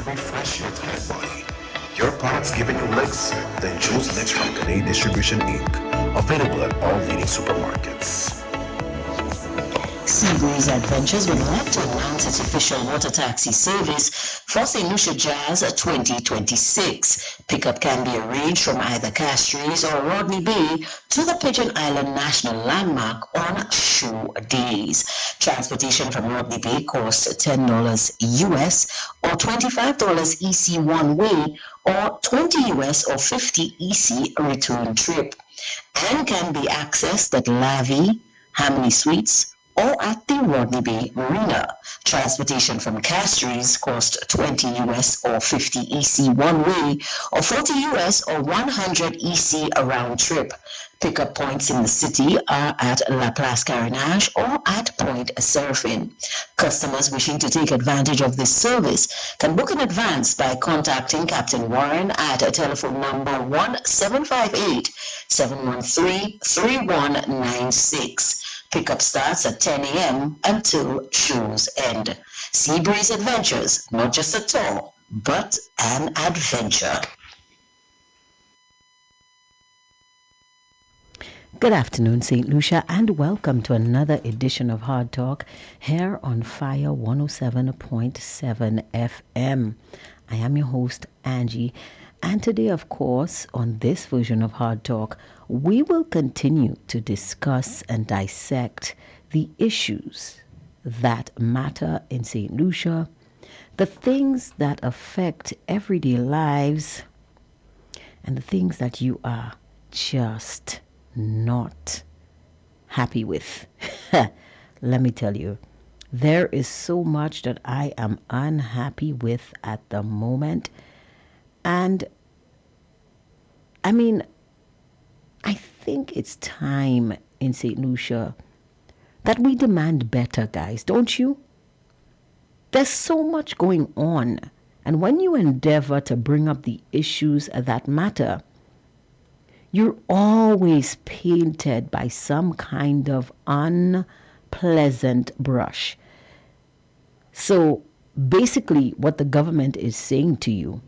every fresh yet hot body. Your products giving you licks? Then choose Licks from Grenade Distribution Inc. Available at all leading supermarkets. Seabreeze Adventures would like to announce its official water taxi service for St. Lucia Jazz 2026. Pickup can be arranged from either Castries or Rodney Bay to the Pigeon Island National Landmark on show days. Transportation from Rodney Bay costs $10 US or $25 EC one way or $20 US or $50 EC return trip, and can be accessed at Lavi, Hamley Suites, or at the Rodney Bay Marina. Transportation from Castries costs $20 US or $50 EC one way or $40 US or $100 EC a round trip. Pickup points in the city are at La Place Carenage or at Point Seraphin. Customers wishing to take advantage of this service can book in advance by contacting Captain Warren at telephone number 1758-713-3196. Pickup starts at 10 a.m. until shows end. Seabreeze Adventures, not just a tour, but an adventure. Good afternoon, St. Lucia, and welcome to another edition of Hard Talk here on Fire 107.7 FM. I am your host, Angie, and today, of course, on this version of Hard Talk, we will continue to discuss and dissect the issues that matter in St. Lucia, the things that affect everyday lives, and the things that you are just not happy with. Let me tell you, there is so much that I am unhappy with at the moment. And I mean, I think it's time in St. Lucia that we demand better, guys, don't you? There's so much going on. And when you endeavor to bring up the issues that matter, you're always painted by some kind of unpleasant brush. So basically, what the government is saying to you,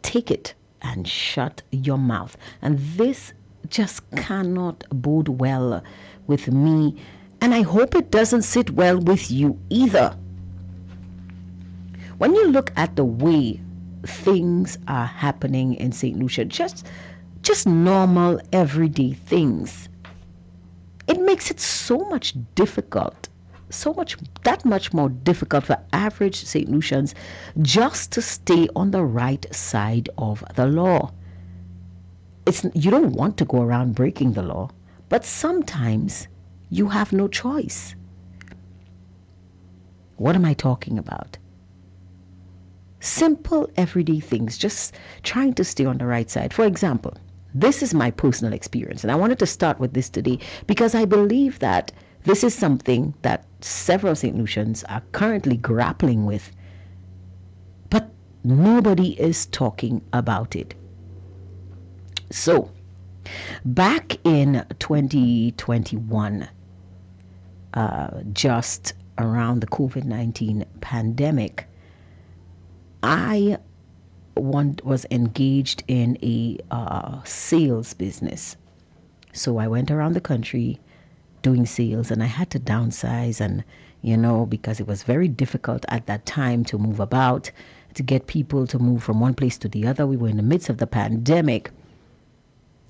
take it and shut your mouth. And this just cannot bode well with me. And I hope it doesn't sit well with you either. When you look at the way things are happening in St. Lucia, just normal everyday things, it makes it so much that much more difficult for average St. Lucians just to stay on the right side of the law. You don't want to go around breaking the law, but sometimes you have no choice. What am I talking about? Simple everyday things, just trying to stay on the right side. For example, this is my personal experience, and I wanted to start with this today because I believe that this is something that several St. Lucians are currently grappling with, but nobody is talking about it. So, back in 2021, just around the COVID-19 pandemic, I was engaged in a sales business. So I went around the country doing sales, and I had to downsize, and because it was very difficult at that time to move about, to get people to move from one place to the other. We were in the midst of the pandemic,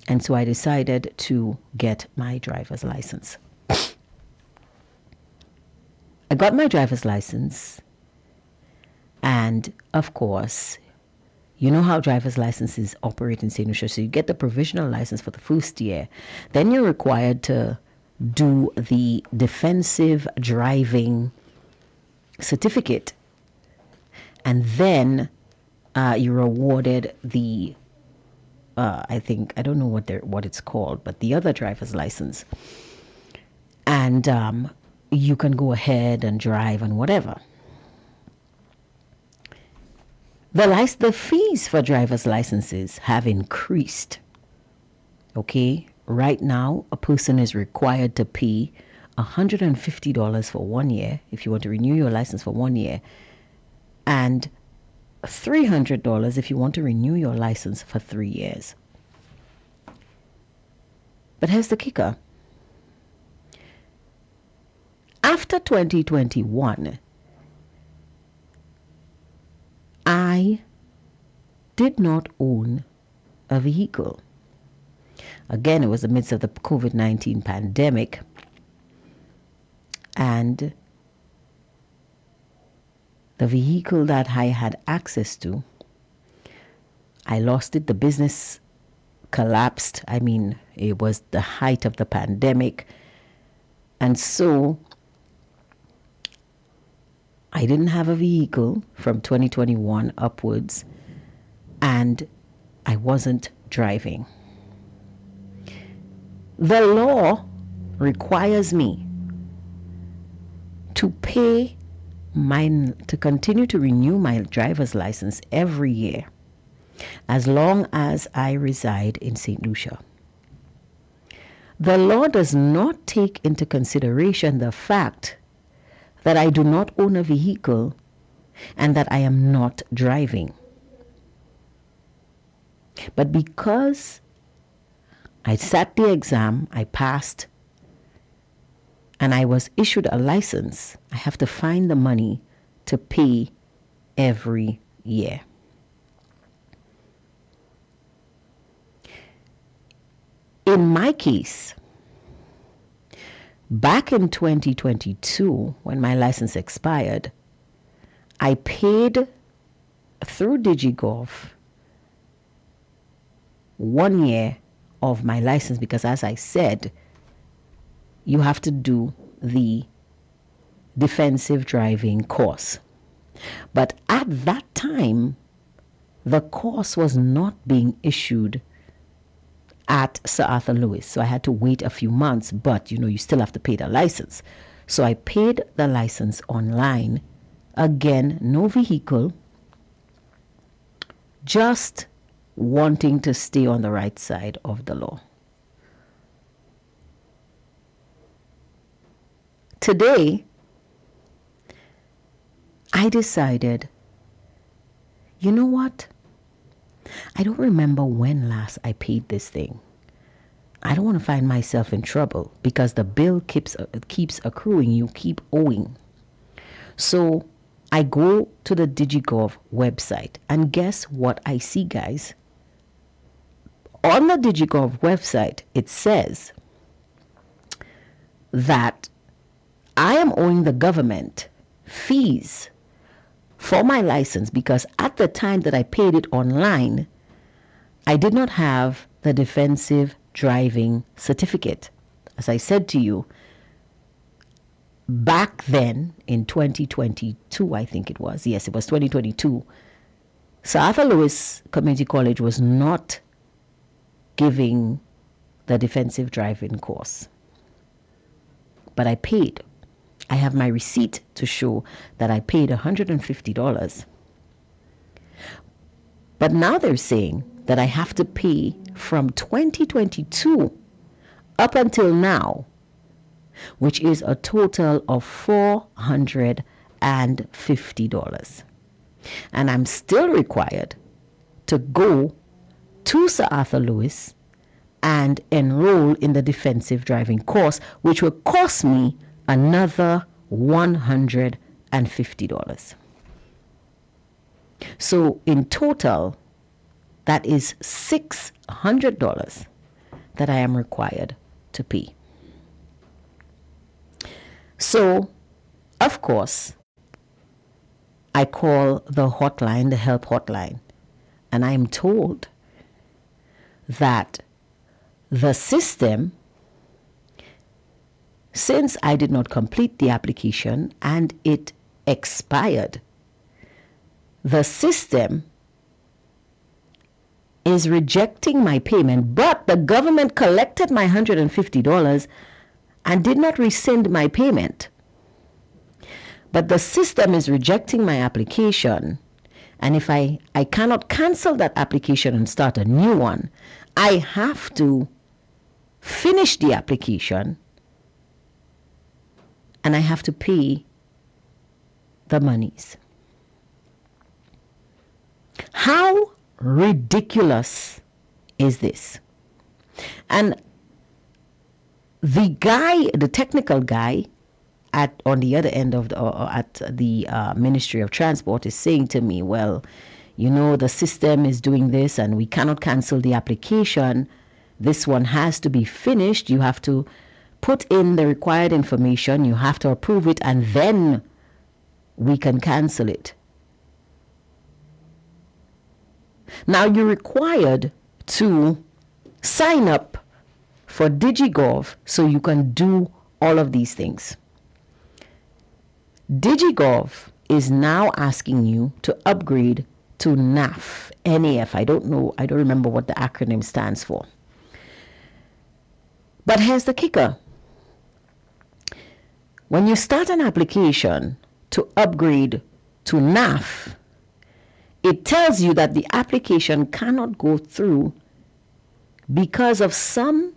and so I decided to get my driver's license. I got my driver's license, and of course, you know how driver's licenses operate in St. Lucia. So you get the provisional license for the first year. Then you're required to do the defensive driving certificate. And then you're awarded the, I don't know what it's called, but the other driver's license. And you can go ahead and drive and whatever. The fees for driver's licenses have increased. Okay, right now a person is required to pay $150 for 1 year if you want to renew your license for 1 year, and $300 if you want to renew your license for 3 years. But here's the kicker. After 2021, I did not own a vehicle. Again, it was the midst of the COVID-19 pandemic, and the vehicle that I had access to, I lost it. The business collapsed. I mean, it was the height of the pandemic. And so I didn't have a vehicle from 2021 upwards, and I wasn't driving. The law requires me to continue to renew my driver's license every year as long as I reside in St. Lucia. The law does not take into consideration the fact that I do not own a vehicle and that I am not driving. But because I sat the exam, I passed, and I was issued a license, I have to find the money to pay every year. In my case, back in 2022, when my license expired, I paid through DigiGov 1 year of my license because, as I said, you have to do the defensive driving course. But at that time, the course was not being issued at Sir Arthur Lewis. So I had to wait a few months, but you still have to pay the license. So I paid the license online. Again, no vehicle, just wanting to stay on the right side of the law. Today, I decided, you know what? I don't remember when last I paid this thing. I don't want to find myself in trouble because the bill keeps accruing. You keep owing. So I go to the DigiGov website, and guess what I see, guys? On the DigiGov website, it says that I am owing the government fees for my license because at the time that I paid it online, I did not have the defensive driving certificate. As I said to you, back then in 2022, I think it was. Yes, it was 2022. Sir Arthur Lewis Community College was not giving the defensive driving course. But I paid. I have my receipt to show that I paid $150. But now they're saying that I have to pay from 2022 up until now, which is a total of $450. And I'm still required to go to Sir Arthur Lewis and enroll in the defensive driving course, which will cost me another $150. So in total, that is $600 that I am required to pay. So, of course, I call the hotline, the help hotline, and I am told that the system, since I did not complete the application and it expired, the system is rejecting my payment, but the government collected my $150 and did not rescind my payment. But the system is rejecting my application, and if I cannot cancel that application and start a new one, I have to finish the application and I have to pay the monies. How ridiculous is this? And the technical guy on the other end of at the Ministry of Transport is saying to me, well, the system is doing this and we cannot cancel the application. This one has to be finished. You have to put in the required information. You have to approve it and then we can cancel it. Now you're required to sign up for DigiGov so you can do all of these things. DigiGov is now asking you to upgrade to NAF, NAF. I don't remember what the acronym stands for. But here's the kicker. When you start an application to upgrade to NAF, it tells you that the application cannot go through because of some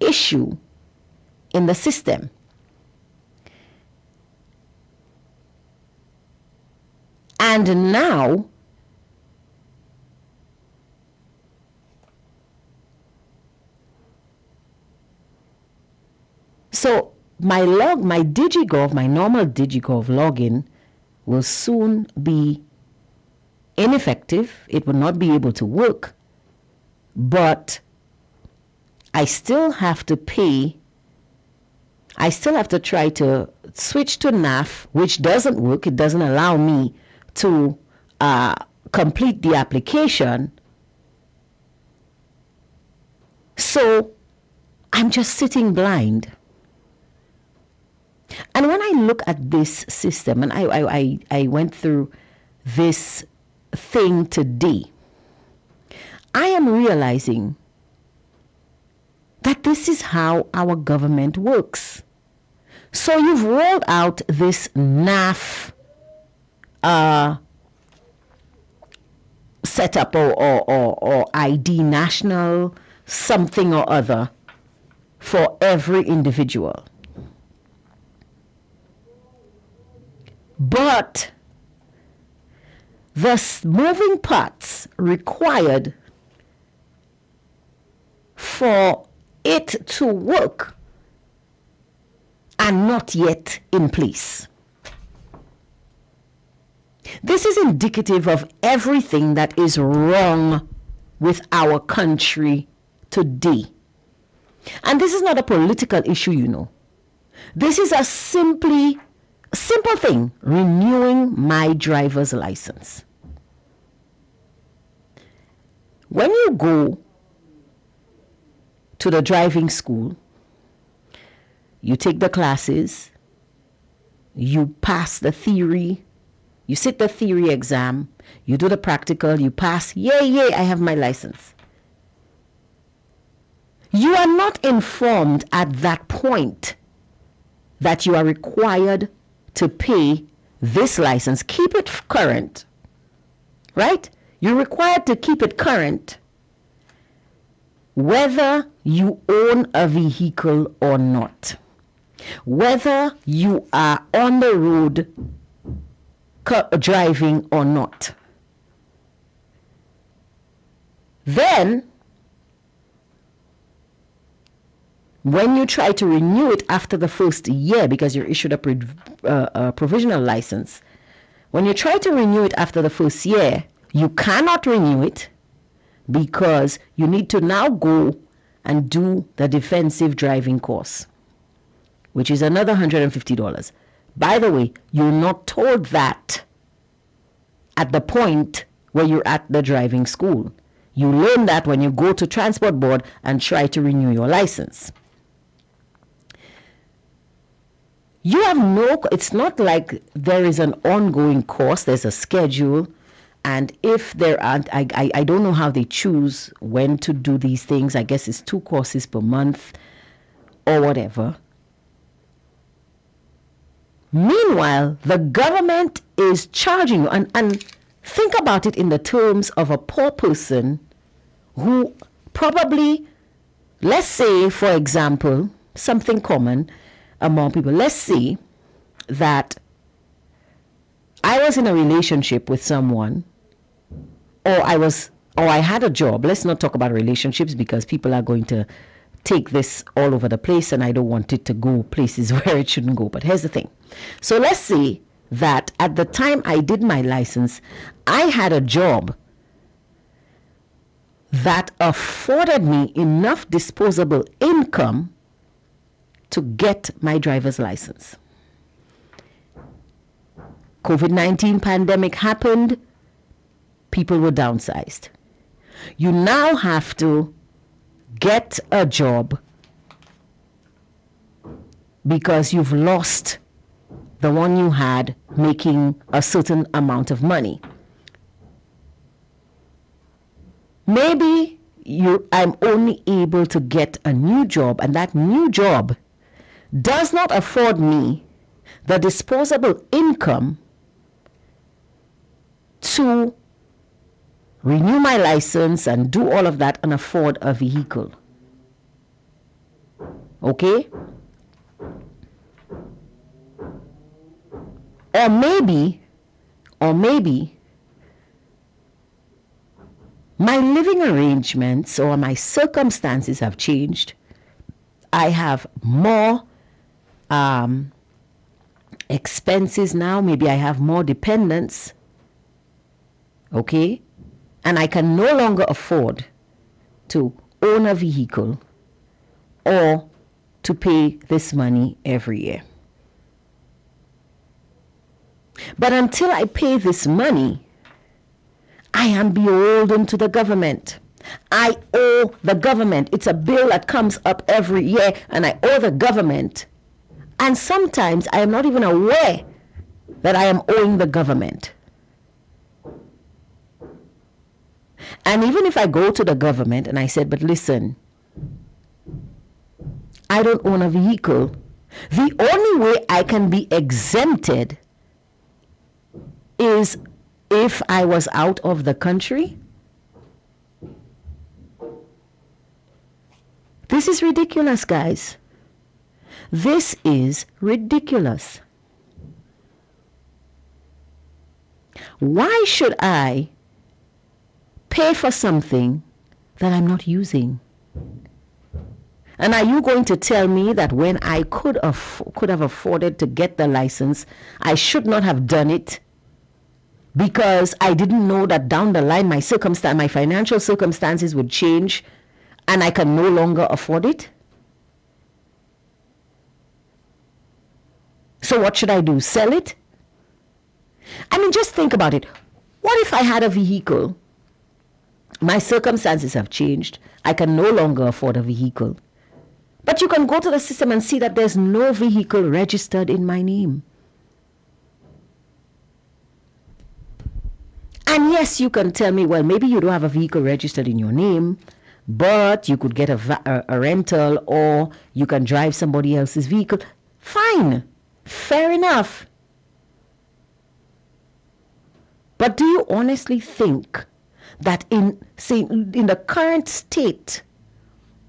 issue in the system. And now so my DigiGov, my normal DigiGov login will soon be ineffective. It will not be able to work, but I still have to pay. I still have to try to switch to NAF, which doesn't work. It doesn't allow me to complete the application. So I'm just sitting blind. And when I look at this system, and I went through this thing today, I am realizing that this is how our government works. So you've rolled out this NAF setup or ID, national something or other, for every individual. But the moving parts required for it to work are not yet in place. This is indicative of everything that is wrong with our country today. And this is not a political issue, This is a simple thing, renewing my driver's license. When you go to the driving school, you take the classes, you pass the theory, you sit the theory exam, you do the practical, you pass, yay, I have my license. You are not informed at that point that you are required to pay this license. Keep it current, right? You're required to keep it current whether you own a vehicle or not, whether you are on the road driving or not. Then, when you try to renew it after the first year, because you're issued a provisional license, when you try to renew it after the first year, you cannot renew it because you need to now go and do the defensive driving course, which is another $150. By the way, you're not told that at the point where you're at the driving school. You learn that when you go to Transport Board and try to renew your license. You have it's not like there is an ongoing course, there's a schedule. And if there aren't, I don't know how they choose when to do these things. I guess it's 2 courses per month or whatever. Meanwhile, the government is charging you. And think about it in the terms of a poor person who probably, let's say, for example, something common among people. Let's say that I was in a relationship with someone or I had a job. Let's not talk about relationships because people are going to take this all over the place and I don't want it to go places where it shouldn't go. But here's the thing. So let's say that at the time I did my license, I had a job that afforded me enough disposable income to get my driver's license. COVID-19 pandemic happened, people were downsized. You now have to get a job because you've lost the one you had making a certain amount of money. Maybe I'm only able to get a new job, and that new job does not afford me the disposable income to renew my license and do all of that and afford a vehicle. Okay? Or maybe my living arrangements or my circumstances have changed. I have more expenses now. Maybe I have more dependents. Okay? And I can no longer afford to own a vehicle or to pay this money every year. But until I pay this money, I am beholden to the government. I owe the government. It's a bill that comes up every year and I owe the government. And sometimes I am not even aware that I am owing the government. And even if I go to the government and I said, but listen, I don't own a vehicle. The only way I can be exempted is if I was out of the country. This is ridiculous, guys. This is ridiculous. Why should I pay for something that I'm not using? And are you going to tell me that when I could have afforded to get the license, I should not have done it because I didn't know that down the line my financial circumstances would change and I can no longer afford it? So what should I do? Sell it? I mean, just think about it. What if I had a vehicle? My circumstances have changed. I can no longer afford a vehicle. But you can go to the system and see that there's no vehicle registered in my name. And yes, you can tell me, well, maybe you don't have a vehicle registered in your name, but you could get a rental or you can drive somebody else's vehicle. Fine. Fair enough. But do you honestly think that in the current state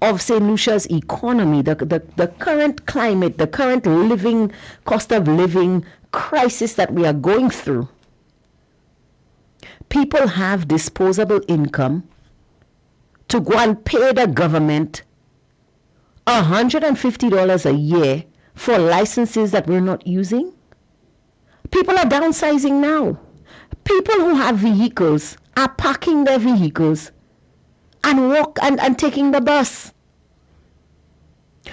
of St. Lucia's economy, the current climate, the current cost of living crisis that we are going through, people have disposable income to go and pay the government $150 a year for licenses that we're not using? People are downsizing now. People who have vehicles are parking their vehicles and taking the bus.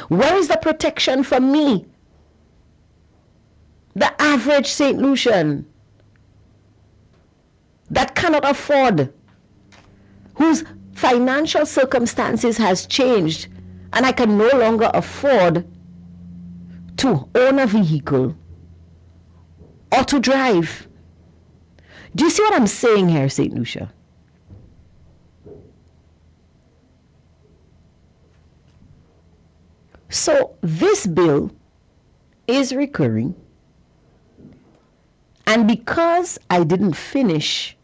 Where is the protection for me, the average St. Lucian that cannot afford, whose financial circumstances has changed and I can no longer afford to own a vehicle or to drive? Do you see what I'm saying here, St. Lucia? So this bill is recurring, and because I didn't finish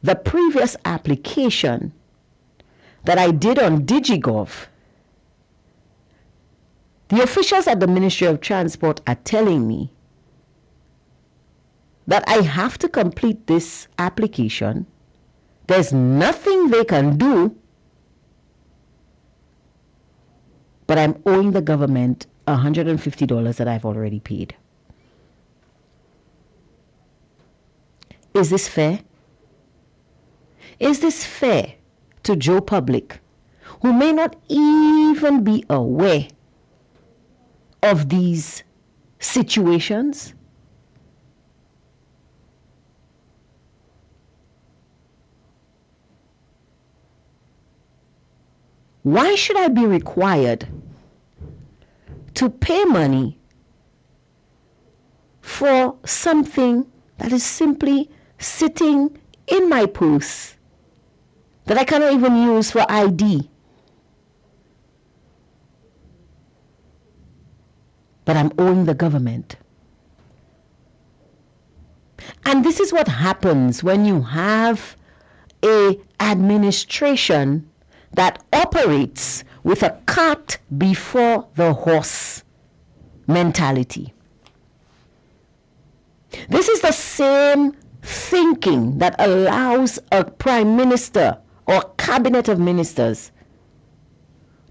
the previous application that I did on DigiGov, the officials at the Ministry of Transport are telling me that I have to complete this application There's nothing they can do, but I'm owing the government $150 that I've already paid. Is this fair? Is this fair to Joe Public, who may not even be aware of these situations? Why should I be required to pay money for something that is simply sitting in my purse that I cannot even use for ID? But I'm owing the government. And this is what happens when you have a administration that operates with a cart before the horse mentality. This is the same thinking that allows a prime minister or cabinet of ministers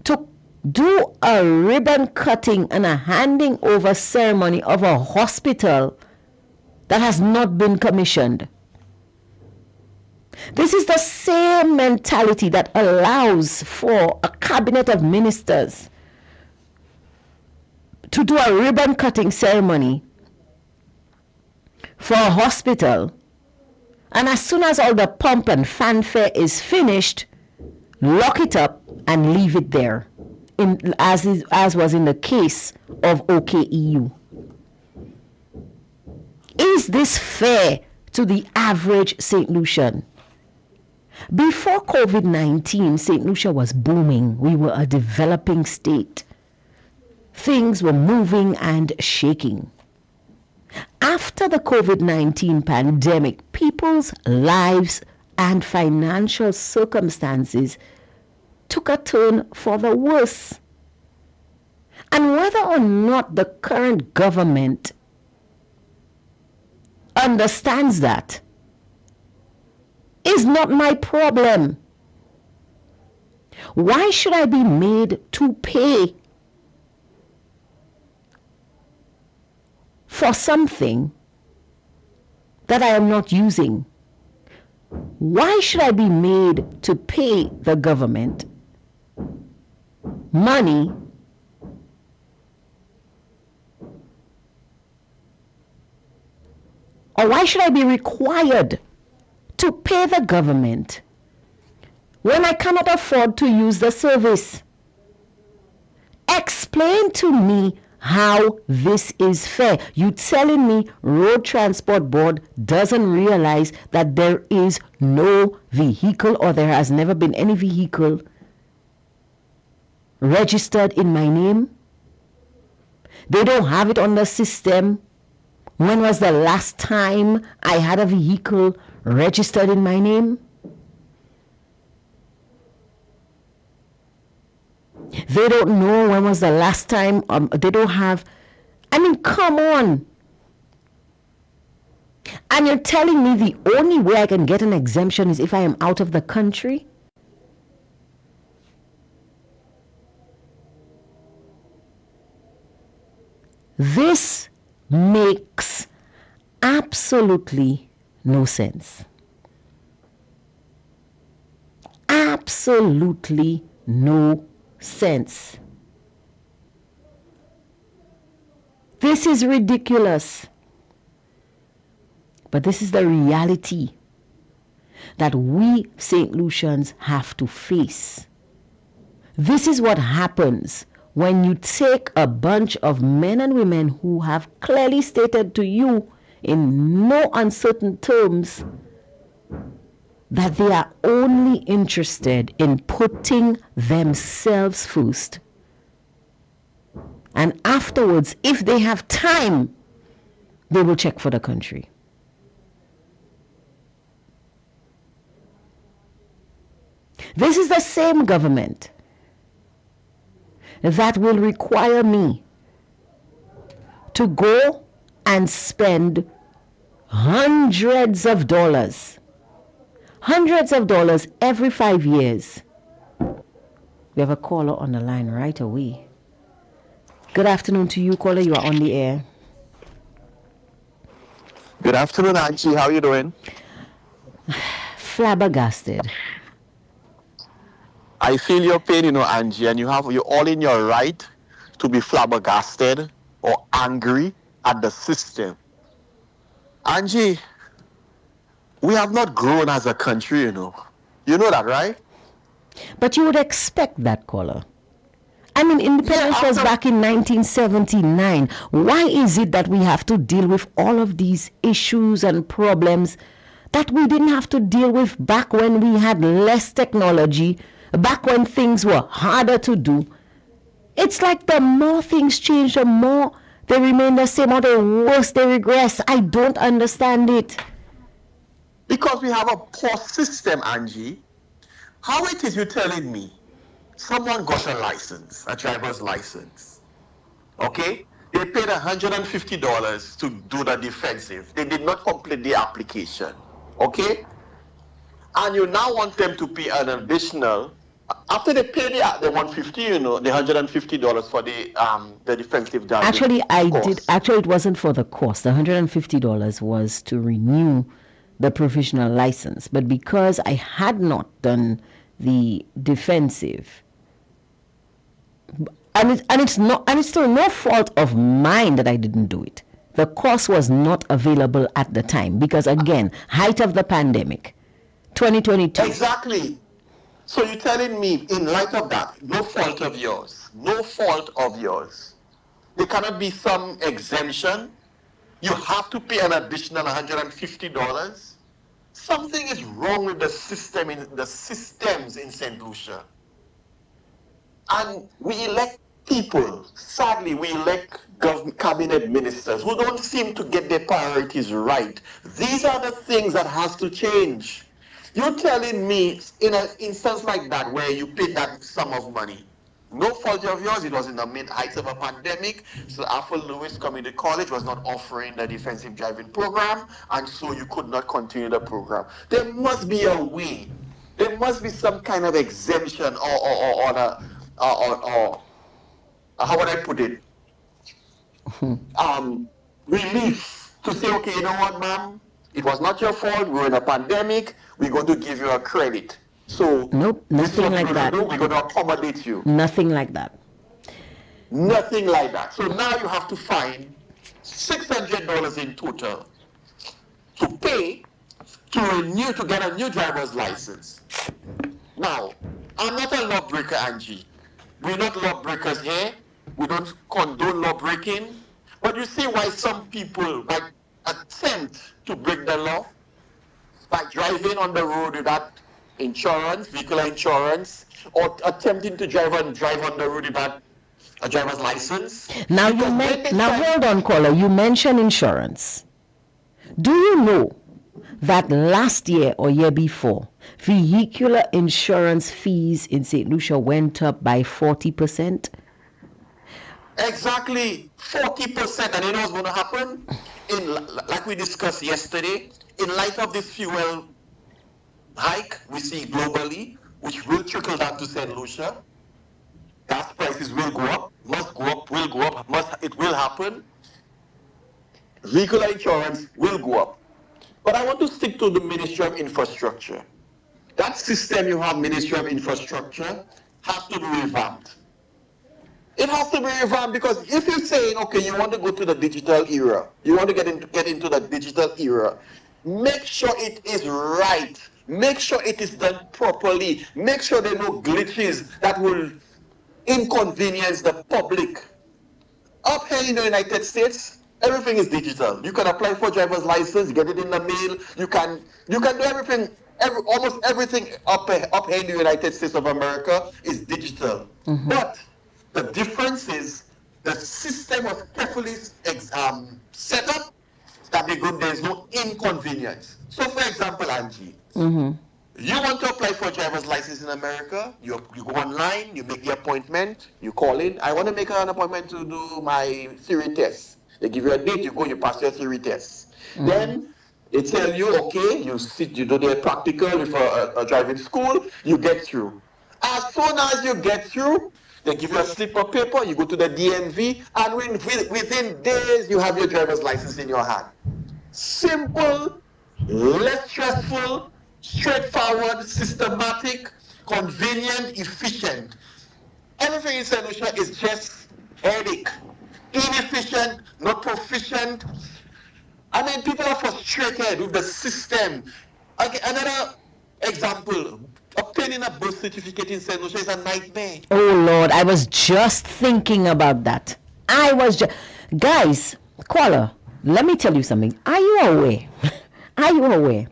to do a ribbon cutting and a handing over ceremony of a hospital that has not been commissioned. This is the same mentality that allows for a cabinet of ministers to do a ribbon cutting ceremony for a hospital, and as soon as all the pomp and fanfare is finished, lock it up and leave it there, as was in the case of OKEU. Is this fair to the average St. Lucian? Before COVID-19, St. Lucia was booming. We were a developing state. Things were moving and shaking. After the COVID-19 pandemic, people's lives and financial circumstances took a turn for the worse. And whether or not the current government understands that is not my problem. Why should I be made to pay for something that I am not using? Why should I be made to pay the government money or why should I be required to pay the government when I cannot afford to use the service? Explain to me how this is fair. You telling me Road Transport Board doesn't realize that there is no vehicle, or there has never been any vehicle registered in my name? They don't have it on the system. When was the last time I had a vehicle registered in my name? They don't know when was the last time. They don't have. I mean, come on. And you're telling me the only way I can get an exemption is if I am out of the country? This makes absolutely no sense. Absolutely no sense. This is ridiculous. But this is the reality that we St. Lucians have to face. This is what happens when you take a bunch of men and women who have clearly stated to you in no uncertain terms that they are only interested in putting themselves first. And afterwards, if they have time, they will check for the country. This is the same government that will require me to go and spend hundreds of dollars Hundreds of dollars every 5 years. We have a caller on the line right away. Good afternoon to you, caller. You are on the air. Good afternoon, Angie. How are you doing? Flabbergasted. I feel your pain, Angie, and you're all in your right to be flabbergasted or angry at the system. Angie, we have not grown as a country, You know that, right? But you would expect that, caller. I mean, independence was back in 1979. Why is it that we have to deal with all of these issues and problems that we didn't have to deal with back when we had less technology, back when things were harder to do? It's like the more things change, the more they remain the same, or the worse they regress. I don't understand it. Because we have a poor system, Angie. How it is you're telling me someone got a license, a driver's license, okay? They paid $150 to do the defensive. They did not complete the application, okay? And you now want them to pay an additional, after they pay the $150, the $150 for the defensive driving. Actually, it wasn't for the cost. The $150 was to renew the provisional license. But because I had not done the defensive, and it's still no fault of mine that I didn't do it. The course was not available at the time because, again, height of the pandemic, 2022. Exactly. So you're telling me, in light of that, no fault of yours, there cannot be some exemption? You have to pay an additional $150? Something is wrong with the systems in St. Lucia. And we elect people, sadly, we elect cabinet ministers who don't seem to get their priorities right. These are the things that has to change. You're telling me, in an instance like that, where you paid that sum of money, no fault of yours, it was in the mid-heights of a pandemic, so Alfred Lewis Community College was not offering the defensive driving program, and so you could not continue the program. There must be a way. There must be some kind of exemption or how would I put it? Relief to say, okay, you know what, ma'am? It was not your fault. We're in a pandemic. We're going to give you a credit. So nope, nothing like that. We're going to accommodate you. Nothing like that. Nothing like that. So now you have to find $600 in total to pay to get a new driver's license. Now, I'm not a lawbreaker, Angie. We're not lawbreakers here. We don't condone lawbreaking. But you see why some people might attempt to break the law by driving on the road without insurance, vehicle insurance, or attempting to drive on the road without a driver's license. Now hold on, caller. You mentioned insurance. Do you know that last year or year before, vehicular insurance fees in St. Lucia went up by 40%? Exactly, 40%. And you know what's going to happen? Like we discussed yesterday, in light of this fuel hike we see globally, which will trickle down to St. Lucia, gas prices will go up, must go up, will go up, it will happen. Vehicle insurance will go up. But I want to stick to the Ministry of Infrastructure. That system you have, Ministry of Infrastructure, has to be revamped. It has to be revamped because if you're saying, okay, you want to go to the digital era, you want to get into the digital era, make sure it is right. Make sure it is done properly. Make sure there are no glitches that will inconvenience the public. Up here in the United States, everything is digital. You can apply for a driver's license, get it in the mail. You can do everything. Almost everything up here in the United States of America is digital. Mm-hmm. But the difference is the system was carefully set up that there's no inconvenience. So, for example, Angie, mm-hmm. You want to apply for a driver's license in America, you go online, you make the appointment, you call in. I want to make an appointment to do my theory test. They give you a date, you go, you pass your theory test. Mm-hmm. Then They tell you, okay, you sit, you do their practical with a driving school, you get through. As soon as you get through, they give you a slip of paper, you go to the DMV, and within days, you have your driver's license in your hand. Simple, less stressful, straightforward, systematic, convenient, efficient. Everything in St. Lucia is just headache. Inefficient, not proficient. I mean, people are frustrated with the system. Okay, another example, obtaining a birth certificate in St. Lucia is a nightmare. Oh Lord, I was just thinking about that. I was just, guys, caller, let me tell you something. Are you aware? Are you aware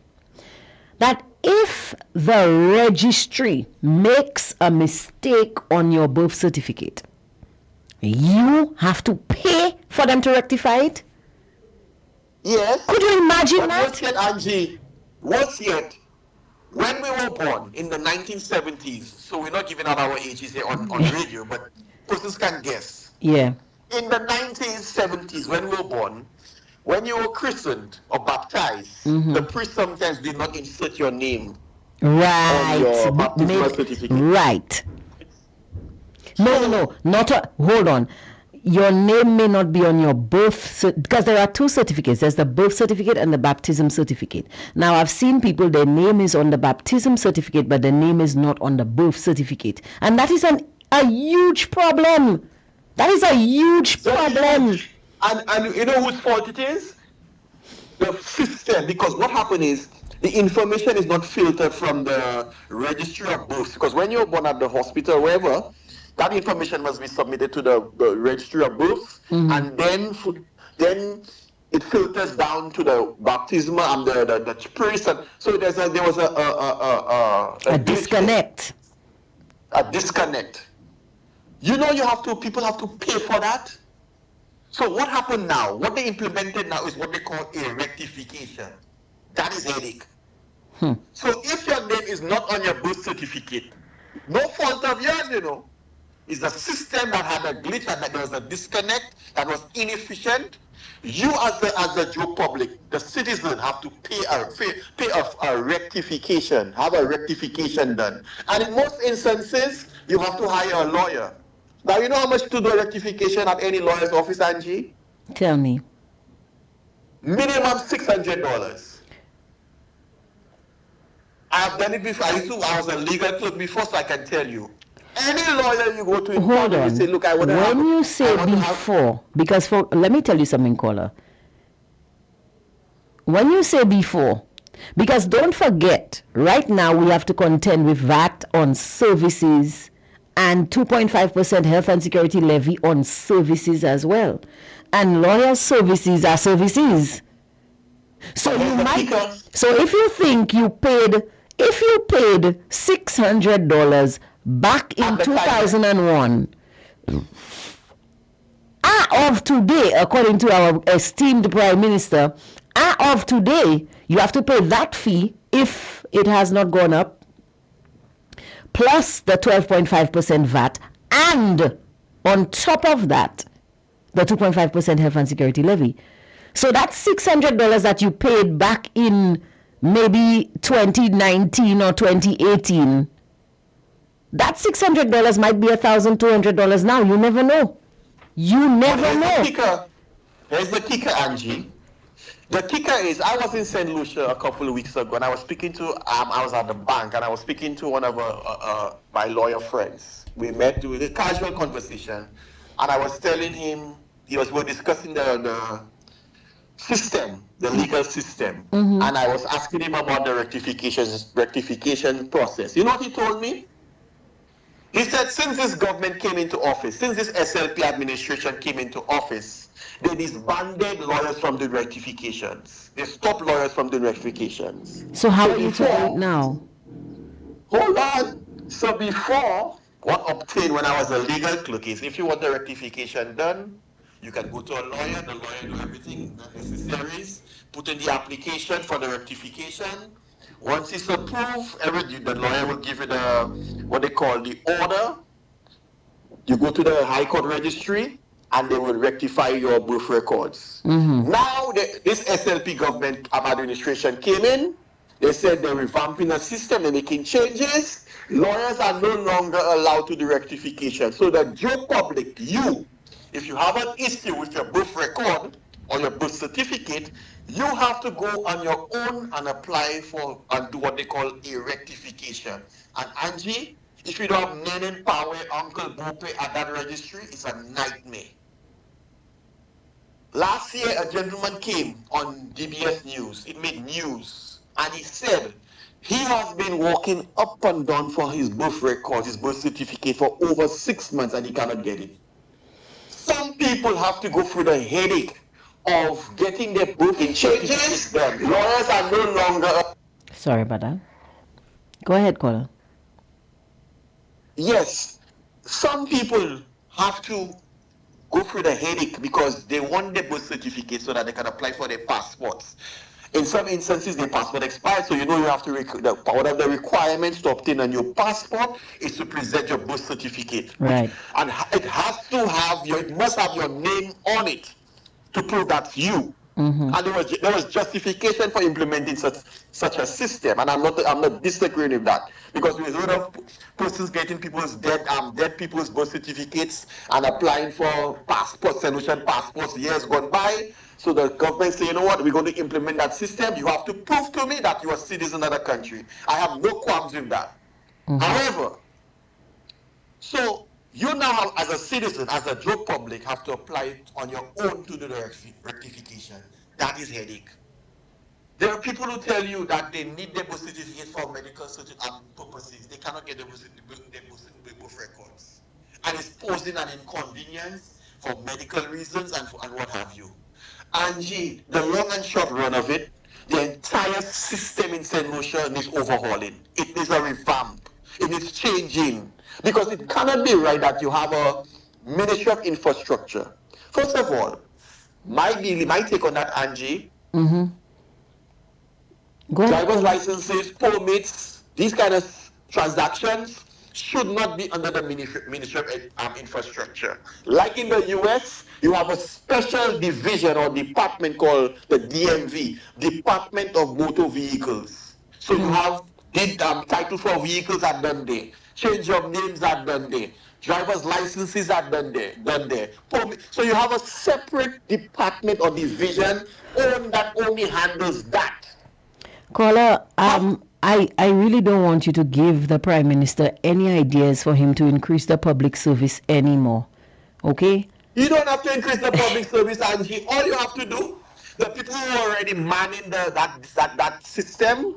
that if the registry makes a mistake on your birth certificate, you have to pay for them to rectify it? Yes. Could you imagine But that? worse yet, Angie, worse yet, when we were born in the 1970s, so we're not giving out our ages here on radio, but persons can guess. Yeah. In the 1970s, when we were born, when you were christened or baptized, the priest sometimes did not insert your name on your baptismal certificate. Right. No, not hold on. Your name may not be on your birth because there are two certificates. There's the birth certificate and the baptism certificate. Now I've seen people, their name is on the baptism certificate, but their name is not on the birth certificate, and that is a huge problem. That is a huge problem. And you know whose fault it is? The system. Because what happened is the information is not filtered from the registry of births. Because when you're born at the hospital or wherever, that information must be submitted to the registry of births, and then it filters down to the baptismal and the priest. And so there was a disconnect. A disconnect. You know, people have to pay for that. So what happened now? What they implemented now is what they call a rectification. That is headache. So if your name is not on your birth certificate, no fault of yours, you know. It's the system that had a glitch and that there was a disconnect that was inefficient. You as the Joe public, the citizen, have to pay a rectification, have a rectification done. And in most instances, you have to hire a lawyer. Now, you know how much to do a rectification at any lawyer's office, Angie? Tell me. Minimum $600. I've done it before. I was a legal clerk before, so I can tell you. Any lawyer you go to in Hold town, on. you say, look, I want to when you say before, because let me tell you something, caller. When you say before, because don't forget, right now we have to contend with VAT on services and 2.5% health and security levy on services as well. And lawyer services are services. So so if you think you paid $600 back in 2001, of today, according to our esteemed Prime Minister, of today, you have to pay that fee if it has not gone up, plus the 12.5% VAT, and on top of that, the 2.5% health and security levy. So that's $600 that you paid back in maybe 2019 or 2018. That $600 might be $1,200 now. You never know. You never know. Here's the kicker, Angie. The kicker is, I was in St. Lucia a couple of weeks ago, and I was speaking to, I was at the bank, and I was speaking to one of my lawyer friends. We met with a casual conversation, and I was telling him, we were discussing the system, the legal system, and I was asking him about the rectification process. You know what he told me? He said, since this government came into office, since this SLP administration came into office, they disbanded lawyers from the rectifications. They stopped lawyers from doing rectifications. So how are you to do it now? Hold on. So before, what obtained when I was a legal clerk is, if you want the rectification done, you can go to a lawyer, the lawyer do everything necessary, put in the application for the rectification. Once it's approved, the lawyer will give you what they call the order. You go to the High Court registry, and they will rectify your birth records. Now, this SLP government administration came in. They said they're revamping the system, they're making changes. Lawyers are no longer allowed to do rectification. So the Joe public, if you have an issue with your birth record or your birth certificate, you have to go on your own and apply for and do what they call a rectification. And Angie, if you don't have Nen and Power, Uncle Bope at that registry, it's a nightmare. Last year, a gentleman came on DBS News. It made news. And he said he has been walking up and down for his birth record, his birth certificate for over 6 months and he cannot get it. Some people have to go through the headache of getting their birth changes done. Lawyers are no longer... Sorry about that. Go ahead, caller. Yes, some people have to go through the headache because they want their birth certificate so that they can apply for their passports. In some instances, their passport expires, so you have to, one of the requirements to obtain a new passport is to present your birth certificate. Right. And it has to have it must have your name on it to prove that's you. And there was justification for implementing such a system, and I'm not disagreeing with that, because we heard of persons getting people's dead people's birth certificates and applying for passports, St. Lucian passports years gone by. So the government say, you know what, we're going to implement that system. You have to prove to me that you are a citizen of the country. I have no qualms with that. However, so you now, as a citizen, as a Joe public, have to apply it on your own to do the rectification. That is headache. There are people who tell you that they need their birth certificate for medical purposes. They cannot get their birth records. And it's posing an inconvenience for medical reasons and what have you. Angie, the long and short run of it, the entire system in St. Lucia needs overhauling. It needs a revamp. It needs changing. Because it cannot be right that you have a Ministry of Infrastructure. First of all, my take on that, Angie, driver's licenses, permits, these kind of transactions should not be under the Ministry of Infrastructure. Like in the US, you have a special division or department called the DMV, Department of Motor Vehicles. So you have title for vehicles are done there. Change of names are done there. Driver's licenses are done there. So you have a separate department or division that only handles that. Caller, I really don't want you to give the Prime Minister any ideas for him to increase the public service anymore. Okay? You don't have to increase the public service, Angie. All you have to do, the people who are already manning that system,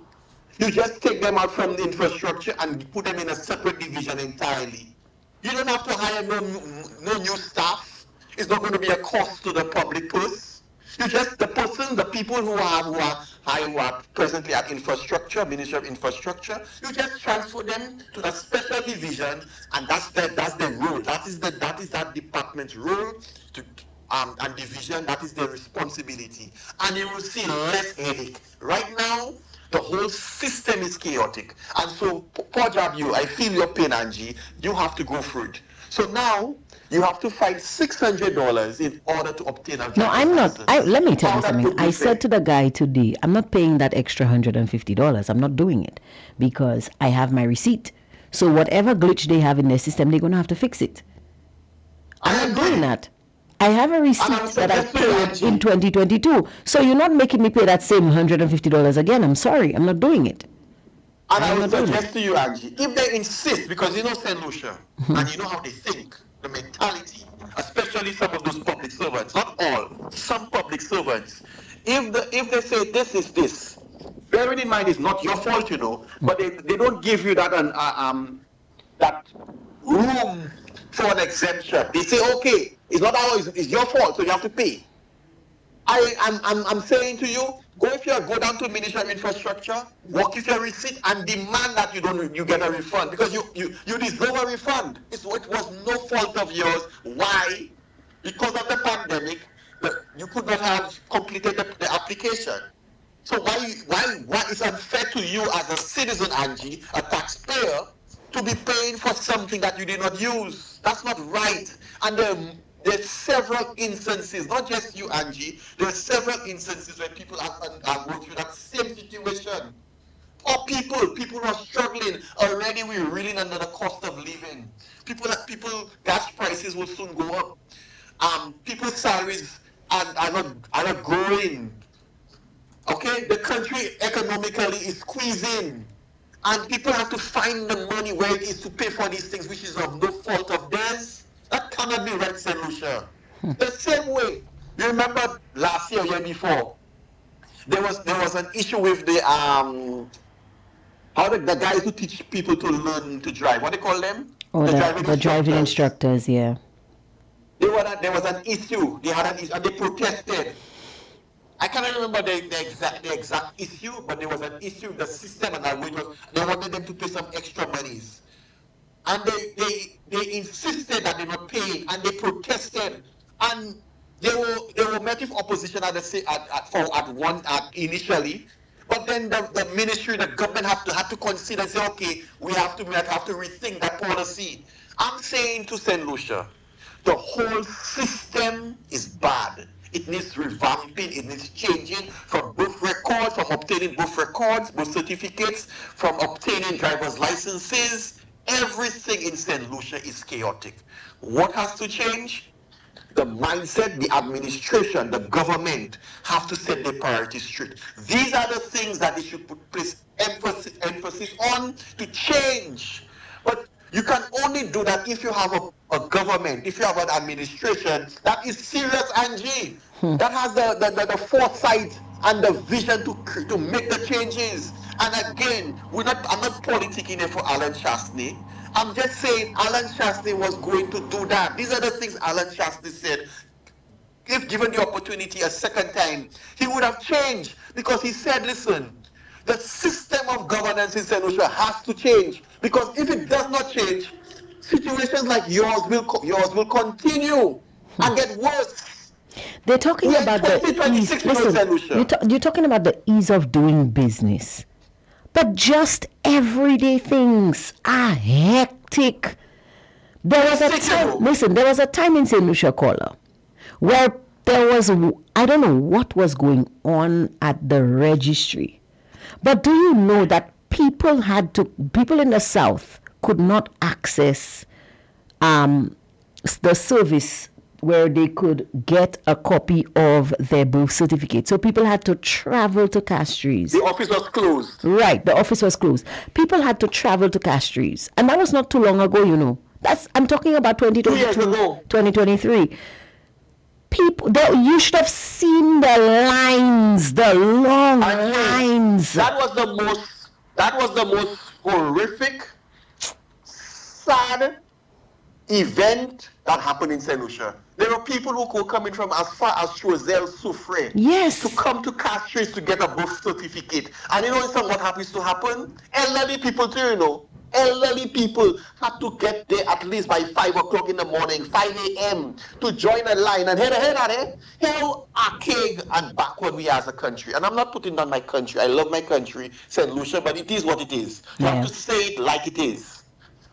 you just take them out from the infrastructure and put them in a separate division entirely. You don't have to hire no new staff. It's not going to be a cost to the public purse. You just the people who are presently at infrastructure, Ministry of Infrastructure, you just transfer them to the special division, and that's the role. That is that department's role and division. That is their responsibility, and you will see less headache. Right now, the whole system is chaotic, and so poor job you. I feel your pain, Angie. You have to go through it. So now you have to find $600 in order to obtain a driver's No, I'm not. license. Let me tell How you that something. would be I fair. said to the guy today, I'm not paying that extra $150. I'm not doing it because I have my receipt. So whatever glitch they have in their system, they're going to have to fix it. I'm not doing that. I have a receipt that I paid in 2022. So you're not making me pay that same $150 again. I'm sorry. I'm not doing it. And I I'm would not doing suggest to you, Angie, if they insist, because you know St. Lucia, and you know how they think, the mentality, especially some of those public servants, not all, some public servants, if they say this is this, bearing in mind it's not your fault, but they don't give you that that room for an exemption. They say, okay, it's not ours, it's your fault, so you have to pay. I'm saying to you, go down to Ministry of Infrastructure, walk with your receipt, and demand that you get a refund, because you deserve a refund. It was no fault of yours. Why? Because of the pandemic, you could not have completed the application. So why is unfair to you as a citizen, Angie, a taxpayer, to be paying for something that you did not use? That's not right. And There's several instances, not just you, Angie. There's several instances where people are going through that same situation. Or people who are struggling already. We're reeling under the cost of living. Gas prices will soon go up. People's salaries are not growing. Okay, the country economically is squeezing, and people have to find the money where it is to pay for these things, which is of no fault of theirs. That cannot be right, Saint Lucia. The same way, you remember last year, year before, there was an issue with the the guys who teach people to learn to drive. What do you call them? Or the driving instructors, yeah. There was an issue. They had an issue, and they protested. I cannot remember the exact issue, but there was an issue. The system and they wanted them to pay some extra monies, and they insisted that they were paying, and they protested, and they were met with opposition initially. But then the ministry, the government had to consider and say, okay, we have to rethink that policy. I'm saying to St. Lucia, the whole system is bad. It needs revamping, it needs changing from obtaining birth records, birth certificates, from obtaining driver's licenses. Everything in St. Lucia is chaotic. What has to change? The mindset, the administration, the government have to set their priorities straight. These are the things that they should place emphasis on to change. But you can only do that if you have a government, if you have an administration that is serious, Angie, that has the foresight and the vision to make the changes. And again, I'm not politicking here for Alan Chastney. I'm just saying Alan Chastney was going to do that. These are the things Alan Chastney said. If given the opportunity a second time, he would have changed, because he said, listen, the system of governance in St. Lucia has to change, because if it does not change, situations like yours will continue and get worse. They're talking about the ease. Listen, you're talking about the ease of doing business. But just everyday things are hectic. There was a time in St. Lucia Caller where there was, I don't know what was going on at the registry. But do you know that people in the South could not access the service where they could get a copy of their birth certificate. So people had to travel to Castries. The office was closed. Right, the office was closed. People had to travel to Castries. And that was not too long ago, you know. I'm talking about 2023. You should have seen the lines, the long lines. That was the most horrific, sad event that happened in St. Lucia. There were people who were coming from as far as Choiseul, Soufrière, yes, to come to Castries to get a birth certificate. And you know what happens to happen? Elderly people too, you know. Elderly people had to get there at least by 5 o'clock in the morning, 5 a.m. to join a line. And how archaic and backward we are as a country. And I'm not putting down my country. I love my country, St. Lucia, but it is what it is. You have to say it like it is.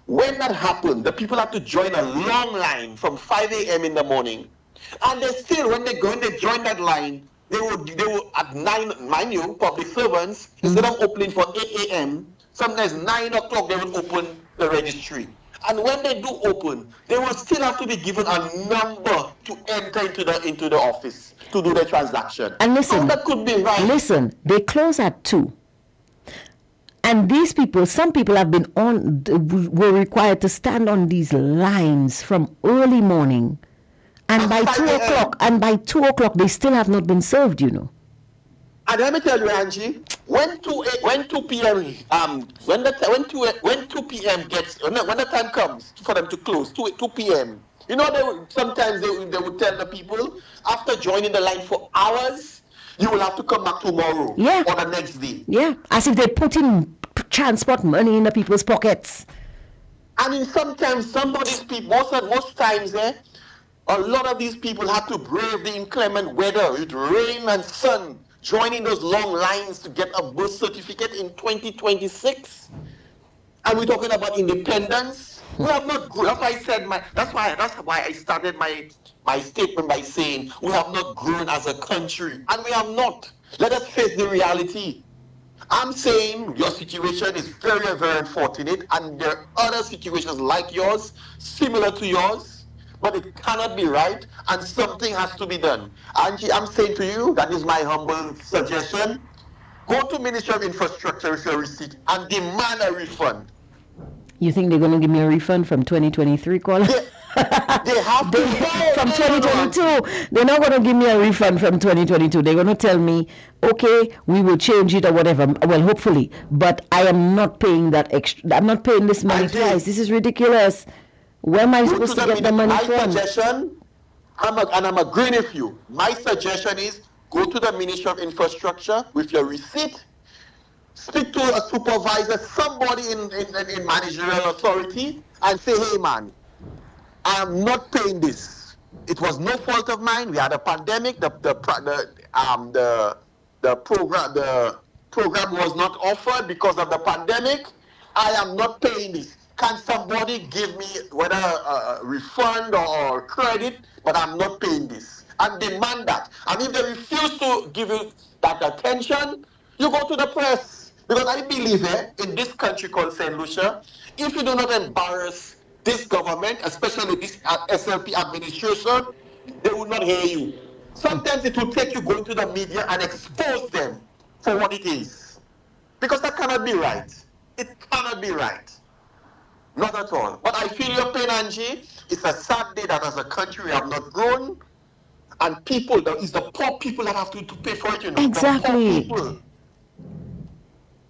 When that happened, the people had to join a long line from 5 a.m. in the morning. And they still, when they join that line, they were at 9, mind you, public servants, instead of opening for 8 a.m., sometimes 9 o'clock they will open the registry. And when they do open, they will still have to be given a number to enter into the office to do the transaction. And listen, so that could be right. Listen, they close at 2. And these people, some people were required to stand on these lines from early morning. And by 2 o'clock, they still have not been served, you know. And let me tell you, Angie, when 2 p.m. When the time comes for them to close, 2 p.m. You know, sometimes they would tell the people, after joining the line for hours, you will have to come back tomorrow or the next day. Yeah, as if they put in transport money in the people's pockets. I mean, sometimes some of these people, most times, a lot of these people have to brave the inclement weather with rain and sun, joining those long lines to get a birth certificate in 2026. And we're talking about independence. We have not grown. That's why I started my statement by saying we have not grown as a country, and we have not. Let us face the reality. I'm saying your situation is very, very unfortunate, and there are other situations like yours, similar to yours, but it cannot be right, and something has to be done. Angie, I'm saying to you, that is my humble suggestion. Go to Ministry of Infrastructure with your receipt and demand a refund. You think they're going to give me a refund from 2023, Call? They have to know. From No, 2022. They're not going to give me a refund from 2022. They're going to tell me, okay, we will change it or whatever. Well, hopefully. But I am not paying that extra. I'm not paying this money twice. This is ridiculous. Where am I supposed to get the money from? My suggestion, I'm agreeing with you. My suggestion is go to the Ministry of Infrastructure with your receipt. Speak to a supervisor, somebody in managerial authority, and say, hey man, I'm not paying this. It was no fault of mine. We had a pandemic. The program was not offered because of the pandemic. I am not paying this. Can somebody give me whether a refund or credit? But I'm not paying this. And demand that. And if they refuse to give you that attention, you go to the press. Because I believe in this country called St. Lucia, if you do not embarrass this government, especially this SLP administration, they will not hear you. Sometimes it will take you going to the media and expose them for what it is. Because that cannot be right. It cannot be right. Not at all. But I feel your pain, Angie. It's a sad day that as a country we have not grown. And people, it's the poor people that have to pay for it, you know. Exactly.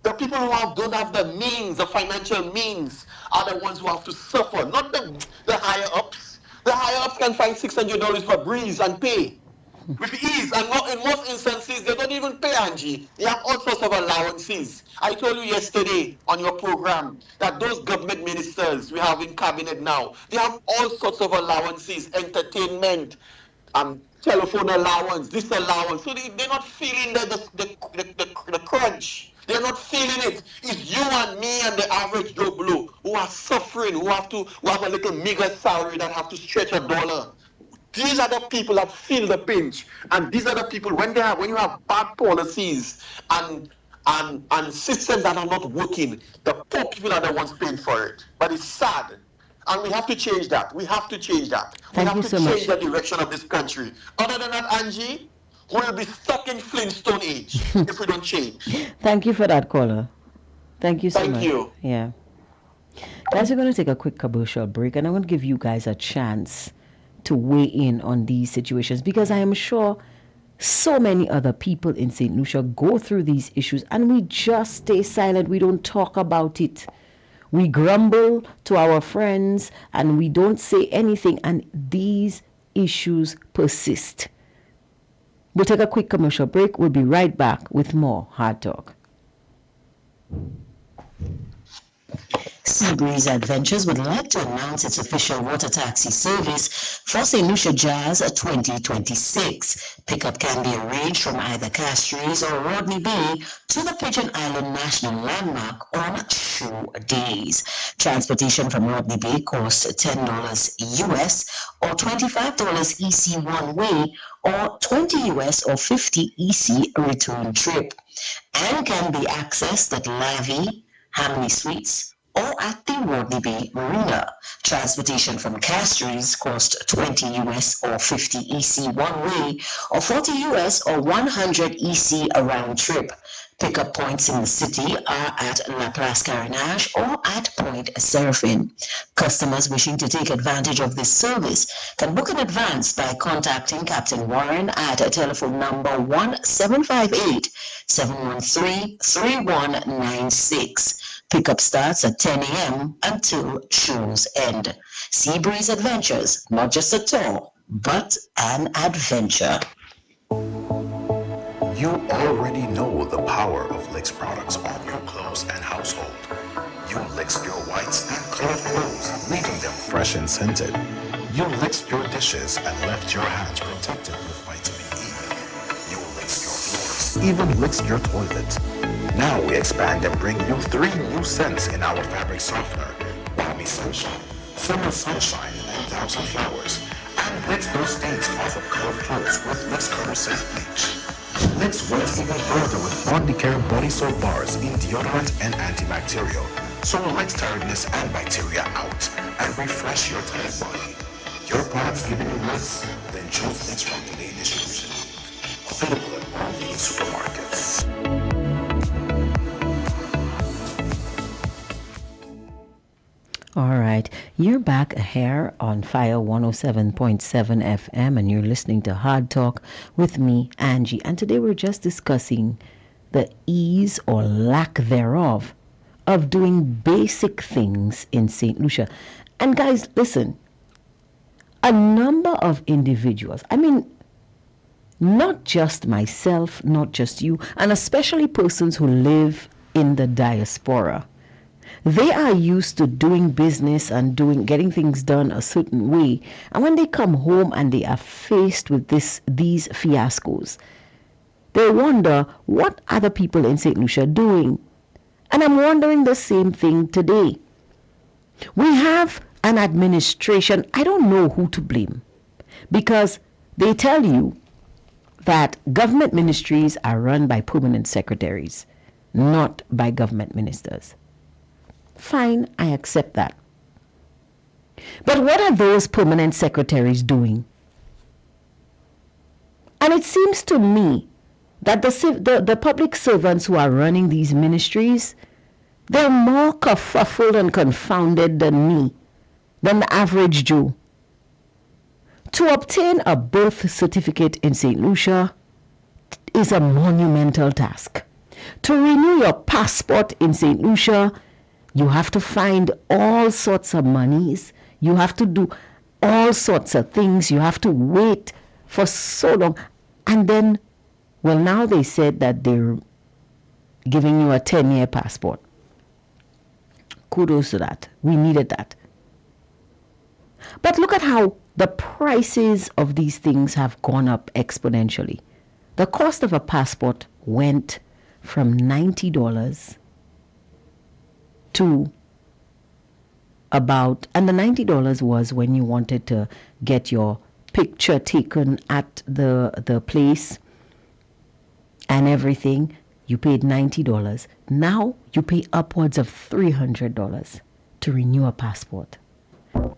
The people who don't have the means, the financial means, are the ones who have to suffer, not the higher ups. The higher ups can find $600 for breeze and pay with ease. And in most instances, they don't even pay, Angie. They have all sorts of allowances. I told you yesterday on your program that those government ministers we have in cabinet now, they have all sorts of allowances, entertainment, telephone allowance, this allowance. So they're not feeling the crunch. They're not feeling it. It's you and me and the average Joe Blow who are suffering, who have a little meager salary that have to stretch a dollar. These are the people that feel the pinch, and these are the people when you have bad policies and systems that are not working, the poor people are the ones paying for it. But it's sad. And we have to change that. We have to change that. Thank you so much. We have to change the direction of this country. Other than that, Angie, we'll be stuck in Flintstone age if we don't change. Thank you for that, caller. Thank you so much. Thank you. Yeah. Guys, we're going to take a quick commercial break, and I'm going to give you guys a chance to weigh in on these situations, because I am sure so many other people in St. Lucia go through these issues and we just stay silent. We don't talk about it. We grumble to our friends and we don't say anything, and these issues persist. We'll take a quick commercial break. We'll be right back with more Hard Talk. Seabreeze Adventures would like to announce its official water taxi service for St. Lucia Jazz 2026. Pickup can be arranged from either Castries or Rodney Bay to the Pigeon Island National Landmark on show days. Transportation from Rodney Bay costs $10 US or $25 EC one way, or $20 US or $50 EC return trip, and can be accessed at Lavi, Hamley Suites, or at the Rodney Bay Marina. Transportation from Castries costs $20 US or $50 EC one way, or $40 US or $100 EC a round trip. Pickup points in the city are at La Place Carénage or at Point Seraphine. Customers wishing to take advantage of this service can book in advance by contacting Captain Warren at telephone number 1758-713-3196. Pickup starts at 10 a.m. until shows end. Seabreeze Adventures, not just a tour, but an adventure. You already know the power of Licks products on your clothes and household. You Licks your whites and clean clothes, leaving them fresh and scented. You Licks your dishes and left your hands protected with vitamin E. You Licks your floors, even Licks your toilet. Now we expand and bring you 3 new scents in our fabric softener: balmy essential. Summer sunshine and thousand flowers. And rinse those stains off of colored clothes with Licks Color Scent Bleach. Licks works even further with Body Care Body Soap Bars in deodorant and antibacterial. So Licks tiredness and bacteria out and refresh your tired body. Your products giving you Licks? Then choose Licks from Today Distribution. Available at all leading supermarkets. All right, you're back here on Fire 107.7 FM, and you're listening to Hard Talk with me, Angie. And today we're just discussing the ease or lack thereof of doing basic things in St. Lucia. And guys, listen, a number of individuals, I mean, not just myself, not just you, and especially persons who live in the diaspora, they are used to doing business and getting things done a certain way. And when they come home and they are faced with these fiascos, they wonder what other people in St. Lucia are doing. And I'm wondering the same thing today. We have an administration, I don't know who to blame, because they tell you that government ministries are run by permanent secretaries, not by government ministers. Fine, I accept that. But what are those permanent secretaries doing? And it seems to me that the public servants who are running these ministries, they're more kerfuffled and confounded than me, than the average Joe. To obtain a birth certificate in St. Lucia is a monumental task. To renew your passport in St. Lucia, you have to find all sorts of monies. You have to do all sorts of things. You have to wait for so long. And then, well, now they said that they're giving you a 10-year passport. Kudos to that. We needed that. But look at how the prices of these things have gone up exponentially. The cost of a passport went from $90 to about, and the $90 was when you wanted to get your picture taken at the place and everything. You paid $90. Now you pay upwards of $300 to renew a passport. You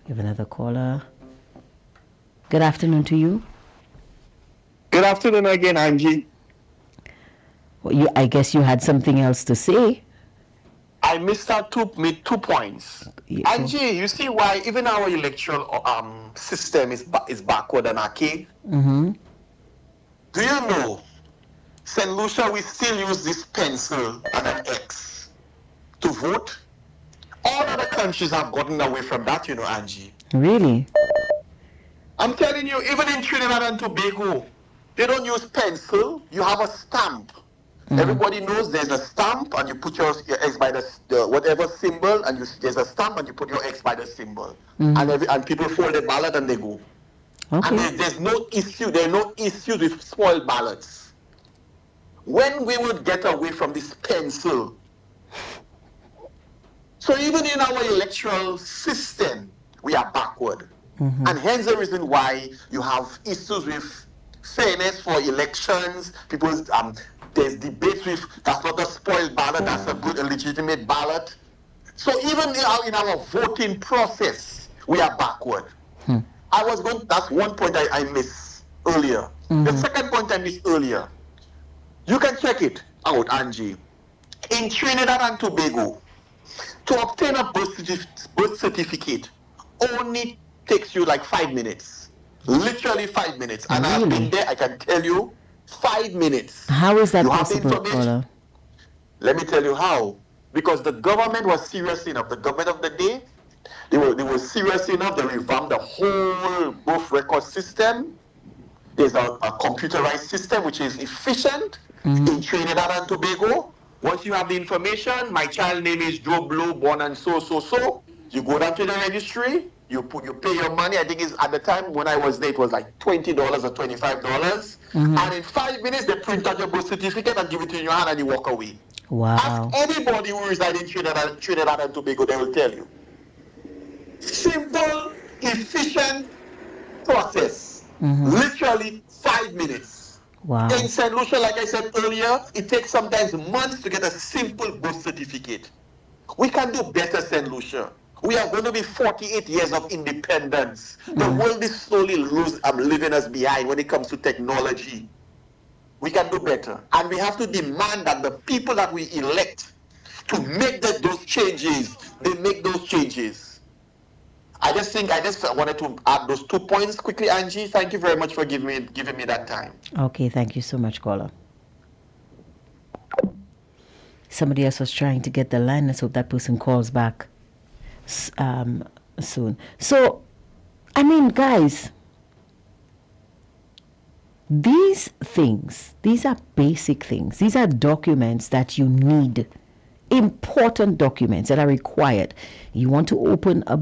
have another caller. Good afternoon to you. Good afternoon again, Angie. Well, I guess you had something else to say. I missed out two points. Yeah. Angie, you see why even our electoral system is backward and archaic? Mm-hmm. Do you know, St. Lucia, we still use this pencil and an X to vote? All other countries have gotten away from that, you know, Angie. Really? I'm telling you, even in Trinidad and Tobago, they don't use pencil. You have a stamp. Mm-hmm. Everybody knows there's a stamp, and you put your X by the whatever symbol, and there's a stamp, and you put your X by the symbol. Mm-hmm. And people fold the ballot and they go. Okay. And there's no issue. There are no issues with spoiled ballots. When we would get away from this pencil, so even in our electoral system, we are backward. Mm-hmm. And hence the reason why you have issues with fairness for elections. There's debates with that's not a spoiled ballot, that's a good, a legitimate ballot. So even in our voting process, we are backward. That's one point I missed earlier. Mm-hmm. The second point I missed earlier, you can check it out, Angie. In Trinidad and Tobago, to obtain a birth certificate only takes you like 5 minutes. Literally 5 minutes. And I've been there, I can tell you, 5 minutes. How is that possible, Paula? Let me tell you how. Because the government was serious enough. The government of the day, they were serious enough. They revamped the whole birth record system. There's a computerized system which is efficient in Trinidad and Tobago. Once you have the information, my child name is Joe Blow, born and so. You go down to the registry, you pay your money. I think it's at the time when I was there, it was like $20 or $25, and in 5 minutes they print out your birth certificate and give it in your hand, and you walk away. Wow. Ask anybody who resides in Trinidad and Tobago, they will tell you. Simple, efficient process. Literally 5 minutes. Wow. In St. Lucia, like I said earlier, it takes sometimes months to get a simple birth certificate. We can do better, St. Lucia. We are going to be 48 years of independence. The world is slowly leaving us behind when it comes to technology. We can do better. And we have to demand that the people that we elect to make those changes, they make those changes. I just wanted to add those 2 points quickly, Angie. Thank you very much for giving me that time. Okay, thank you so much, caller. Somebody else was trying to get the line. Let's hope that person calls back soon. So, I mean, guys, these are basic things. These are documents that you need, important documents that are required. You want to open a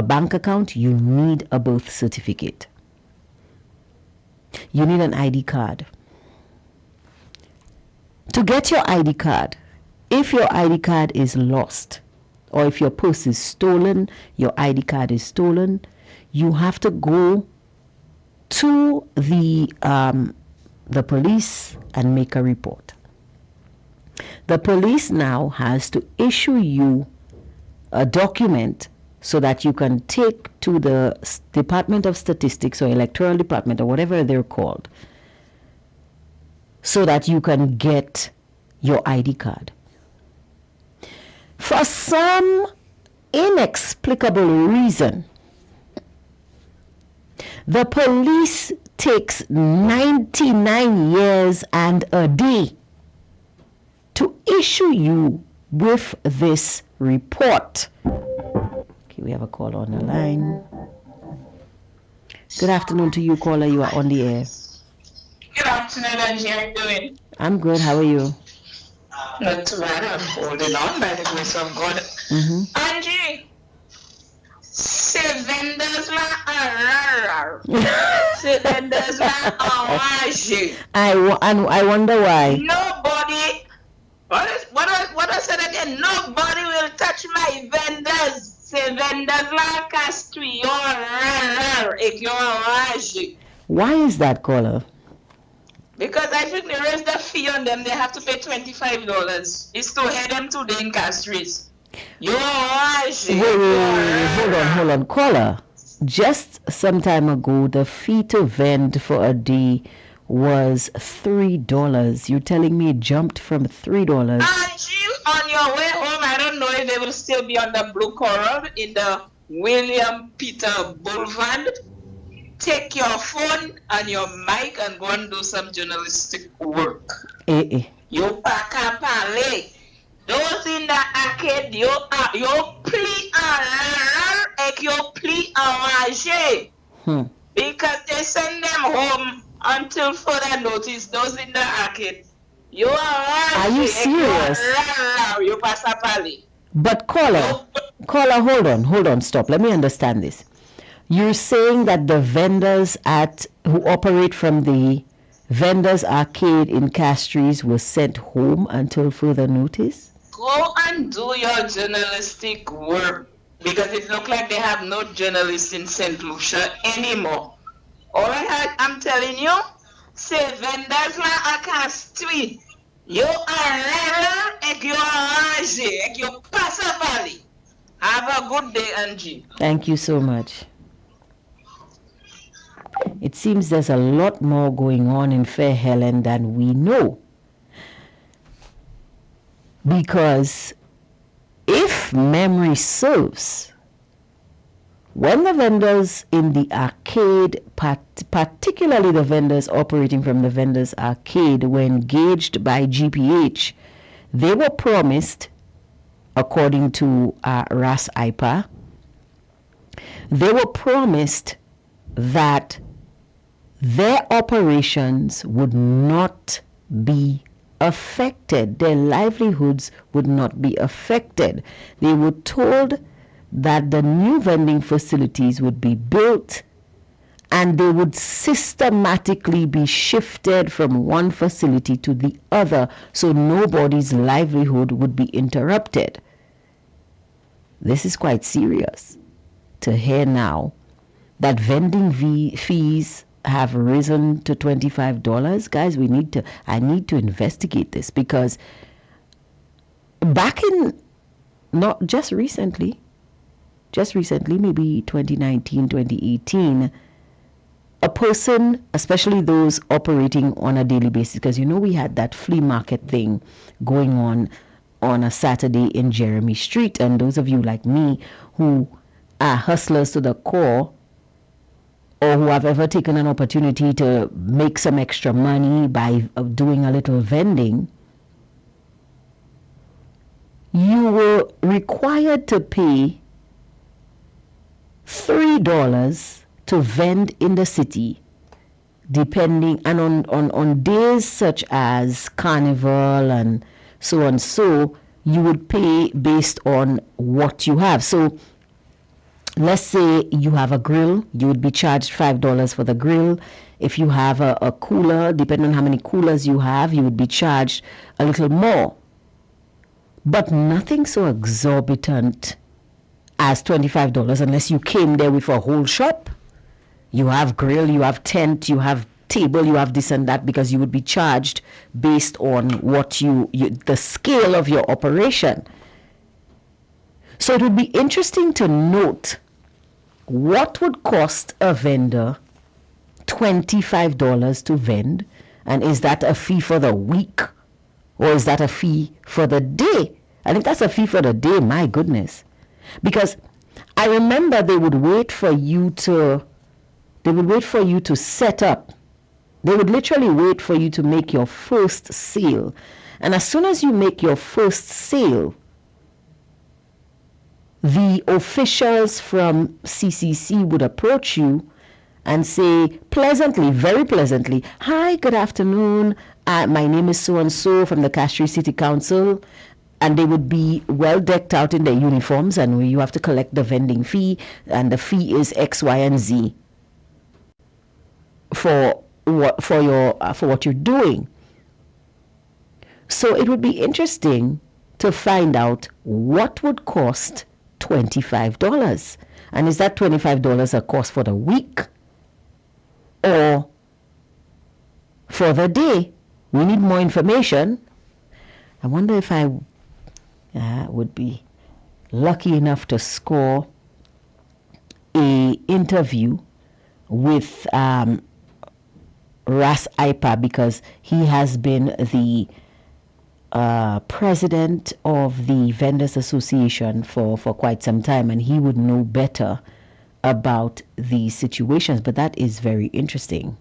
bank account, you need a birth certificate. You need an ID card. To get your ID card, if your ID card is lost, or if your purse is stolen, your ID card is stolen, you have to go to the police and make a report. The police now has to issue you a document so that you can take to the Department of Statistics or Electoral Department or whatever they're called, so that you can get your ID card. For some inexplicable reason, the police takes 99 years and a day to issue you with this report. Okay, we have a call on the line. Good afternoon to you, caller. You are on the air. Good afternoon, Angie. How are you doing? I'm good. How are you? Not too bad. I'm holding on by the grace of God. Angie, se vendas la arar. Se vendas la orange. I wonder why. Nobody. What I said again? Nobody will touch my vendors. Se vendas la castrillo et orange. Why is that, caller? Because I think they raised the fee on them. They have to pay $25. It's to head them to the castries. Wait, hold on, caller. Just some time ago, the fee to vend for a day was $3. You're telling me it jumped from $3? And you, on your way home, I don't know if they will still be on the Blue Coral in the William Peter Boulevard. Take your phone and your mic and go and do some journalistic work. You pack up parler. Those in the arcade, you pli and you pli arranger. Because they send them home until further notice. Those in the arcade, you are you serious? You pass up parler. But caller, hold on, stop. Let me understand this. You're saying that the vendors who operate from the vendors arcade in Castries were sent home until further notice? Go and do your journalistic work, because it looks like they have no journalists in St. Lucia anymore. All I'm telling you, say vendors la a Castries. You are rare and you are orange and you pass a valley. Have a good day, Angie. Thank you so much. It seems there's a lot more going on in Fair Helen than we know. Because if memory serves, when the vendors in the arcade, particularly the vendors operating from the vendors arcade, were engaged by GPH, they were promised, according to Ras IPA, they were promised that their operations would not be affected. Their livelihoods would not be affected. They were told that the new vending facilities would be built and they would systematically be shifted from one facility to the other so nobody's livelihood would be interrupted. This is quite serious to hear now that vending fees have risen to $25. Guys, I need to investigate this, because back in, not just recently, maybe 2019, 2018, a person, especially those operating on a daily basis, because we had that flea market thing going on a Saturday in Jeremy Street, and those of you like me who are hustlers to the core, or who have ever taken an opportunity to make some extra money by doing a little vending, you were required to pay $3 to vend in the city, depending, and on days such as Carnival and so on. So you would pay based on what you have. So let's say you have a grill, you would be charged $5 for the grill. If you have a cooler, depending on how many coolers you have, you would be charged a little more. But nothing so exorbitant as $25 unless you came there with a whole shop. You have grill, you have tent, you have table, you have this and that, because you would be charged based on what the scale of your operation. So it would be interesting to note what would cost a vendor $25 to vend, and is that a fee for the week or is that a fee for the day? I think that's a fee for the day, my goodness. Because I remember they would wait for you to set up. They would literally wait for you to make your first sale. And as soon as you make your first sale, the officials from CCC would approach you and say pleasantly, very pleasantly, "Hi, good afternoon. My name is so-and-so from the Castries City Council." And they would be well decked out in their uniforms, and you have to collect the vending fee, and the fee is X, Y, and Z for what you're doing. So it would be interesting to find out what would cost $25, and is that $25 a cost for the week or for the day? We need more information. I wonder if I would be lucky enough to score a interview with Ras Ipa, because he has been the president of the Vendors Association for quite some time, and he would know better about these situations. But that is very interesting.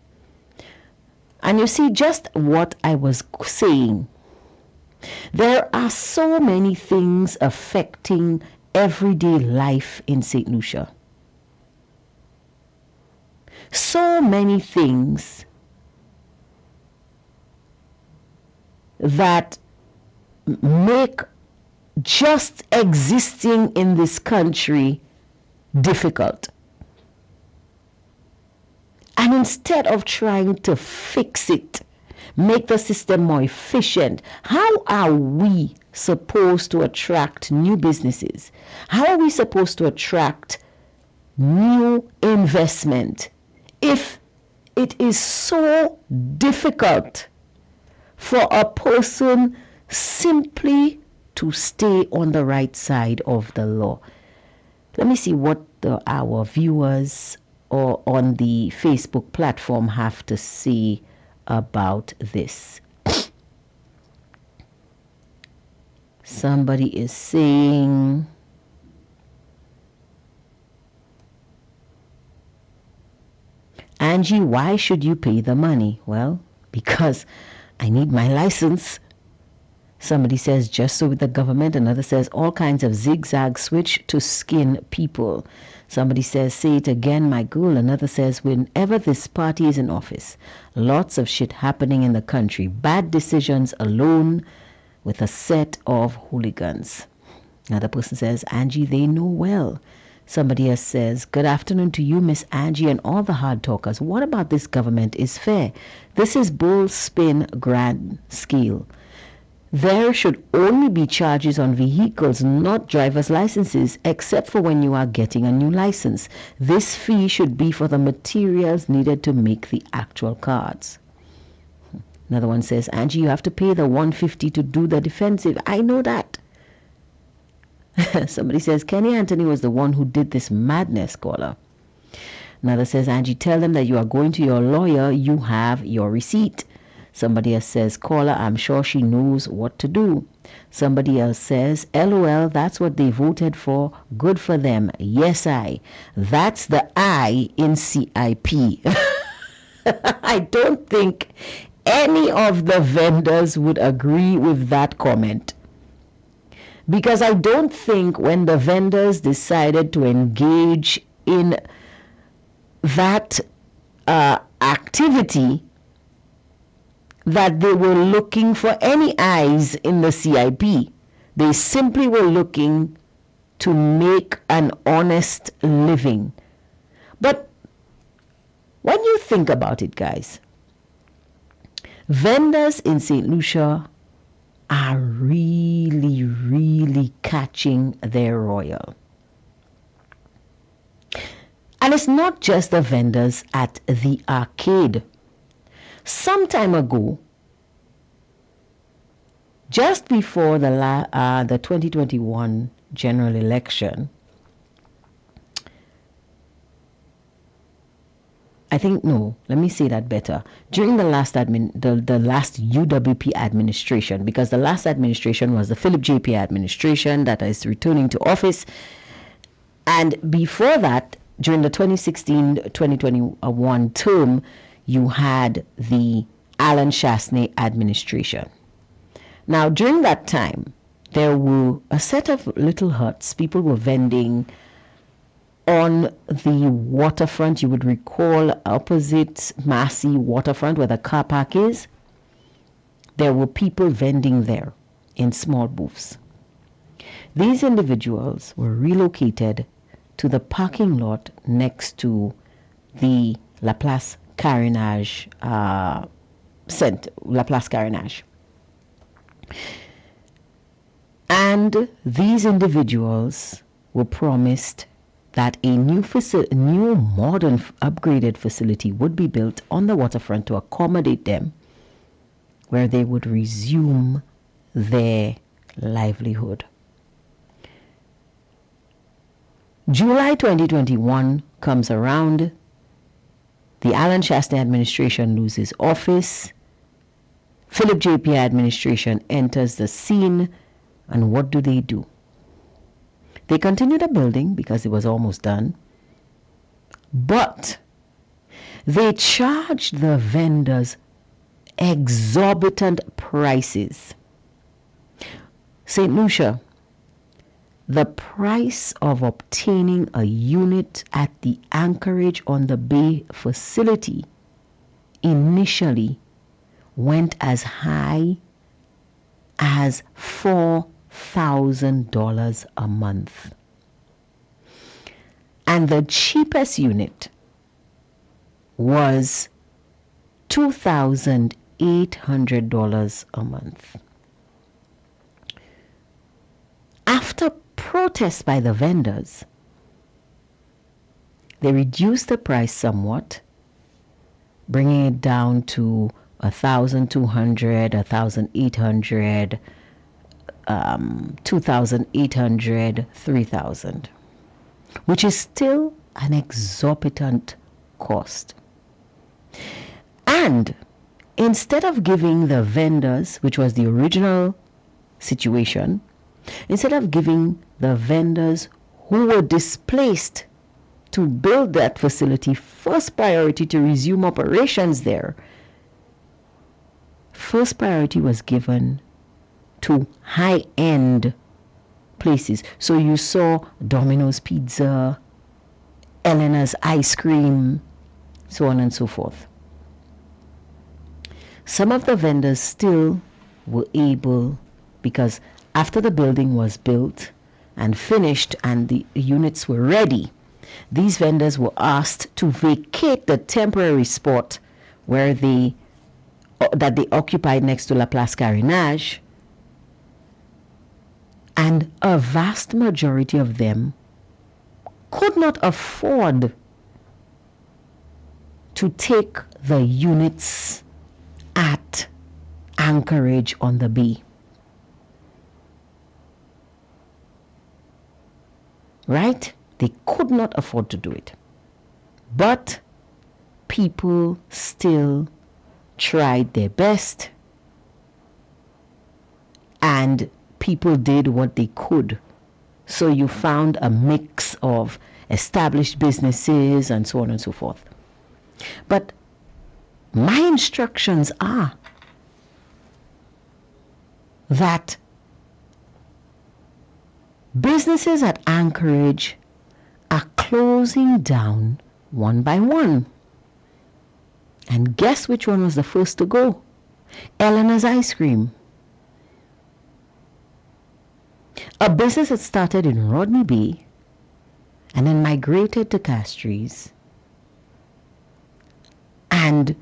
And you see, just what I was saying, there are so many things affecting everyday life in St. Lucia. So many things that make just existing in this country difficult. And instead of trying to fix it, make the system more efficient, how are we supposed to attract new businesses? How are we supposed to attract new investment if it is so difficult for a person simply to stay on the right side of the law? Let me see what our viewers or on the Facebook platform have to say about this. Somebody is saying, "Angie, why should you pay the money?" Well, because I need my license. Somebody says, just so with the government. Another says, all kinds of zigzag switch to skin people. Somebody says, say it again, my girl. Another says, whenever this party is in office, lots of shit happening in the country. Bad decisions alone with a set of hooligans. Another person says, Angie, they know well. Somebody else says, good afternoon to you, Miss Angie, and all the hard talkers. What about this government is fair? This is bull spin grand scale. There should only be charges on vehicles, not driver's licenses, except for when you are getting a new license. This fee should be for the materials needed to make the actual cards. Another one says, Angie, you have to pay the $150 to do the defensive. I know that. Somebody says, Kenny Anthony was the one who did this madness, caller. Another says, Angie, tell them that you are going to your lawyer. You have your receipt. Somebody else says, caller, I'm sure she knows what to do. Somebody else says, LOL, that's what they voted for. Good for them. Yes, I. That's the I in CIP. I don't think any of the vendors would agree with that comment. Because I don't think when the vendors decided to engage in that activity that they were looking for any eyes in the CIP. They simply were looking to make an honest living. But when you think about it, guys, vendors in St. Lucia are really, really catching their royal. And it's not just the vendors at the arcade. Some time ago, just before the 2021 general election, let me say that better. During the last the last UWP administration, because the last administration was the Philip JP administration that is returning to office, and before that, during the 2016-2021 term, you had the Alan Chasney administration. Now, during that time, there were a set of little huts. People were vending on the waterfront. You would recall opposite Massey waterfront where the car park is. There were people vending there in small booths. These individuals were relocated to the parking lot next to the La Place Carénage La Place Carénage. And these individuals were promised that a new modern upgraded facility would be built on the waterfront to accommodate them, where they would resume their livelihood. July 2021 comes around. The Alan Chasney administration loses office. Philip JP administration enters the scene, and what do? They continue the building because it was almost done, but they charged the vendors exorbitant prices. St. Lucia, the price of obtaining a unit at the Anchorage on the Bay facility initially went as high as $4,000 a month. And the cheapest unit was $2,800 a month. After protests by the vendors, they reduced the price somewhat, bringing it down to $1,200, $1,800, $2,800, $3,000, which is still an exorbitant cost. And instead of giving the vendors, which was the original situation, instead of giving the vendors who were displaced to build that facility first priority to resume operations there, first priority was given to high-end places. So you saw Domino's Pizza, Elena's Ice Cream, so on and so forth. Some of the vendors still were able, because after the building was built and finished and the units were ready, these vendors were asked to vacate the temporary spot where that they occupied next to La Place Carénage, and a vast majority of them could not afford to take the units at Anchorage on the Bay. Right? They could not afford to do it. But people still tried their best, and people did what they could. So you found a mix of established businesses and so on and so forth. But my instructions are that businesses at Anchorage are closing down one by one. And guess which one was the first to go? Elena's Ice Cream. A business that started in Rodney Bay and then migrated to Castries, and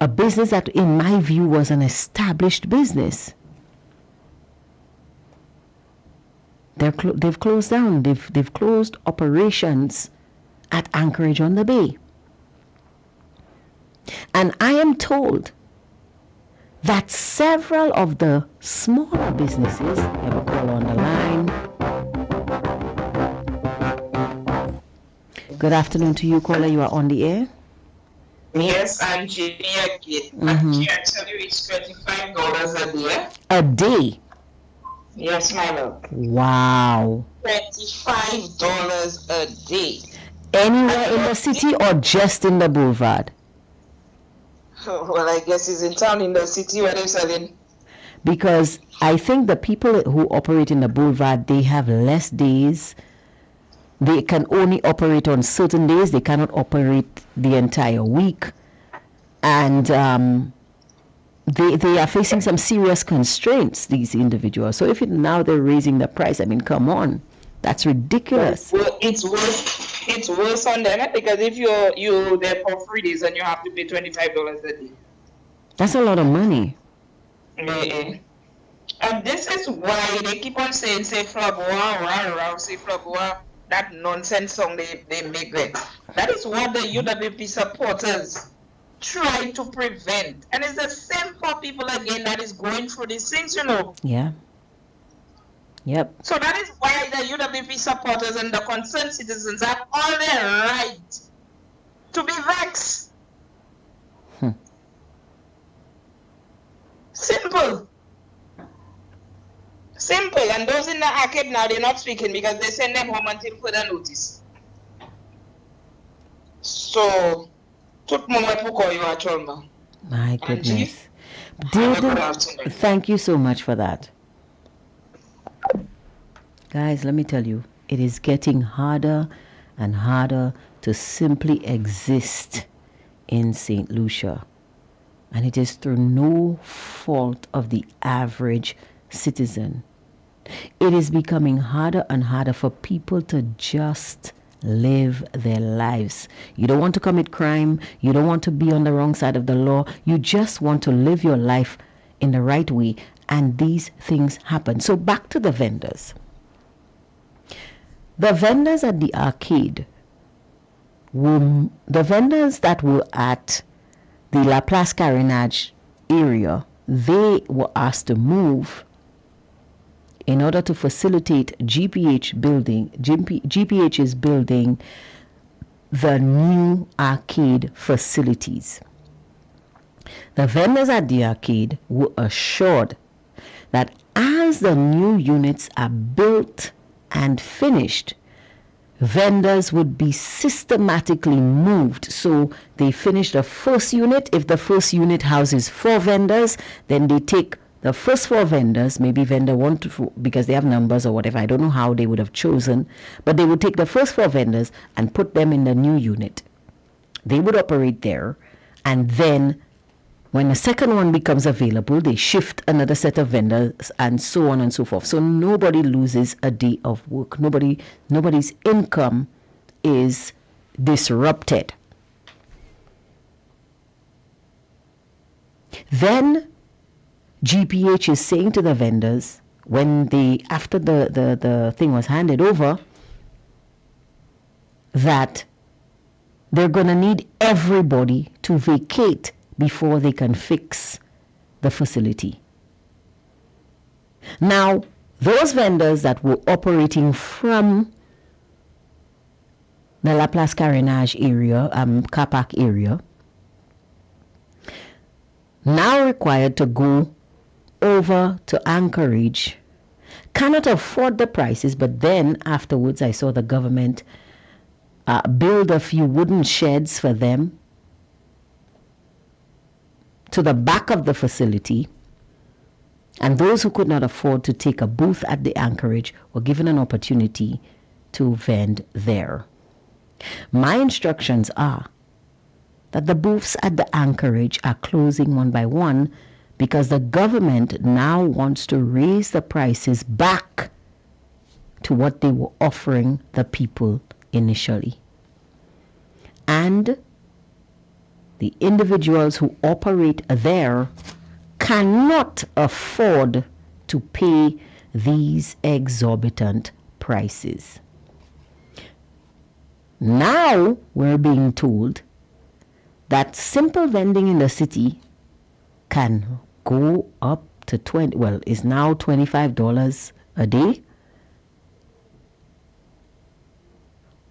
a business that in my view was an established business. They've closed down. They've closed operations at Anchorage on the Bay. And I am told that several of the smaller businesses, have a call on the line. Good afternoon to you, caller. You are on the air. Yes, I'm Jenny again. Actually, it's $25 a day. A day? Yes, my love. Wow. $25 a day. Anywhere in the city or just in the boulevard? Well, I guess it's in town, in the city where they're selling. Because I think the people who operate in the boulevard, they have less days. They can only operate on certain days. They cannot operate the entire week. And they are facing some serious constraints, these individuals. So if now they're raising the price, I mean, come on. That's ridiculous. Well, it's worse on them, because if you're there for 3 days and you have to pay $25 a day. That's a lot of money. Mm-hmm. And this is why they keep on saying, say Flaboa, say Flaboa, that nonsense song they make there. That is what the UWP supporters try to prevent. And it's the same for people again that is going through these things, Yeah. Yep. So that is why the UWP supporters and the concerned citizens have all the right to be vexed. Simple. And those in the arcade now, they're not speaking because they send them home until further notice. So, my goodness. Thank you so much for that. Guys, let me tell you, it is getting harder and harder to simply exist in St. Lucia. And it is through no fault of the average citizen. It is becoming harder and harder for people to just live their lives. You don't want to commit crime. You don't want to be on the wrong side of the law. You just want to live your life in the right way. And these things happen. So back to the vendors. The vendors at the arcade, the vendors that were at the La Place Carénage area, they were asked to move in order to facilitate GPH's building the new arcade facilities. The vendors at the arcade were assured that as the new units are built and finished, vendors would be systematically moved. So they finish the first unit. If the first unit houses 4 vendors, then they take the first 4 vendors, maybe vendor 1 to 4, because they have numbers or whatever, I don't know how they would have chosen, but they would take the first 4 vendors and put them in the new unit. They would operate there, and then when the second one becomes available, they shift another set of vendors, and so on and so forth. So nobody loses a day of work. Nobody's income is disrupted. Then GPH is saying to the vendors, when after the thing was handed over, that they're going to need everybody to vacate before they can fix the facility. Now, those vendors that were operating from the Laplace Carénage area, Capac area, now required to go over to Anchorage, cannot afford the prices, but then afterwards I saw the government build a few wooden sheds for them to the back of the facility, and those who could not afford to take a booth at the Anchorage were given an opportunity to vend there. My instructions are that the booths at the Anchorage are closing one by one because the government now wants to raise the prices back to what they were offering the people initially. And the individuals who operate there cannot afford to pay these exorbitant prices. Now we're being told that simple vending in the city can go up to is now $25 a day.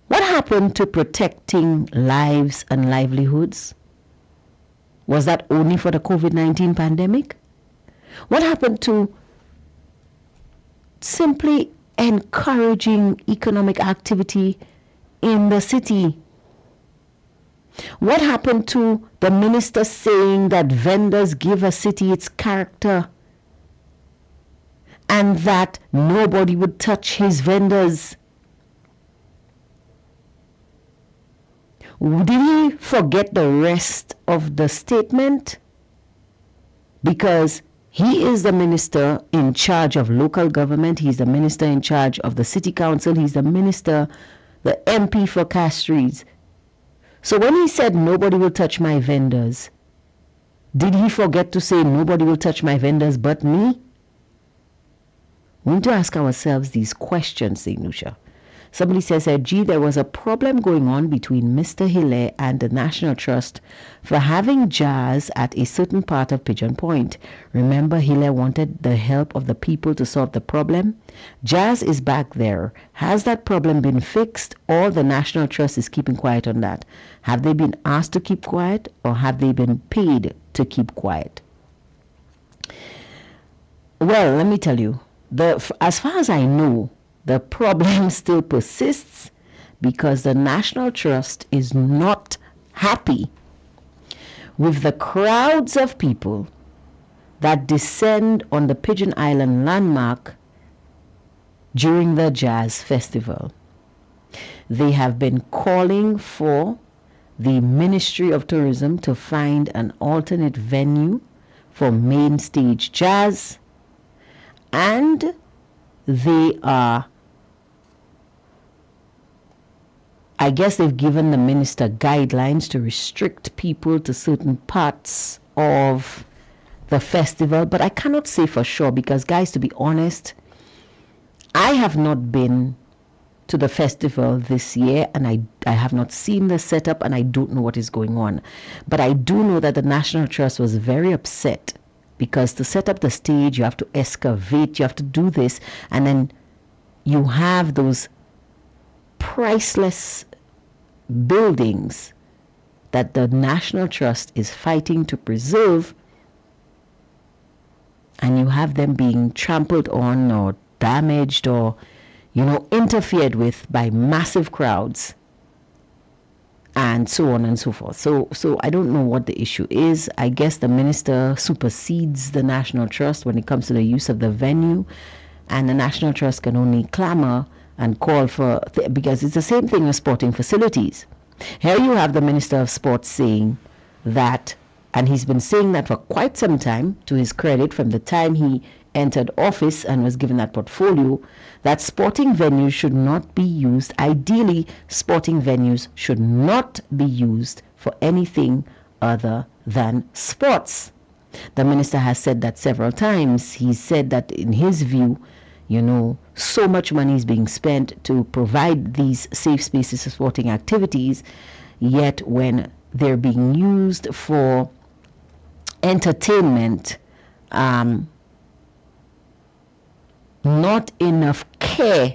What happened to protecting lives and livelihoods? Was that only for the COVID-19 pandemic? What happened to simply encouraging economic activity in the city? What happened to the minister saying that vendors give a city its character and that nobody would touch his vendors? Did he forget the rest of the statement? Because he is the minister in charge of local government, he's the minister in charge of the city council, he's the minister, the MP for Castries. So when he said nobody will touch my vendors, did he forget to say nobody will touch my vendors but me? We need to ask ourselves these questions, St. Lucia. Somebody says, gee, there was a problem going on between Mr. Hilaire and the National Trust for having jazz at a certain part of Pigeon Point. Remember, Hilaire wanted the help of the people to solve the problem? Jazz is back there. Has that problem been fixed, or the National Trust is keeping quiet on that? Have they been asked to keep quiet, or have they been paid to keep quiet? Well, let me tell you, as far as I know, the problem still persists because the National Trust is not happy with the crowds of people that descend on the Pigeon Island landmark during the jazz festival. They have been calling for the Ministry of Tourism to find an alternate venue for main stage jazz, and they are, I guess they've given the minister guidelines to restrict people to certain parts of the festival, but I cannot say for sure because, guys, to be honest, I have not been to the festival this year, and I have not seen the setup, and I don't know what is going on. But I do know that the National Trust was very upset because to set up the stage, you have to excavate, you have to do this, and then you have those priceless buildings that the National Trust is fighting to preserve, and you have them being trampled on or damaged or interfered with by massive crowds. and so on and so forth. So I don't know what the issue is. I guess the minister supersedes the National Trust when it comes to the use of the venue, and the National Trust can only clamor and call for because it's the same thing with sporting facilities. Here you have the Minister of Sports saying that, and he's been saying that for quite some time, to his credit, from the time he entered office and was given that portfolio, that sporting venues should not be used. Ideally, sporting venues should not be used for anything other than sports. The minister has said that several times. He said that in his view, so much money is being spent to provide these safe spaces for sporting activities, yet when they're being used for entertainment, not enough care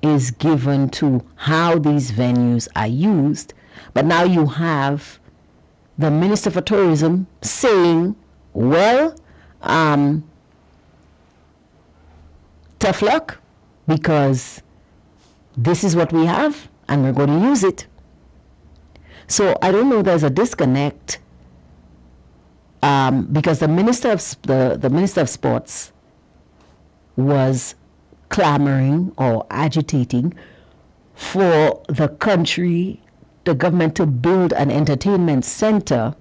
is given to how these venues are used. But now you have the Minister for Tourism saying, well, tough luck, because this is what we have and we're going to use it. So I don't know, there's a disconnect, because the Minister of Sports was clamoring or agitating for the government to build an entertainment center,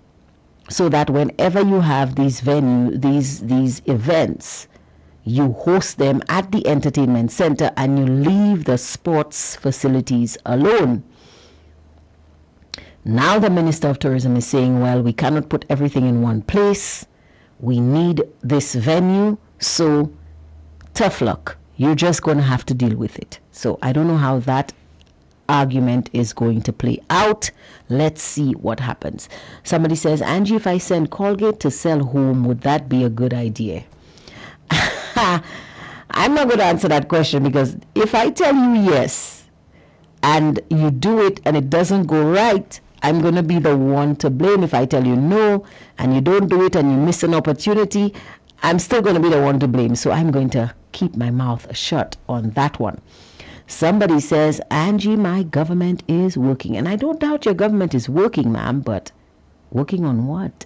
so that whenever you have these events, you host them at the entertainment center and you leave the sports facilities alone. Now the Minister of Tourism is saying, well, we cannot put everything in one place. We need this venue, so tough luck. You're just going to have to deal with it. So I don't know how that argument is going to play out. Let's see what happens. Somebody says, Angie, if I send Colgate to sell home, would that be a good idea? I'm not going to answer that question, because if I tell you yes and you do it and it doesn't go right, I'm going to be the one to blame. If I tell you no and you don't do it and you miss an opportunity, I'm still going to be the one to blame. So I'm going to keep my mouth shut on that one. Somebody says, Angie, my government is working. And I don't doubt your government is working, ma'am, but working on what?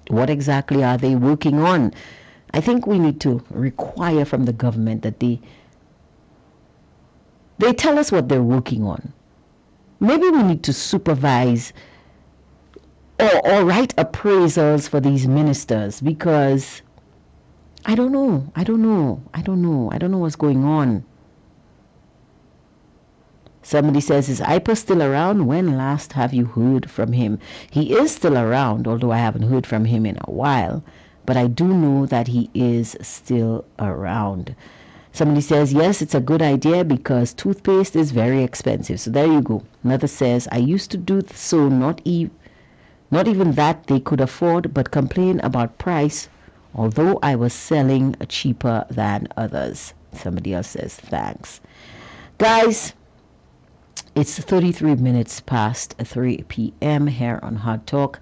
What exactly are they working on? I think we need to require from the government that they tell us what they're working on. Maybe we need to supervise or write appraisals for these ministers, because I don't know what's going on. Somebody says, is Iper still around? When last have you heard from him? He is still around, although I haven't heard from him in a while. But I do know that he is still around. Somebody says, yes, it's a good idea because toothpaste is very expensive. So there you go. Another says, I used to do so, not even that they could afford, but complain about price, although I was selling cheaper than others. Somebody else says, thanks. Guys, it's 33 minutes past 3 p.m. here on Hard Talk.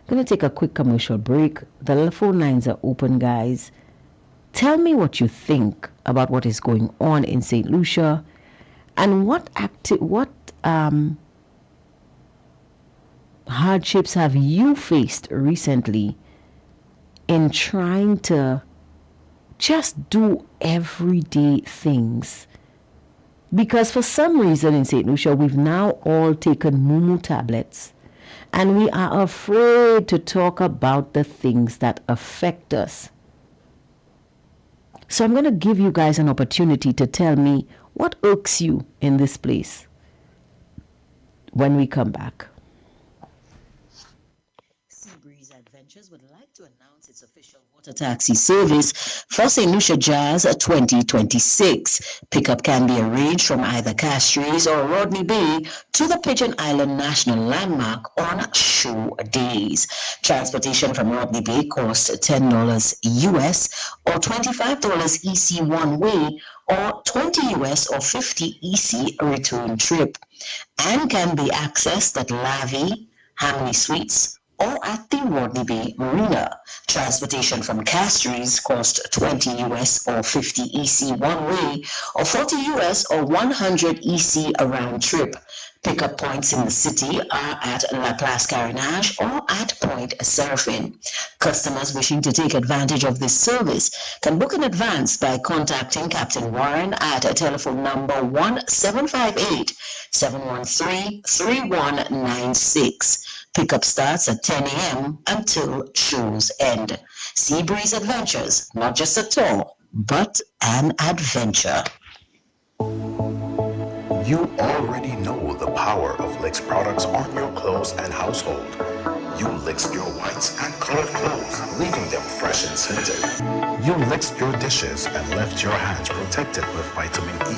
I'm going to take a quick commercial break. The phone lines are open, guys. Tell me what you think about what is going on in St. Lucia, and what hardships have you faced recently in trying to just do everyday things. Because for some reason in St. Lucia, we've now all taken Mumu tablets, and we are afraid to talk about the things that affect us. So I'm going to give you guys an opportunity to tell me what irks you in this place when we come back. Seabreeze Adventures would like to announce its official water taxi service for St. Lucia Jazz 2026. Pickup can be arranged from either Castries or Rodney Bay to the Pigeon Island National Landmark on show days. Transportation from Rodney Bay costs $10 US or $25 EC one way, or $20 US or $50 EC return trip, and can be accessed at Lavi, Hamley Suites, or at the Rodney Bay Marina. Transportation from Castries costs $20 US or $50 EC one way, or $40 US or $100 EC a round trip. Pickup points in the city are at La Place Carénage or at Point Seraphine. Customers wishing to take advantage of this service can book in advance by contacting Captain Warren at telephone number 1758-713-3196. Pickup starts at 10 a.m. until shows end. Seabreeze Adventures, not just a tour, but an adventure. You already know the power of Licks products on your clothes and household. You licked your whites and colored clothes, leaving them fresh and scented. You licked your dishes and left your hands protected with vitamin E.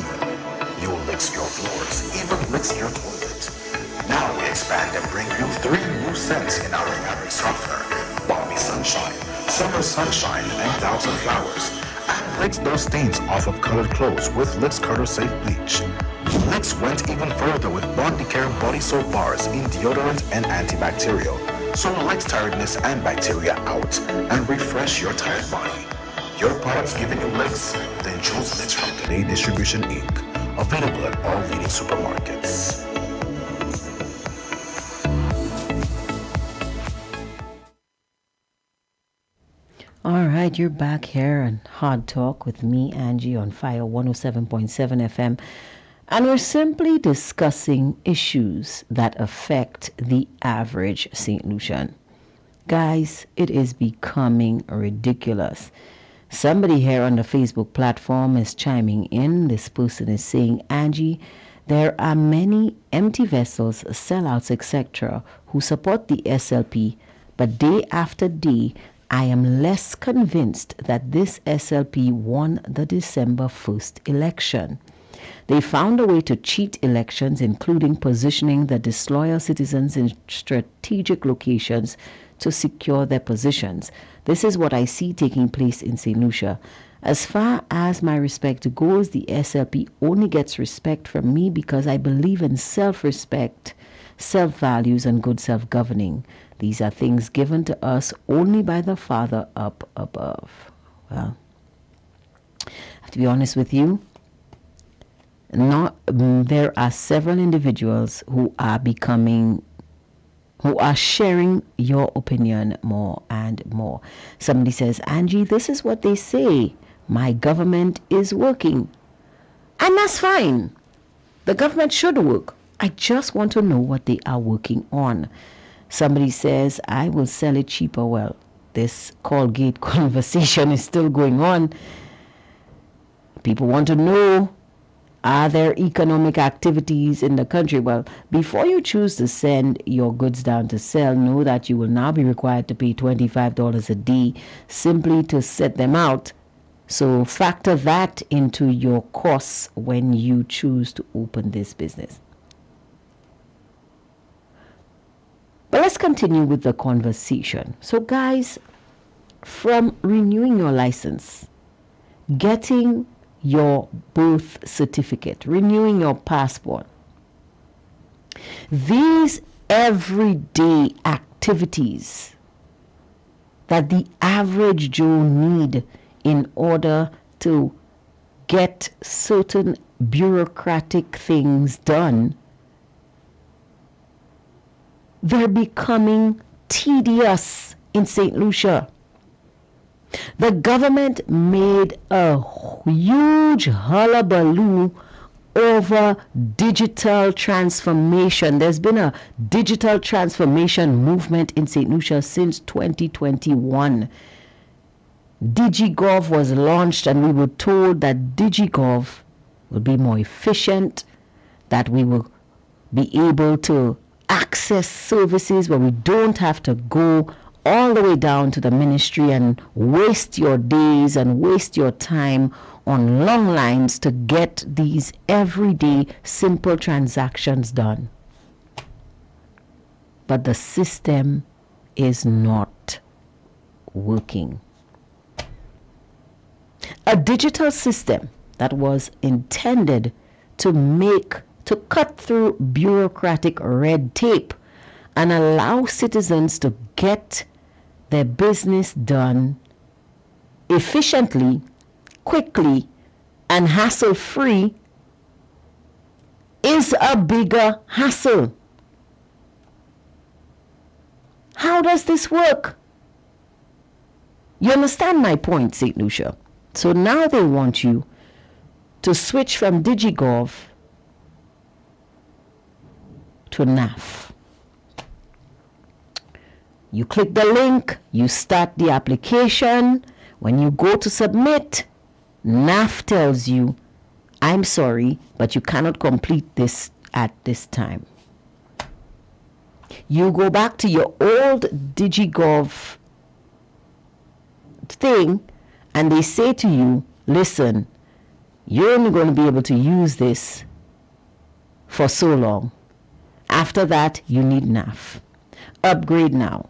You licked your floors, even licked your toilet. Now we expand and bring you 3 new scents in our fabric softener: Balmy Sunshine, Summer Sunshine, and Thousand Flowers. And licks those stains off of colored clothes with Licks Cutter Safe Bleach. Licks went even further with Body Care Body Soap Bars in deodorant and antibacterial. So Licks tiredness and bacteria out and refresh your tired body. Your products giving you licks? Then choose Licks from Today Distribution Inc. Available at all leading supermarkets. All right, you're back here on Hard Talk with me, Angie, on Fire 107.7 FM. And we're simply discussing issues that affect the average St. Lucian. Guys, it is becoming ridiculous. Somebody here on the Facebook platform is chiming in. This person is saying, Angie, there are many empty vessels, sellouts, etc., who support the SLP, but day after day, I am less convinced that this SLP won the December 1st election. They found a way to cheat elections, including positioning the disloyal citizens in strategic locations to secure their positions. This is what I see taking place in St. Lucia. As far as my respect goes, the SLP only gets respect from me because I believe in self-respect, self-values, and good self-governing. These are things given to us only by the Father up above. Well, I have to be honest with you. There are several individuals who are sharing your opinion more and more. Somebody says, Angie, this is what they say. My government is working. And that's fine. The government should work. I just want to know what they are working on. Somebody says, I will sell it cheaper. Well, this Colgate conversation is still going on. People want to know, are there economic activities in the country? Well, before you choose to send your goods down to sell, know that you will now be required to pay $25 a day simply to set them out. So factor that into your costs when you choose to open this business. But let's continue with the conversation. So guys, from renewing your license, getting your birth certificate, renewing your passport, these everyday activities that the average Joe need in order to get certain bureaucratic things done, they're becoming tedious in St. Lucia. The government made a huge hullabaloo over digital transformation. There's been a digital transformation movement in St. Lucia since 2021. DigiGov was launched and we were told that DigiGov will be more efficient, that we will be able to access services where we don't have to go all the way down to the ministry and waste your days and waste your time on long lines to get these everyday simple transactions done. But the system is not working. A digital system that was intended to cut through bureaucratic red tape and allow citizens to get their business done efficiently, quickly, and hassle-free is a bigger hassle. How does this work? You understand my point, St. Lucia? So now they want you to switch from DigiGov to NAF. You click the link, you start the application. When you go to submit, NAF tells you, I'm sorry, but you cannot complete this at this time. You go back to your old DigiGov thing, and they say to you, listen, you're only going to be able to use this for so long. After that, you need NAF. Upgrade now.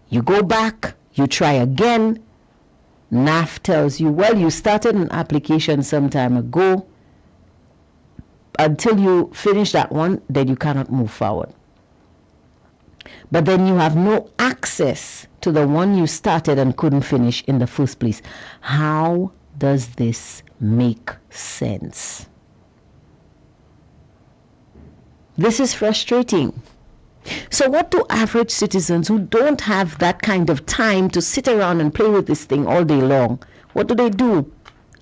You go back, you try again. NAF tells you, well, you started an application some time ago. Until you finish that one, then you cannot move forward. But then you have no access to the one you started and couldn't finish in the first place. How does this make sense? This is frustrating. So what do average citizens who don't have that kind of time to sit around and play with this thing all day long, what do?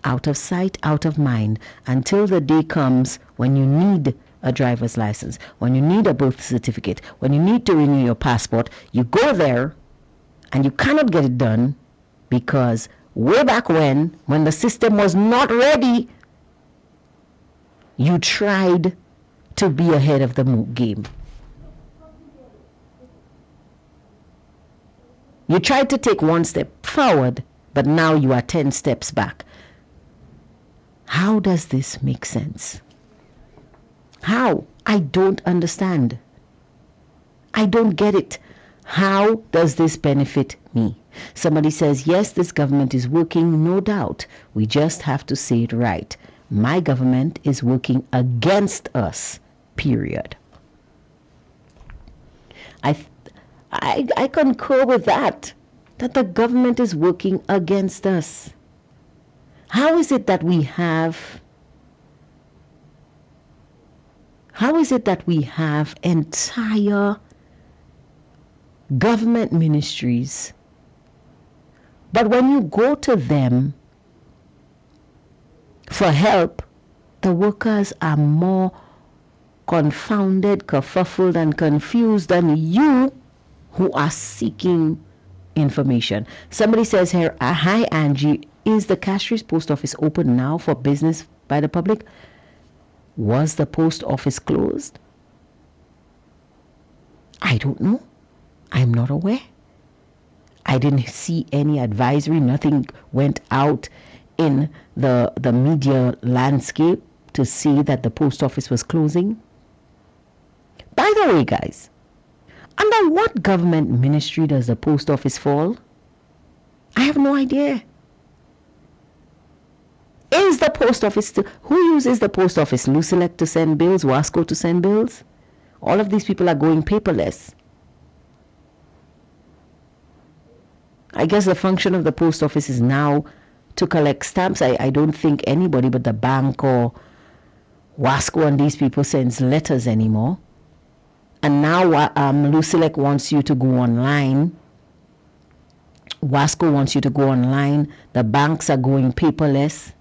Out of sight, out of mind, until the day comes when you need a driver's license, when you need a birth certificate, when you need to renew your passport. You go there and you cannot get it done because way back when the system was not ready, you tried to be ahead of the game. You tried to take one step forward, but now you are 10 steps back. How does this make sense? How? I don't understand. I don't get it. How does this benefit me? Somebody says, yes, this government is working, no doubt. We just have to say it right. My government is working against us, period. I concur with that the government is working against us. How is it that we have entire government ministries, but when you go to them for help, the workers are more confounded, kerfuffled, and confused than you who are seeking information? Somebody says here, hi Angie, is the Castries post office open now for business by the public? Was the post office closed? I don't know. I'm not aware. I didn't see any advisory. Nothing went out in the media landscape to see that the post office was closing. By the way, guys, under what government ministry does the post office fall? I have no idea. Is the post office who uses the post office? Lucelec to send bills, Wasco to send bills? All of these people are going paperless. I guess the function of the post office is now to collect stamps. I don't think anybody but the bank or Wasco and these people sends letters anymore. And now Lucelec wants you to go online. Wasco wants you to go online. The banks are going paperless.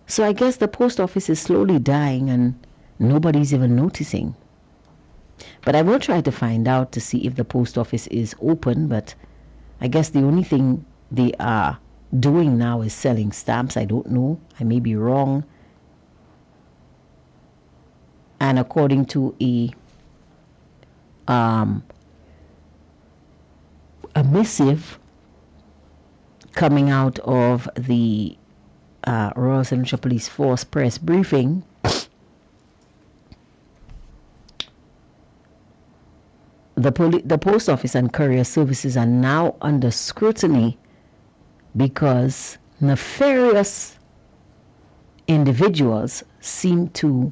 So I guess the post office is slowly dying and nobody's even noticing. But I will try to find out to see if the post office is open. But I guess the only thing they are doing now is selling stamps. I don't know. I may be wrong. And according to a missive coming out of the Royal St. Lucia Police Force press briefing, the post office and courier services are now under scrutiny because nefarious individuals seem to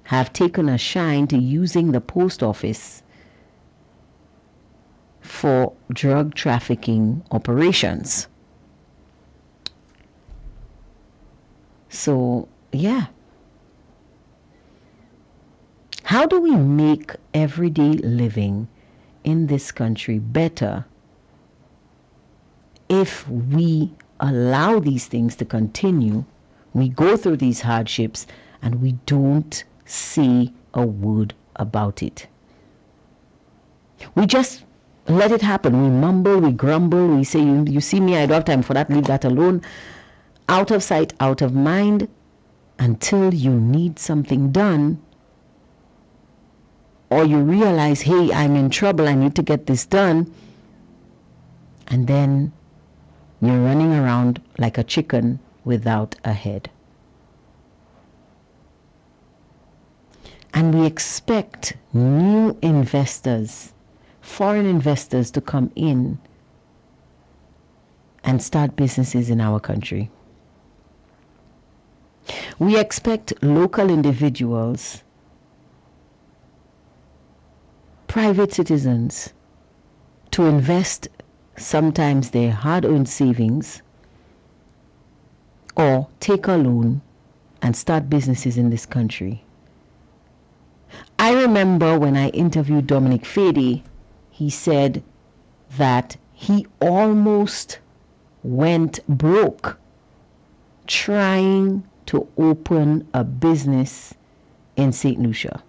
have taken a shine to using the post office for drug trafficking operations. So, yeah. How do we make everyday living in this country better if we allow these things to continue? We go through these hardships and we don't say a word about it. We just let it happen. We mumble, we grumble, we say, you see me, I don't have time for that, leave that alone. Out of sight, out of mind, until you need something done, or you realize, hey, I'm in trouble, I need to get this done, and then you're running around like a chicken without a head. And we expect new investors, foreign investors, to come in and start businesses in our country. We expect local individuals, private citizens, to invest sometimes their hard-earned savings or take a loan and start businesses in this country. I remember when I interviewed Dominic Fede, he said that he almost went broke trying to open a business in St. Lucia.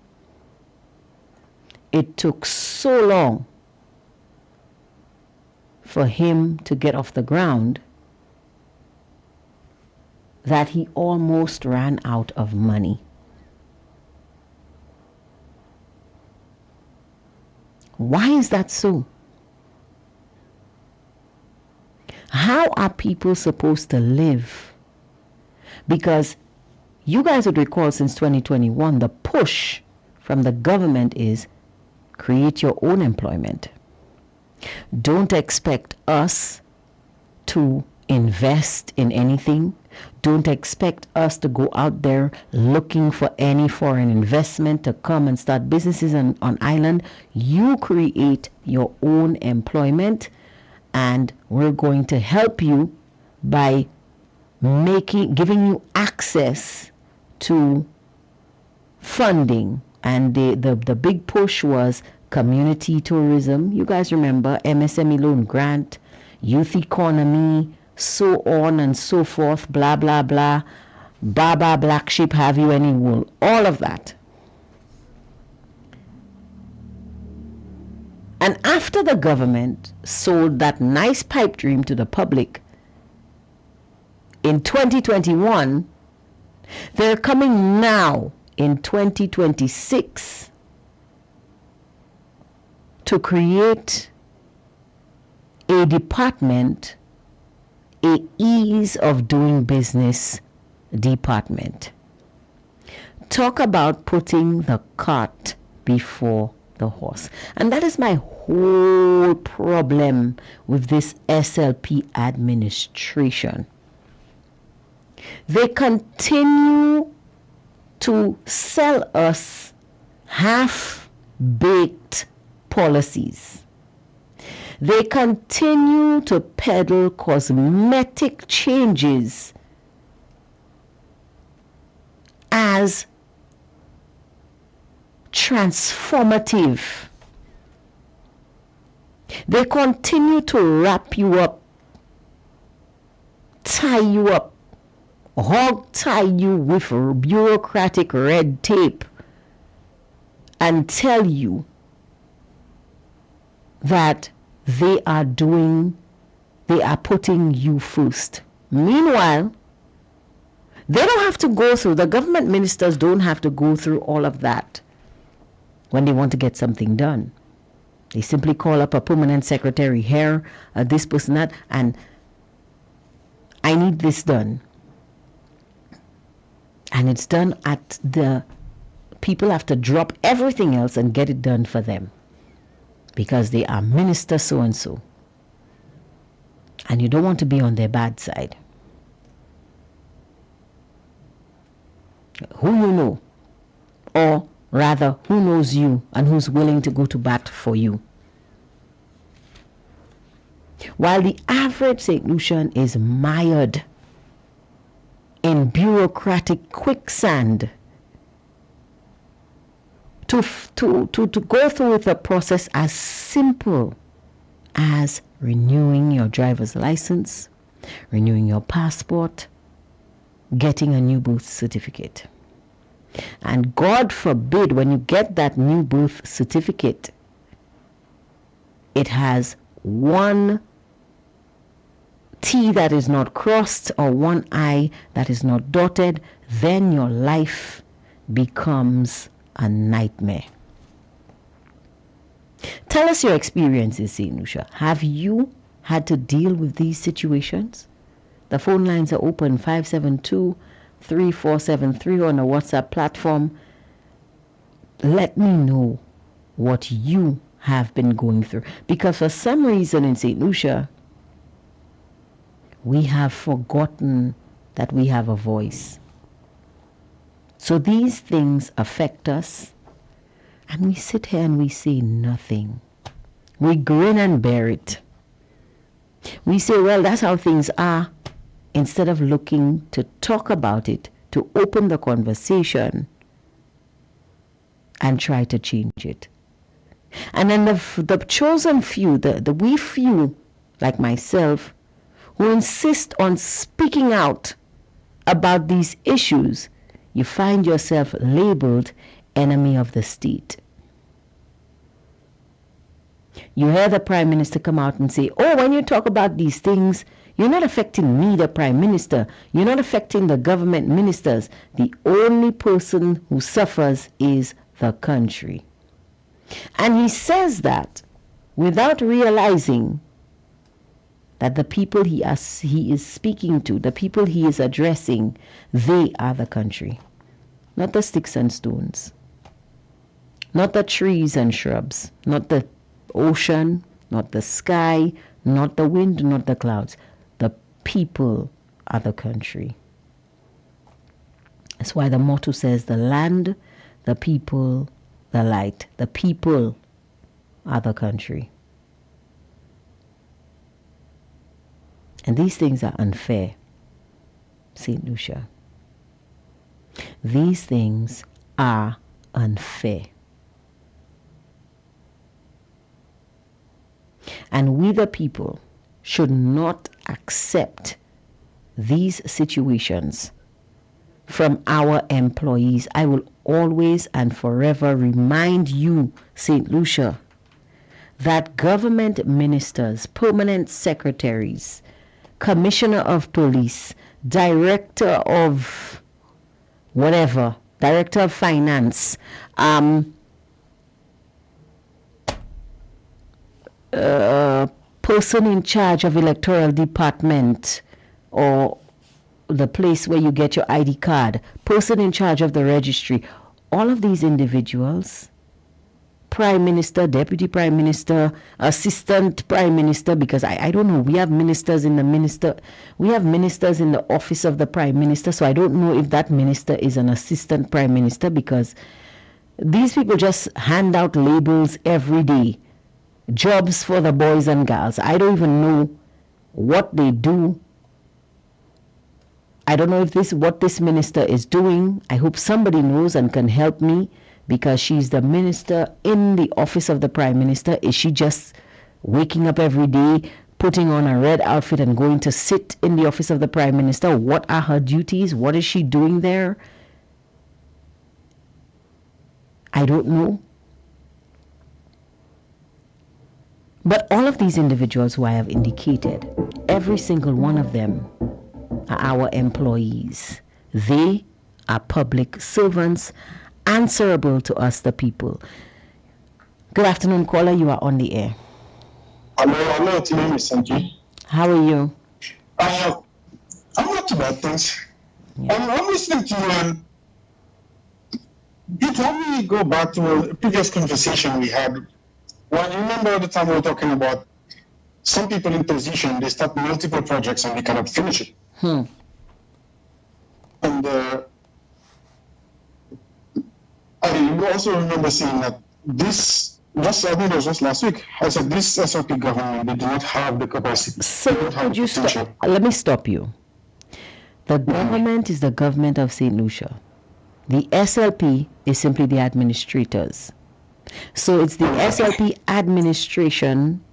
It took so long for him to get off the ground that he almost ran out of money. Why is that so? How are people supposed to live? Because you guys would recall since 2021, the push from the government is create your own employment. Don't expect us to invest in anything. Don't expect us to go out there looking for any foreign investment to come and start businesses on island. You create your own employment, and we're going to help you by giving you access to funding. And the big push was community tourism. You guys remember MSME loan grant, youth economy, so on and so forth, blah, blah, blah. Baba, black sheep, have you any wool? All of that. And after the government sold that nice pipe dream to the public in 2021, they're coming now in 2026 to create a department, a ease of doing business department. Talk about putting the cart before the horse. And that is my whole problem with this SLP administration. They continue to sell us half-baked policies. They continue to peddle cosmetic changes as transformative. They continue to wrap you up, tie you up, hog tie you with bureaucratic red tape, and tell you that they are putting you first. Meanwhile, they don't have to go through, the government ministers don't have to go through all of that when they want to get something done. They simply call up a permanent secretary here, this person, that, and I need this done. And it's done at people have to drop everything else and get it done for them because they are minister so-and-so. And you don't want to be on their bad side. Who you know, or rather, who knows you and who's willing to go to bat for you. While the average St. Lucian is mired in bureaucratic quicksand, to to go through with a process as simple as renewing your driver's license, renewing your passport, getting a new birth certificate. And God forbid, when you get that new birth certificate, it has one T that is not crossed or one I that is not dotted, then your life becomes a nightmare. Tell us your experiences, St. Lucia. Have you had to deal with these situations? The phone lines are open, 572-3473 on the WhatsApp platform. Let me know what you have been going through. Because for some reason in St. Lucia, we have forgotten that we have a voice. So these things affect us, and we sit here and we say nothing. We grin and bear it. We say, well, that's how things are, instead of looking to talk about it, to open the conversation and try to change it. And then the chosen few, the we few, like myself, who insist on speaking out about these issues, you find yourself labeled enemy of the state. You hear the Prime Minister come out and say, oh, when you talk about these things, you're not affecting me, the Prime Minister. You're not affecting the government ministers. The only person who suffers is the country. And he says that without realizing that the people he is speaking to, the people he is addressing, they are the country. Not the sticks and stones. Not the trees and shrubs. Not the ocean, not the sky, not the wind, not the clouds. The people are the country. That's why the motto says the land, the people, the light. The people are the country. And these things are unfair, St. Lucia. These things are unfair. And we the people should not accept these situations from our employees. I will always and forever remind you, St. Lucia, that government ministers, permanent secretaries, commissioner of police, director of whatever, director of finance, person in charge of electoral department or the place where you get your ID card, person in charge of the registry, all of these individuals, Prime Minister, Deputy Prime Minister, Assistant Prime Minister, because I don't know, we have ministers in the office of the Prime Minister, so I don't know if that minister is an Assistant Prime Minister, because these people just hand out labels every day. Jobs for the boys and girls. I don't even know what they do. I don't know if what this minister is doing. I hope somebody knows and can help me, because she's the minister in the office of the Prime Minister. Is she just waking up every day, putting on a red outfit and going to sit in the office of the Prime Minister? What are her duties? What is she doing there? I don't know. But all of these individuals who I have indicated, every single one of them are our employees. They are public servants answerable to us, the people. Good afternoon, caller. You are on the air. Hello, Timmy, Sanji. How are you? I'm not too bad, thanks. Yeah. I'm listening to you, and it helped me go back to a previous conversation we had. Well, you remember the time we were talking about some people in position, they start multiple projects and they cannot finish it. And I also remember saying that this, I think it was just last week, I said this SRP government, they do not have the capacity. So could you stop? Let me stop you. The government is the government of St. Lucia. The SLP is simply the administrators. So it's the SLP administration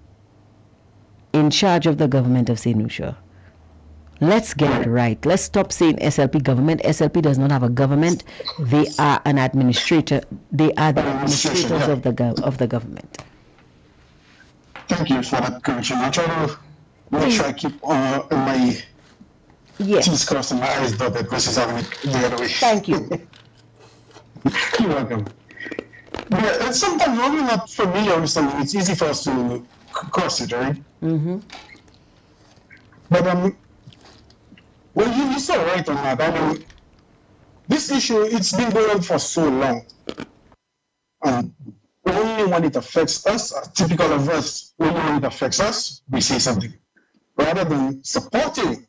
in charge of the government of St. Lucia. Let's get it right. Let's stop saying SLP government. SLP does not have a government. They are an administrator. They are the administrators of the government. Thank you for that correction. I try to make sure I keep my T's crossed and my I's dotted versus having it the other way. Thank you. You're welcome. Yeah, and sometimes when we're not familiar with something, it's easy for us to cross it, right? Mm-hmm. But well, you're so right on that. I mean, this issue, it's been going on for so long. Only when it affects us, typical of us, only when it affects us, we say something. Rather than supporting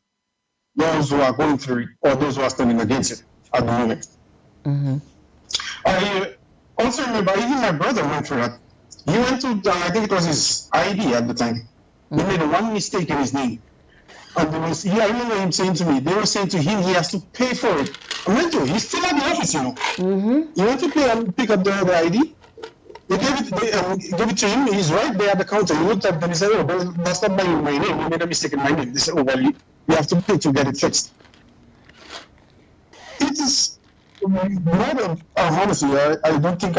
those who are going through it or those who are standing against it at the moment. Mm-hmm. I also remember, even my brother went through that. He went to, I think it was his ID at the time. He made one mistake in his name. And I remember him saying to me, they were saying to him he has to pay for it. I went to, he's still at the office, you know. Mm-hmm. He went to pay and pick up the ID. They gave it to him. He's right there at the counter. He looked at them and he said, oh, that's not my name. You made a mistake in my name. They said, oh, well, you have to pay to get it fixed. It is, honestly, I don't think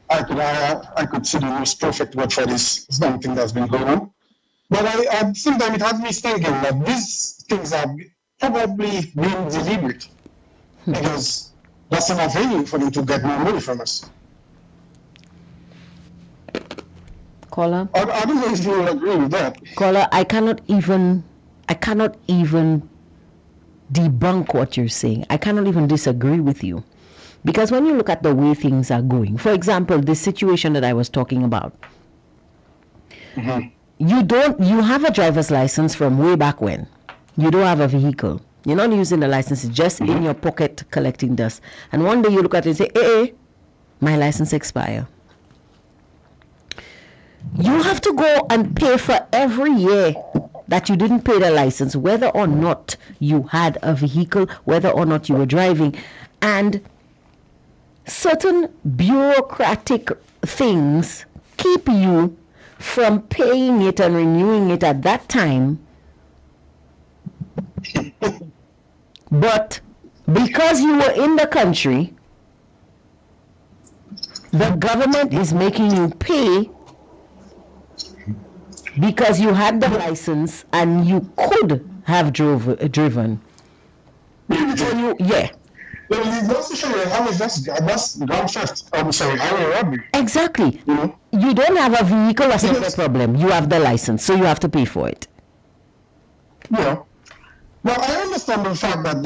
I could see the most perfect word for this thing that's been going on. But at the same time, it has me thinking that these things are probably being deliberate because that's an avenue for them to get more money from us. Caller? I don't know if you will agree with that. Caller, I cannot even debunk what you're saying. I cannot even disagree with you. Because when you look at the way things are going, for example, the situation that I was talking about, Mm-hmm. you have a driver's license from way back when. You don't have a vehicle. You're not using the license, it's just in your pocket collecting dust. And one day you look at it and say, hey, my license expire. You have to go and pay for every year that you didn't pay the license, whether or not you had a vehicle, whether or not you were driving. And certain bureaucratic things keep you from paying it and renewing it at that time. But because you were in the country, the government is making you pay because you had the license and you could have driven. Yeah. Well, that's the show. That's ground theft. I'm sorry, highway robbery. Exactly. You know? You don't have a vehicle, that's not a problem. You have the license, so you have to pay for it. Yeah. Well, I understand the fact that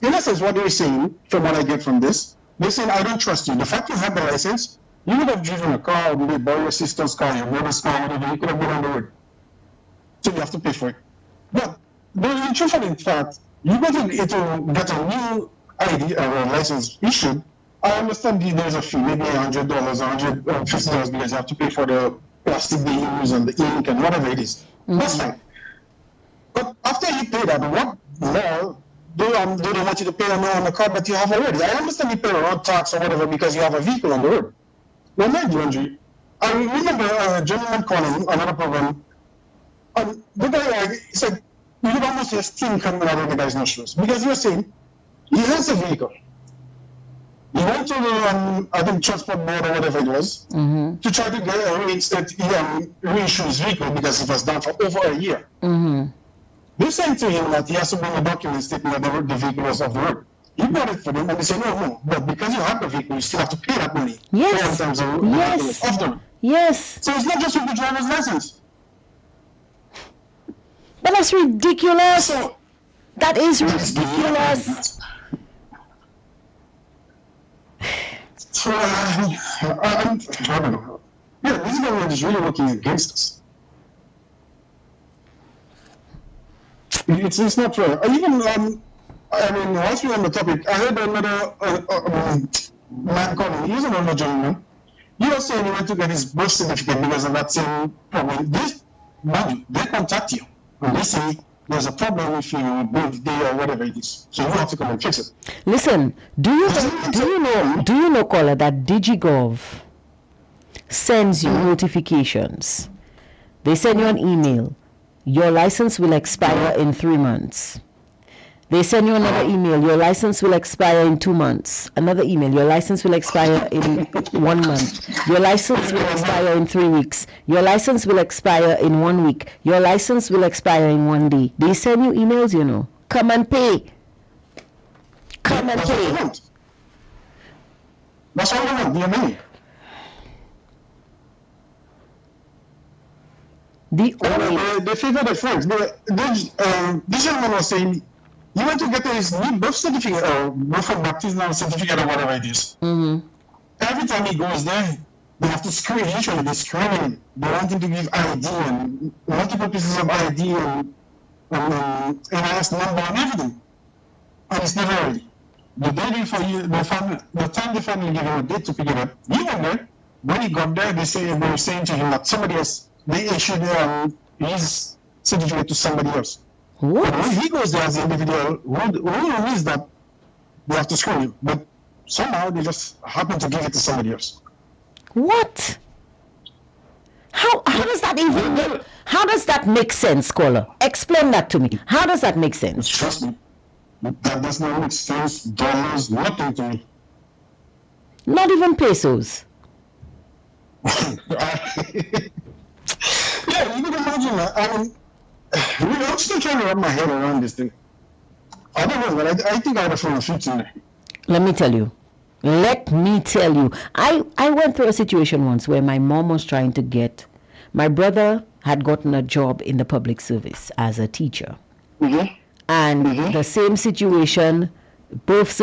in essence, what they're saying, from what I get from this, they're saying, I don't trust you. The fact you have the license, you would have driven a car, maybe borrow your sister's car, your brother's car, whatever, you could have been on the road. So you have to pay for it. But in truth and in fact, you go to get a new ID or a license issued. I understand there's a fee, maybe $100, $150 because you have to pay for the plastic they use and the ink and whatever it is. Mm-hmm. That's fine. But after you pay that, what more do they want you to pay on the car that you have already? I understand you pay a road tax or whatever because you have a vehicle on the road. Well, mind you, Andrew, I remember a gentleman calling another program, and the guy said, you could almost hear steam coming out of the guy's nostrils because you're saying he has a vehicle. He went to the, I think, transport board or whatever it was, to try to get a reinsure his vehicle because it was down for over a year. Mm-hmm. They saying to him that he has to bring a document stating that the vehicle was off the road. He brought it for them and they said, no, but because you have the vehicle, you still have to pay that money. Yes. Off the road. Yes. So it's not just with the driver's license. But that's ridiculous. That is ridiculous. I don't know. Yeah, this government is really working against us. It's not fair. Even, whilst we're on the topic, I heard another man calling. He's an older gentleman. He was saying he went to get his birth certificate because of that same problem. They contact you and they say there's a problem with your birthday or whatever it is. So you have to come and fix it. Listen, do you know, caller, that DigiGov sends you notifications? They send you an email. Your license will expire in 3 months. They send you another email. Your license will expire in 2 months. Another email. Your license will expire in 1 month. Your license will expire in 3 weeks. Your license will expire in 1 week. Your license will expire in 1 day. They send you emails, you know. Come and pay. Come and pay. That's all I want, your money. They favor their friends. This gentleman was saying, you want to get his new birth certificate or birth and baptismal certificate or whatever it is. Mm-hmm. Every time he goes there, they have to screen. Usually they screen him. They want him to give ID and multiple pieces of ID and NIS number and everything. And it's never ready. The day before the time the family gave him a date to pick it up, he went there. When he got there, they were saying to him that somebody else, they issued his certificate to somebody else. What? When he goes there as an individual, who is that they have to screen him, but somehow they just happen to give it to somebody else. What? How does that make sense, caller? Explain that to me. How does that make sense? Trust me, that does not make sense. Dollars, nothing to me. Not even pesos. Yeah, you can imagine that. I mean, I'm still trying to wrap my head around this thing. I don't know, but I think I would have thrown a fit in there. Let me tell you. I went through a situation once where my mom was trying to get, my brother had gotten a job in the public service as a teacher. Mm-hmm. And the same situation, birth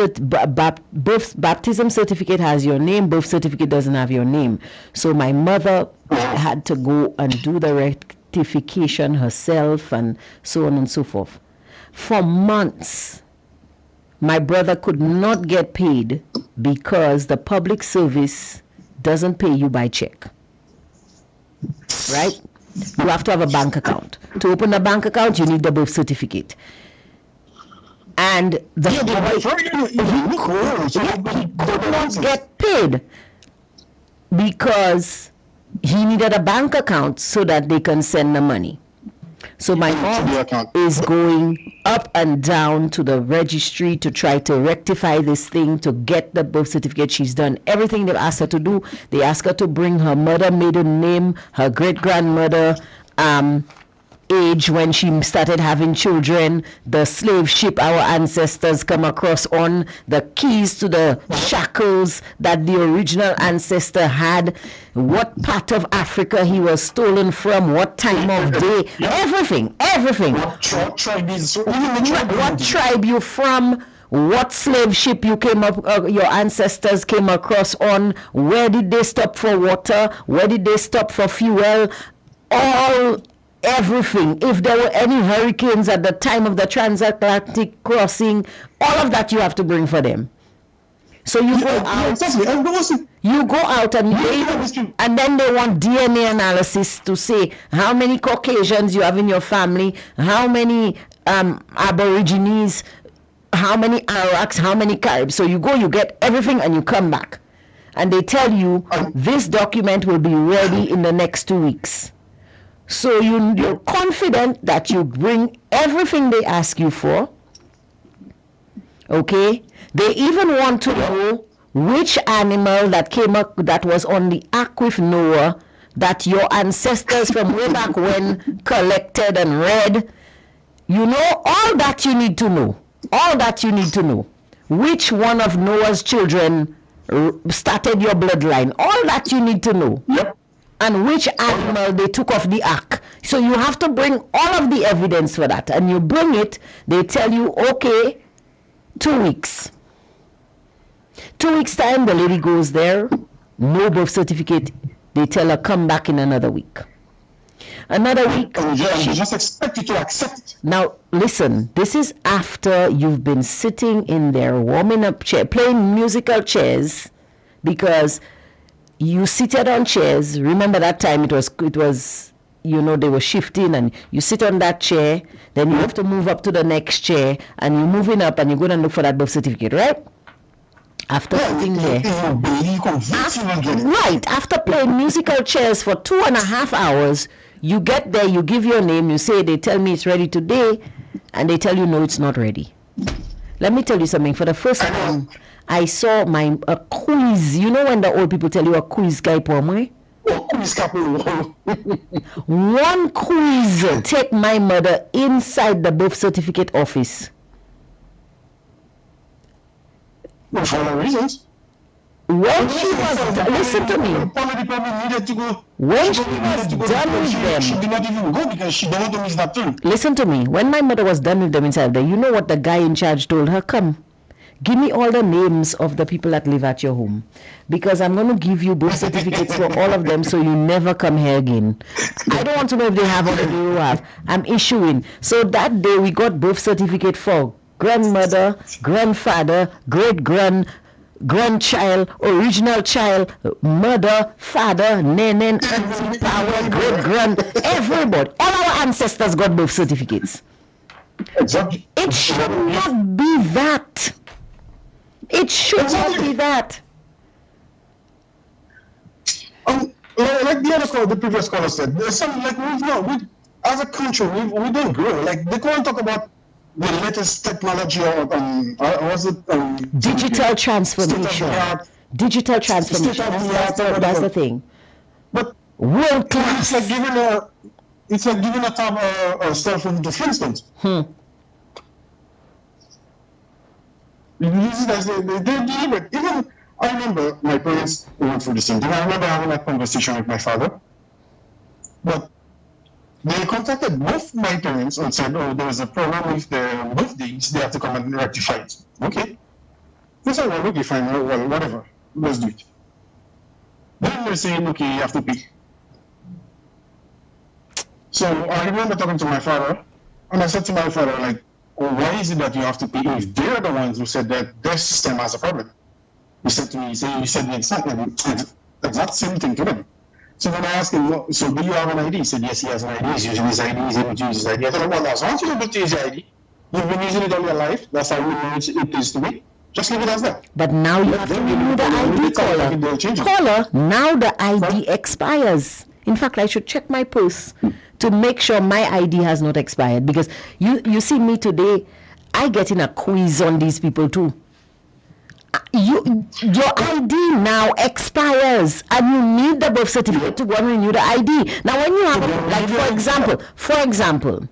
baptism certificate has your name, birth certificate doesn't have your name. So my mother had to go and do the rectification herself and so on and so forth. For months, my brother could not get paid because the public service doesn't pay you by check. Right? You have to have a bank account. To open a bank account, you need the birth certificate. And he could not get paid because he needed a bank account so that they can send the money. So my mom is going up and down to the registry to try to rectify this thing, to get the birth certificate. She's done everything they've asked her to do. They ask her to bring her mother maiden name, her great-grandmother age when she started having children, the slave ship our ancestors come across on, the keys to the shackles that the original ancestor had, what part of Africa he was stolen from, what time of day, everything. What tribe you from, what slave ship you came up, your ancestors came across on, where did they stop for water, where did they stop for fuel, everything. If there were any hurricanes at the time of the transatlantic crossing, all of that you have to bring for them. So you go out and then they want DNA analysis to say how many Caucasians you have in your family, how many Aborigines, how many Arawaks, how many Caribs. So you go, you get everything and you come back. And they tell you this document will be ready in the next 2 weeks. So you're confident that you bring everything they ask you for. Okay? They even want to know which animal that came up that was on the ark with Noah that your ancestors from way back when collected and read. You know, all that you need to know. All that you need to know. Which one of Noah's children started your bloodline. All that you need to know. Yep. And which animal they took off the ark. So you have to bring all of the evidence for that. And you bring it, they tell you, okay, 2 weeks. 2 weeks time, the lady goes there, no birth certificate. They tell her, come back in another week. Another week. She just expect you to accept it. Now, listen, this is after you've been sitting in there, warming up chair, playing musical chairs, because you seated on chairs. Remember that time it was they were shifting, and you sit on that chair, then you have to move up to the next chair, and you're moving up, and you're going to look for that birth certificate, right? After sitting there, right, after playing musical chairs for 2.5 hours, you get there, you give your name, you say, they tell me it's ready today, and they tell you, no, it's not ready. Let me tell you something. For the first time, I saw a quiz. You know when the old people tell you a quiz guy for me? One quiz take my mother inside the birth certificate office. For other reasons. When she was listen to me. When she was done with them, she did not even go because she don't want to miss that turn. Listen to me. When my mother was done with them inside there, you know what the guy in charge told her? Come, give me all the names of the people that live at your home, because I'm going to give you birth certificates for all of them, so you never come here again. I don't want to know if they have or they don't have. I'm issuing. So that day we got birth certificate for grandmother, grandfather, grandchild, original child, mother, father, nene, auntie, power, great-grand, everybody. All our ancestors got birth certificates. Exactly. It should not be that. It should not be that. Like the previous caller said, there's some, like, as a country, we don't grow. Like, they can't talk about the latest technology or was it digital transformation. Digital transformation. That's the thing. But world class. It's like giving a tab or cell phone to Flintstones. They deliberate. Even I remember my parents went through the same thing. I remember having a conversation with my father, but they contacted both my parents and said, "Oh, there was a problem with their birthdays. They have to come and rectify it." Okay. They said, "Well, okay, fine. Well, whatever. Let's do it." Then they're saying, "Okay, you have to pay." So I remember talking to my father, and I said to my father, like, "Well, why is it that you have to pay if they're the ones who said that their system has a problem?" He said to me, "You said the exact same thing to them." So when I asked him, "Well, so do you have an ID?" He said, "Yes, he has an ID. He's using his ID. He's able to use his ID." I said, "Well, as long as you're able to use your ID, you've been using it all your life. That's how you know it is to be. Just leave it as that." But now you have to renew the ID, caller. Caller, now the ID expires. In fact, I should check my purse to make sure my ID has not expired, because you see me today, I get in a quiz on these people too. Your ID now expires, and you need the birth certificate to go and renew the ID. Now, when you have, like, for example,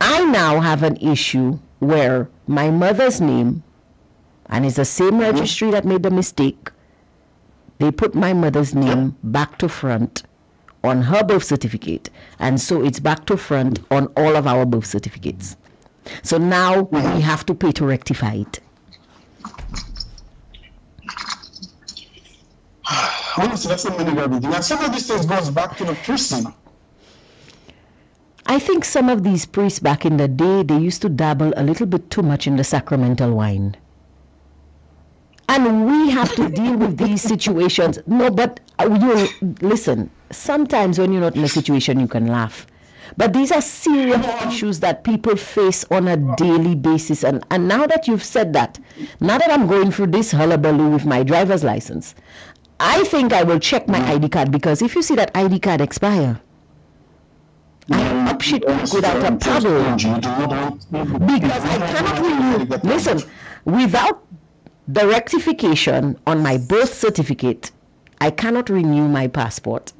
I now have an issue where my mother's name, and it's the same registry that made the mistake, they put my mother's name back to front on her birth certificate, and so it's back to front on all of our birth certificates. So now we have to pay to rectify it. Honestly, that's the money garbage. And some of these things goes back to the person. I think some of these priests back in the day, they used to dabble a little bit too much in the sacramental wine. And we have to deal with these situations. No, but listen, sometimes when you're not in a situation, you can laugh. But these are serious issues that people face on a daily basis. And now that you've said that, now that I'm going through this hullabaloo with my driver's license, I think I will check my ID card, because if you see that ID card expire, I'm up shit without a paddle. Because I cannot renew. Listen, without the rectification on my birth certificate, I cannot renew my passport.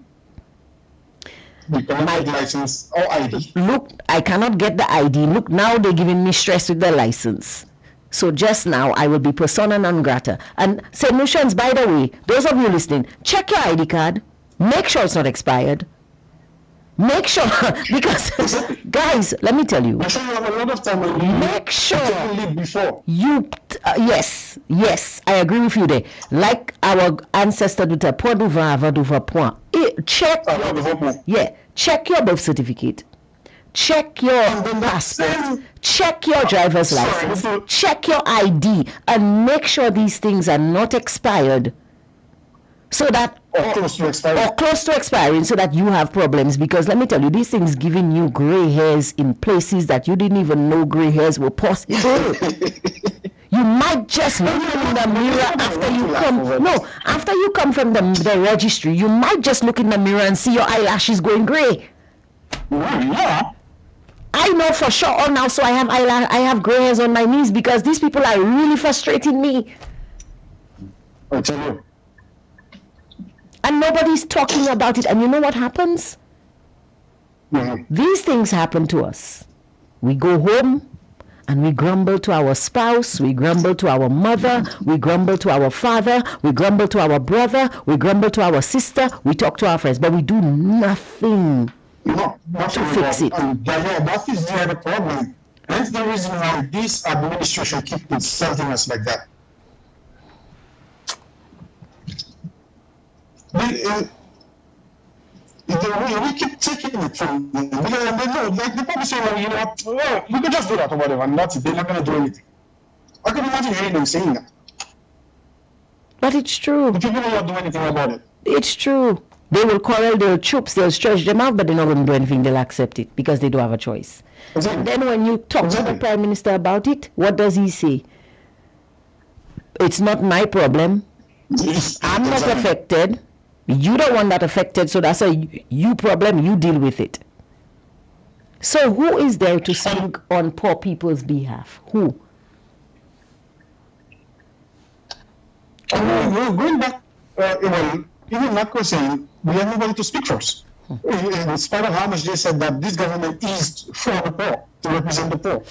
My license or ID. Look, I cannot get the ID. Look, now they're giving me stress with the license. So just now, I will be persona non grata. And St. Lucians, by the way, those of you listening, check your ID card. Make sure it's not expired. Make sure, because, guys, let me tell you. Make sure you have a lot of time. Make sure before. Yes, I agree with you there. Like our ancestor do ta point du vin avant du point. Check your birth certificate. Check your passport. Check your driver's license. Check your ID, and make sure these things are not expired, so that Or close to expiring. Or close to expiring, so that you have problems. Because let me tell you, these things giving you gray hairs in places that you didn't even know gray hairs were possible. You might just look in the mirror after you come. No, after you come from the registry, you might just look in the mirror and see your eyelashes going gray. Yeah. I know for sure now, so I have gray hairs on my knees because these people are really frustrating me. I tell you. And nobody's talking about it. And you know what happens? Mm-hmm. These things happen to us. We go home and we grumble to our spouse, we grumble to our mother, we grumble to our father, we grumble to our brother, we grumble to our sister, we talk to our friends, but we do nothing to fix it. That is the other problem. That's the reason why this administration keeps insulting us like that. We keep taking it from them. They know, like they probably say, well, you know what, well, we could just do that or whatever, and that's it. They're not going to do anything. I can imagine hearing them saying that. But it's true. But people will not do anything about it. It's true. They will quarrel their troops, they'll stretch them out, but they're not going to do anything. They'll accept it because they don't have a choice. Exactly. And then when you talk to the Prime Minister about it, what does he say? It's not my problem. I'm not affected. You don't want that affected, so that's a you problem. You deal with it. So who is there to speak on poor people's behalf? Who? Going back, even Marco saying, we have nobody to speak for us. In spite of how much they said that this government is for the poor, to represent the poor.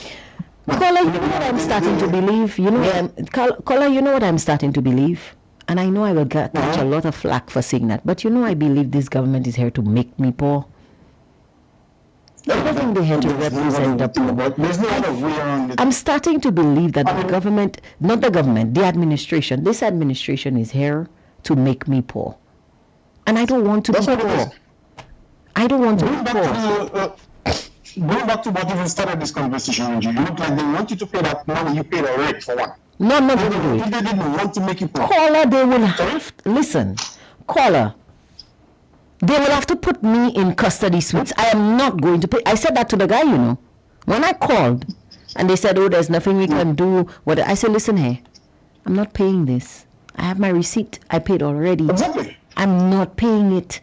Caller, you know what I'm starting to believe? Caller, you know what I'm starting to believe? And I know I will catch a lot of flack for saying that, but I believe this government is here to make me poor. I don't think they're here to represent the poor. There's no other way around it. I'm starting to believe that the government, not the government, the administration, this administration is here to make me poor. And I don't want to be poor. I don't want to be poor. Going back to what even started this conversation, you look like they want you to pay that money you paid already for one. No, I'm not going to do it. They didn't want to make you poor. Caller, they will have to, listen, caller, they will have to put me in custody suites. I am not going to pay. I said that to the guy, when I called and they said, oh, there's nothing we can do. I said, listen here, I'm not paying this. I have my receipt. I paid already. Exactly. I'm not paying it.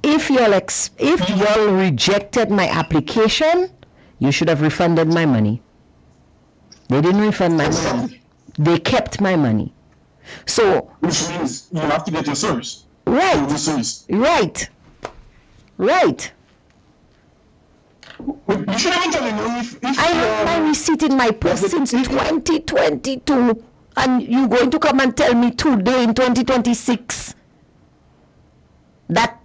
If y'all rejected my application, you should have refunded my money. They didn't refund my money. They kept my money. So, which means you have to get your service. Right. Your service. Right. You should eventually know if I have my receipt in my purse since 2022, and you're going to come and tell me today in 2026 that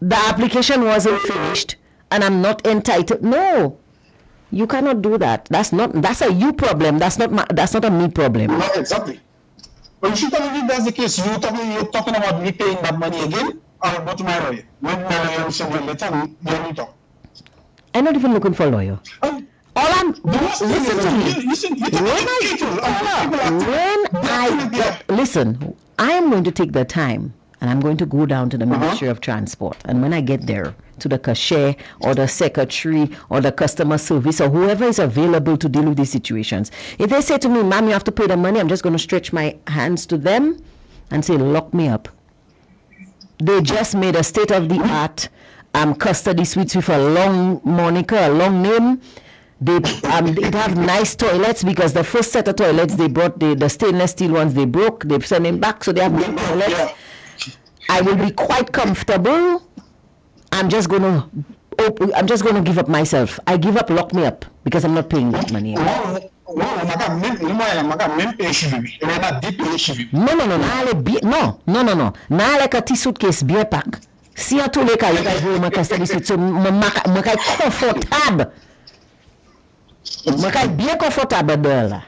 the application wasn't finished and I'm not entitled. No. You cannot do that. That's a you problem. That's not a me problem. No, exactly. But you should tell me if that's the case. You're talking about me paying that money again. I'll go to my lawyer. When my lawyer send you a letter, then we talk. I'm not even looking for a lawyer. All I'm listen I am going to take the time and I'm going to go down to the Ministry of Transport, and when I get there, to the cashier or the secretary or the customer service or whoever is available to deal with these situations, if they say to me, ma'am, you have to pay the money, I'm just going to stretch my hands to them and say, lock me up. They just made a state-of-the-art custody suites with a long moniker, a long name. They have nice toilets, because the first set of toilets they brought, the stainless steel ones, they broke. They sent them back, so they have new toilets. I will be quite comfortable. I'm just gonna give up myself. I give up, lock me up, because I'm not paying that money. No. Now like a tea suitcase beer pack. Si à tous les cas, you guys will make us study suite, so makai comfortable. Makai bien comfortable there.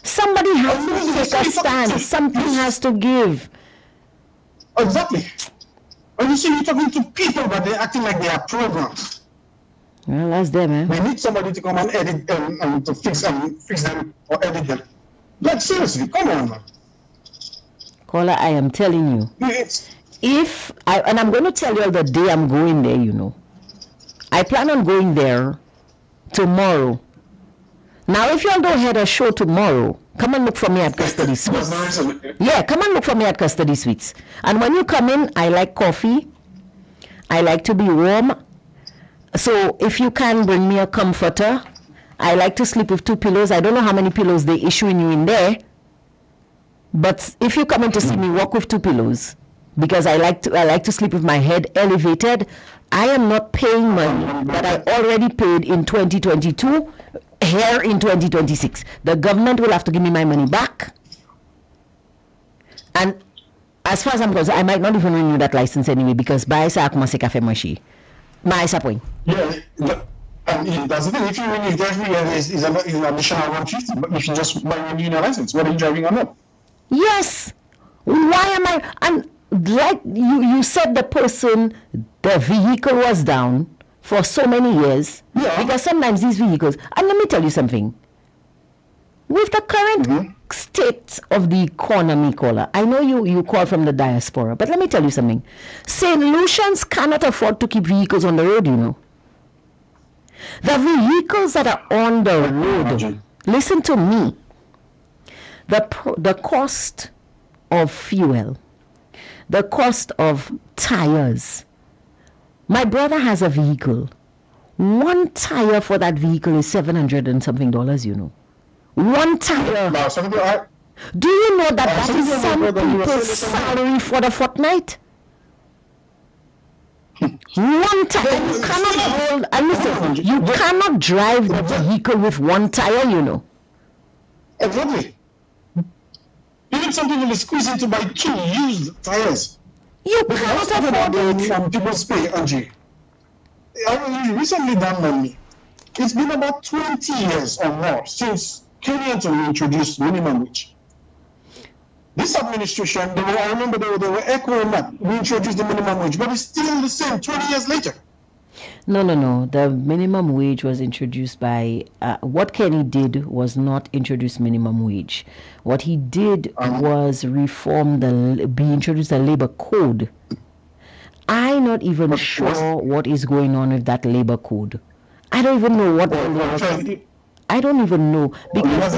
Somebody has to take a stand. Something has to give. Exactly. And you see, you're talking to people, but they're acting like they are programs. Well, that's them, eh? We need somebody to come and edit them and to fix them or edit them. Like, seriously, come on, man. Caller, I am telling you. And I'm going to tell you the day I'm going there, you know. I plan on going there tomorrow. Now, if y'all don't have a show tomorrow, come and look for me at Custody Suites. Yeah, come and look for me at Custody Suites. And when you come in, I like coffee. I like to be warm. So if you can bring me a comforter, I like to sleep with 2 pillows. I don't know how many pillows they issuing you in there. But if you come in to see me, walk with 2 pillows. Because I like to sleep with my head elevated. I am not paying money that I already paid in 2022 here in 2026. The government will have to give me my money back. And as far as I'm concerned, I might not even renew that license anyway because by sa commencé à faire mochi. My point. Yeah, that's the thing. If you renew it every year, is an additional 150. But if you just buy a new license, what are you driving on that? Yes. Why am I? And like you said, the vehicle was down for so many years. Yeah. Because sometimes these vehicles, and let me tell you something. With the current state of the economy, caller, I know you call from the diaspora, but let me tell you something. St. Lucians cannot afford to keep vehicles on the road, you know. The vehicles that are on the road, listen to me. The cost of fuel, the cost of tires. My brother has a vehicle. One tire for that vehicle is $700 and something, you know. One tire. Do you know that is some people's salary for the fortnight? One tire. You cannot hold, and listen, you cannot drive the vehicle with one tire, you know. Exactly. Even some people squeeze into buy 2 used tires. You cannot afford it. From people's pay, Angie. I recently done on me. It's been about 20 years or more since Kenyan introduced minimum wage. This administration, I remember they were echoing that. We introduced the minimum wage, but it's still the same 20 years later. No. The minimum wage was introduced by, what Kenny did was not introduce minimum wage. What he did was introduce a labor code. I'm not even sure what is going on with that labor code. I don't even know what I don't even know because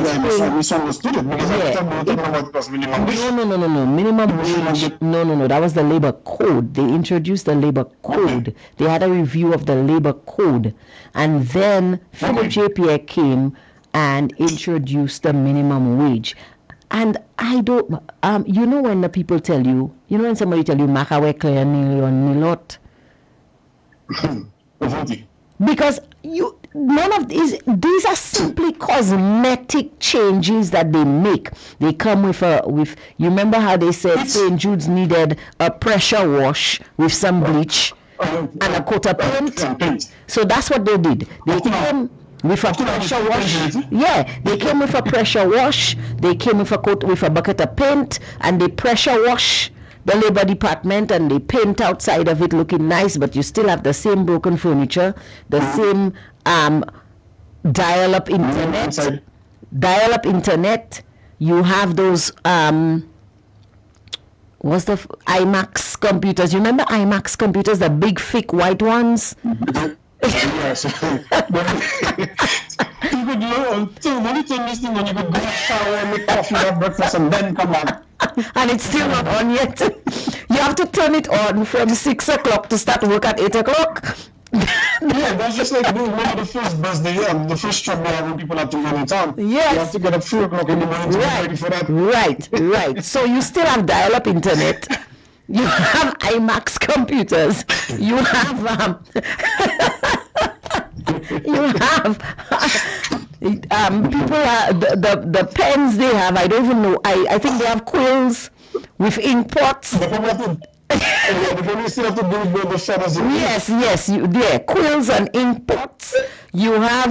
misunderstood it because I thought we were talking about it was minimum wage. No. Minimum wage. No. That was the labor code. They introduced the labor code. Okay. They had a review of the labor code, and then Philip J. Pierre came and introduced the minimum wage. And I don't. You know when the people tell you, when somebody tell you, "Makawe clear nilot," because none of these are simply cosmetic changes that they make. They come with you remember how they said St. Jude's needed a pressure wash with some bleach and a coat of paint. So that's what they did. They came with a pressure wash. Yeah, they came with a pressure wash. They came with a bucket of paint, and they pressure wash the labor department, and they paint outside of it looking nice, but you still have the same broken furniture, the same dial-up internet. You have those what's the IMAX computers? You remember IMAX computers, the big thick white ones? Yes. You could learn to monitor this thing when you could go shower, make coffee, have breakfast, and then come on. And it's still not on yet. You have to turn it on from 6 o'clock to start work at 8 o'clock. Yeah, that's just like remember the first birthday, the first trip when people have to go in town. Yes. You have to get up 3 o'clock in the morning to be ready for that. Right. So you still have dial-up internet. You have IMAX computers. You have people the pens they have. I don't even know. I think they have quills with ink pots. Yes. Quills and ink pots. You have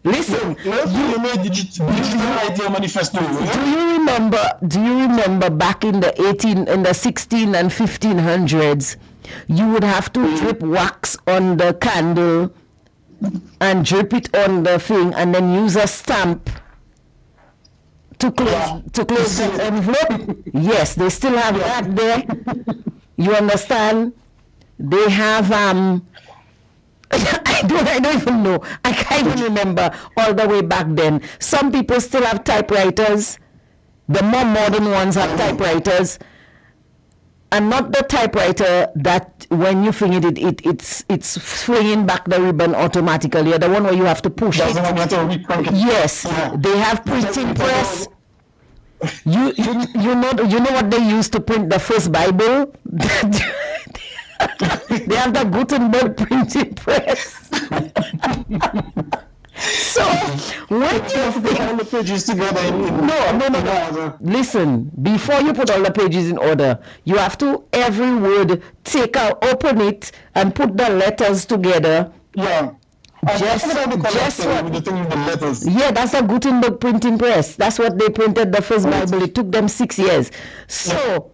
listen. Digital idea manifesto. Do you remember back in the 16 and 1500s, you would have to drip wax on the candle and drip it on the thing and then use a stamp to close the envelope. Yes, they still have that there. You understand? They have I don't even know. I can't even remember all the way back then. Some people still have typewriters. The more modern ones have typewriters, and not the typewriter that when you finger it's swinging back the ribbon automatically. The one where you have to push That's it. the one you have to recrank it. Yes, Yeah. they have printing press. You know what they used to print the first Bible? They have the Gutenberg printing press. So when you put all the pages together no. Listen, before you put all the pages in order, you have to every word take out, open it, and put the letters together. Yeah. Just what? The thing with the letters. Yeah, that's a Gutenberg printing press. That's what they printed the first Bible. It took them 6 years. So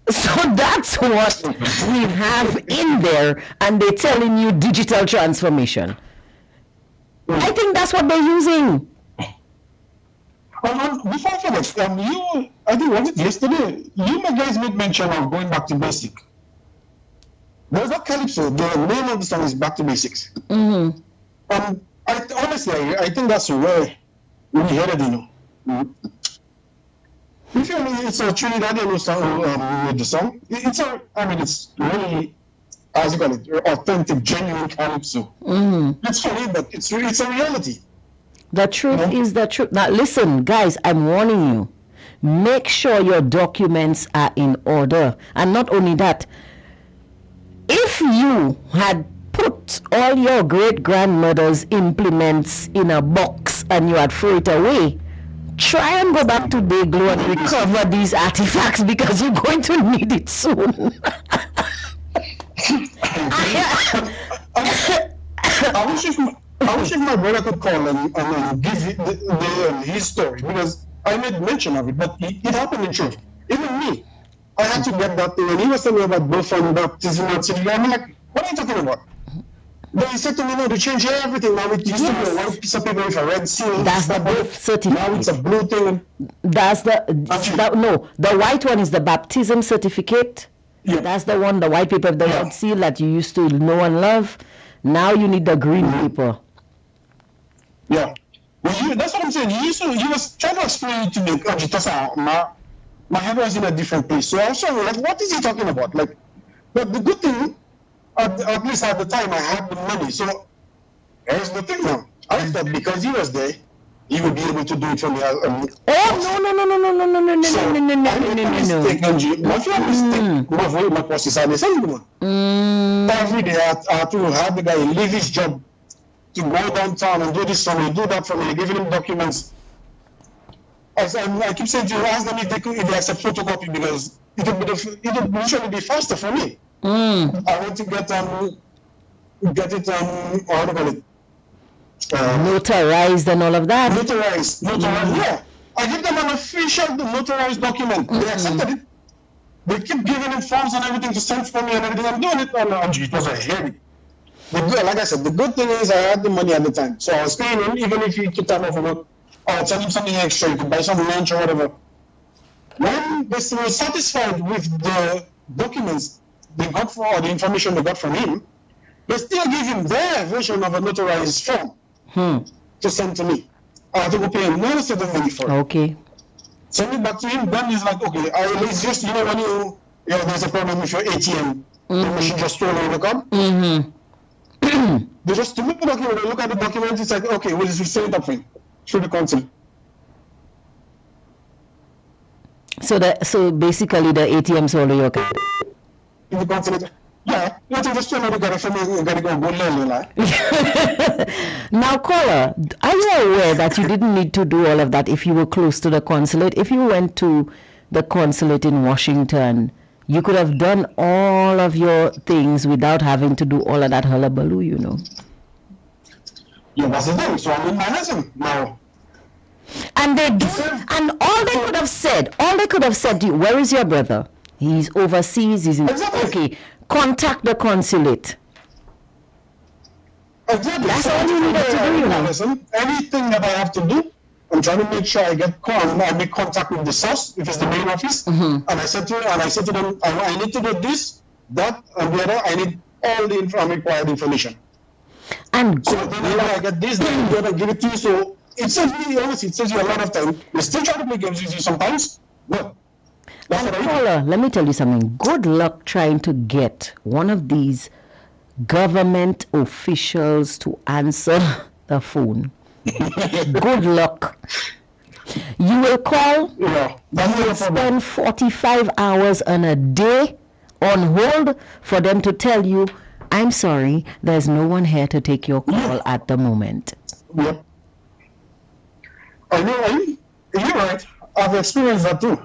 that's what we have in there, and they're telling you digital transformation. I think that's what they're using. Before I finish, I think was it yesterday? You guys made mention of going back to basic. There's a calypso. The name of the song is Back to Basics. Mm-hmm. Honestly, I think that's where we headed, If you mean it's a Trinidadian song with the song, it's really, as you call it, authentic, genuine calypso. Mm-hmm. It's funny, but it's a reality. The truth is the truth. Now, listen, guys, I'm warning you. Make sure your documents are in order. And not only that, if you had put all your great-grandmother's implements in a box and you had thrown it away, try and go back to Dayglow and recover these artifacts because you're going to need it soon. I wish if my brother could call and give his story, because I made mention of it, but it happened in church. Even me, I had to get that thing, and he was telling me about birth and baptism and city. I'm like, what are you talking about? But he said to me, no, they change everything. Now it used to be one piece of paper with a red seal. That's the birth certificate. Now it's a blue thing. The white one is the baptism certificate. Yeah. That's the one, the white paper with the red seal that you used to know and love. Now you need the green paper. Yeah. Well, that's what I'm saying. He was trying to explain it to me. My head was in a different place. So I was like, what is he talking about? Like, but the good thing, at least at the time, I had the money. So here's the thing now. I thought because he was there, he would be able to do it for me. No. Every day I had to have the guy leave his job to go downtown and do this for me, do that for me, giving him documents. I keep saying to you, ask them if they accept photocopy because it would usually be faster for me. I want to get it how do you call it? Notarized and all of that. Notarized, yeah. I give them an official notarized document. They accepted it. They keep giving him forms and everything to send for me and everything. I'm doing it on it was a heavy. Like I said, the good thing is I had the money at the time. So I was paying him, even if he took time off work, I'll tell him something extra, you could buy some lunch or whatever. When they were satisfied with the documents they got or the information they got from him, they still give him their version of a notarized form to send to me. I have to go pay another set of money for it. Okay. Send it back to him, then he's like, okay, it's just, when there's a problem with your ATM, the machine just thrown away the card. They just look at the document, they look at the document, it's like, okay, we'll just send it up for him through the consulate. So basically the ATM swallow your card. In the consulate, yeah, you have to just turn on the card for me, you gotta go like. Now, caller, are you aware that you didn't need to do all of that if you were close to the consulate? If you went to the consulate in Washington, you could have done all of your things without having to do all of that hullabaloo, Yeah, that's the thing. So I'm in my lesson now. And all they could have said to you, where is your brother? He's overseas, he's in... Exactly. Okay, contact the consulate. Exactly. That's all you needed to do, Listen, anything that I have to do, I'm trying to make sure I get call. I make contact with the source, if it's the main office. And I said to them, I need to do this, that, and the other. I need all the required information. And so then I get this, then the other give it to you. So it saves me, honestly, it saves you a lot of time. They still try to play games with you sometimes, but that's what I Paula, let me tell you something. Good luck trying to get one of these government officials to answer the phone. Good luck. You will call, you will spend 45 hours on a day on hold for them to tell you, I'm sorry, there's no one here to take your call at the moment. Yep. I know, you're right. I've experienced that too.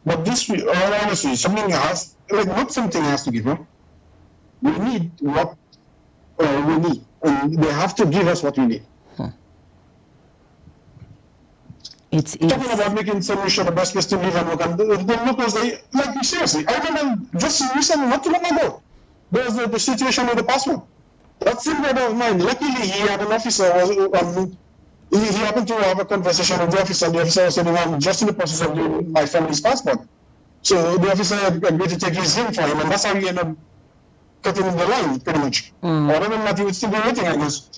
But this, honestly, something has, like, not something has to give up. We need what we need, and they have to give us what we need. It's talking about making St. Lucia the best place to live and work, and the locals, like, seriously, I remember just recently, not too long ago, there was the situation with the passport. That same brother of mine, luckily he had an officer, he happened to have a conversation with the officer, and the officer was saying, I'm just in the process of doing my family's passport. So the officer agreed to take his name for him, and that's how he ended up cutting in the line, pretty much. Other than that, he would still be waiting, I guess.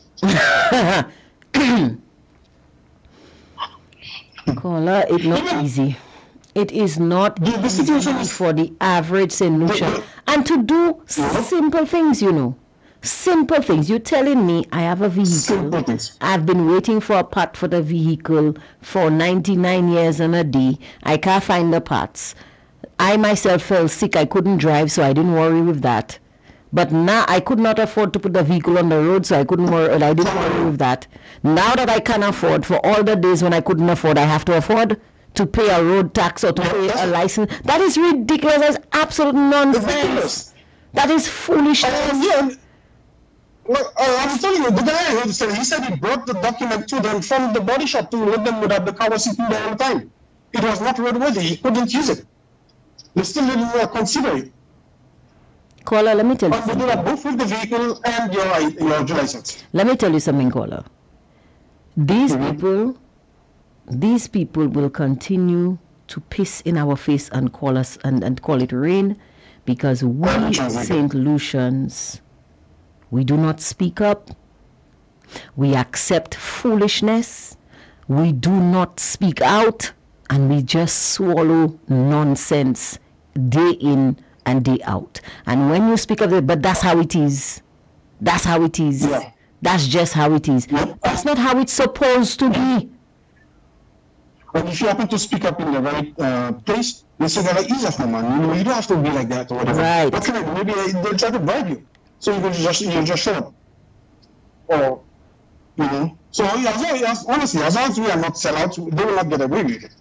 Caller, it's not easy. It is not easy for the average St. Lucia. And to do simple things, Simple things. You're telling me I have a vehicle. I've been waiting for a part for the vehicle for 99 years and a day. I can't find the parts. I myself fell sick. I couldn't drive, so I didn't worry with that. But now I could not afford to put the vehicle on the road, so I didn't worry with that. Now that I can afford, for all the days when I couldn't afford, I have to afford to pay a road tax or to pay a license. That is ridiculous. That's absolute nonsense. That is foolishness. I'm telling you, the guy he said he brought the document to them from the body shop to let them know that the car was sitting there all the time. It was not roadworthy. He couldn't use it. They still didn't consider it. Caller, let me tell you something. They do that both with the vehicle and your license. Let me tell you something, caller. These people will continue to piss in our face and call us and call it rain because we St. Lucians, we do not speak up. We accept foolishness. We do not speak out, and we just swallow nonsense day in and day out. And when you speak of it, but that's how it is. That's how it is. Yeah. That's just how it is. That's not how it's supposed to be. But if you happen to speak up in the right place, they say that ease of man. You don't have to be like that or whatever. Right. What can I do? Maybe they'll try to bribe you, so you just show up. Or So honestly, as long as we are not sellouts, they will not get away with it.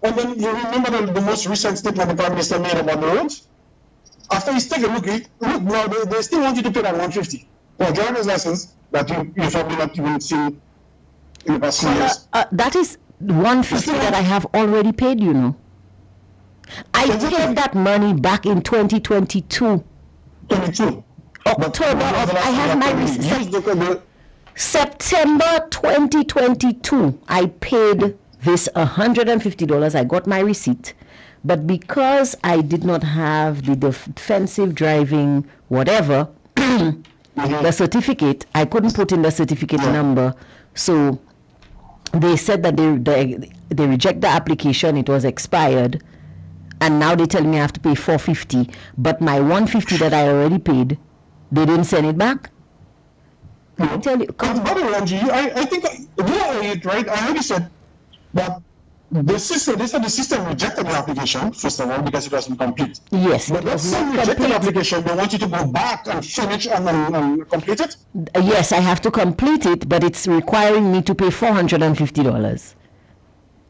And then you remember the most recent statement the Prime Minister made about the roads? After he's taken a look, now they still want you to pay that $150 for a driver's license that you probably not even seen in the past few years. That is $150 that I have already paid, I paid that money back in 2022. 22. October I have my receipt. September 2022, I paid this $150. I got my receipt, but because I did not have the defensive driving whatever, the certificate, I couldn't put in the certificate number, so they said that they reject the application. It was expired, and now they tell me I have to pay $450. But my $150 that I already paid, they didn't send it back. I tell you, By the way, Angie, I think right. I already said that the system rejected the application, first of all, because it wasn't complete. Yes, but let's say rejected the application, they want you to go back and finish and complete it? Yes, I have to complete it, but it's requiring me to pay $450.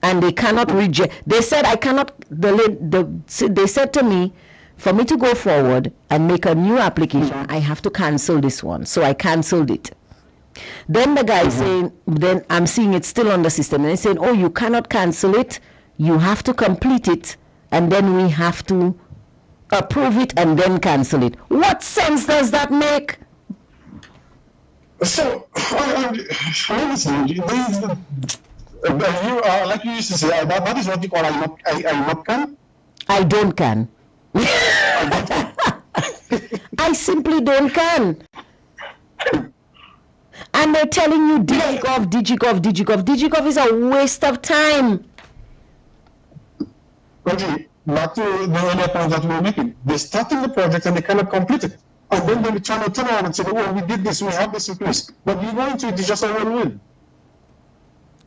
And they cannot reject. They said I cannot, they said to me, for me to go forward and make a new application, I have to cancel this one. So I canceled it. Then the guy saying, then I'm seeing it still on the system. And he's saying, oh, you cannot cancel it. You have to complete it. And then we have to approve it and then cancel it. What sense does that make? So, honestly, like you used to say, that is what you call I not can. I don't can. I don't can. I simply don't can. And they're telling you digicov. Digicov is a waste of time. Okay, back to the earlier point that we were making. They started the project and they cannot complete it. And then they try to turn around and say, oh, we did this, we have this in place. But you go into it, it's just a one-win.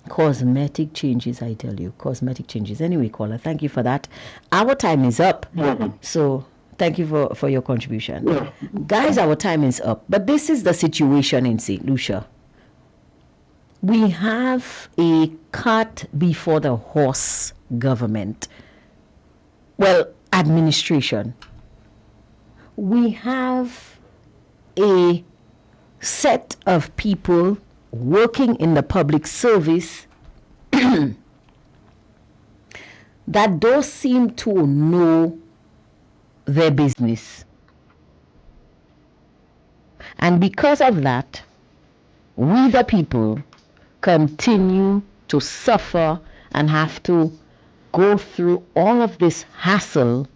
Cosmetic changes, I tell you. Cosmetic changes. Anyway, caller, thank you for that. Our time is up. So thank you for your contribution. Yeah. Guys, our time is up. But this is the situation in St. Lucia. We have a cart before the horse government. Well, administration. We have a set of people working in the public service that don't seem to know their business. And because of that, we the people continue to suffer and have to go through all of this hassle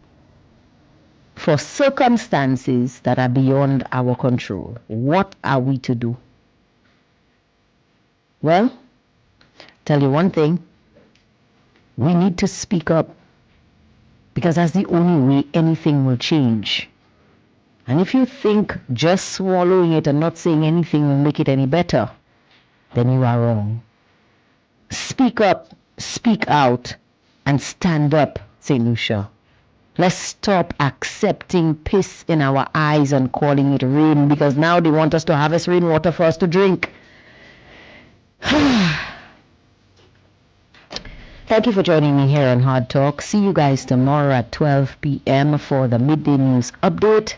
for circumstances that are beyond our control. What are we to do? Well, tell you one thing, we need to speak up, because that's the only way anything will change. And if you think just swallowing it and not saying anything will make it any better, then you are wrong. Speak up, speak out, and stand up, St. Lucia. Let's stop accepting piss in our eyes and calling it rain, because now they want us to harvest rainwater for us to drink. Thank you for joining me here on Hard Talk. See you guys tomorrow at 12 p.m. for the midday news update,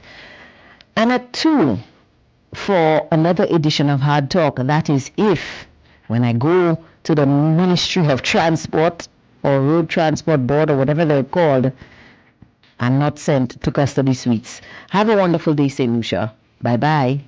and at 2 for another edition of Hard Talk. That is if, when I go to the Ministry of Transport or Road Transport Board or whatever they're called, I'm not sent to custody suites. Have a wonderful day, St. Lucia. Bye-bye.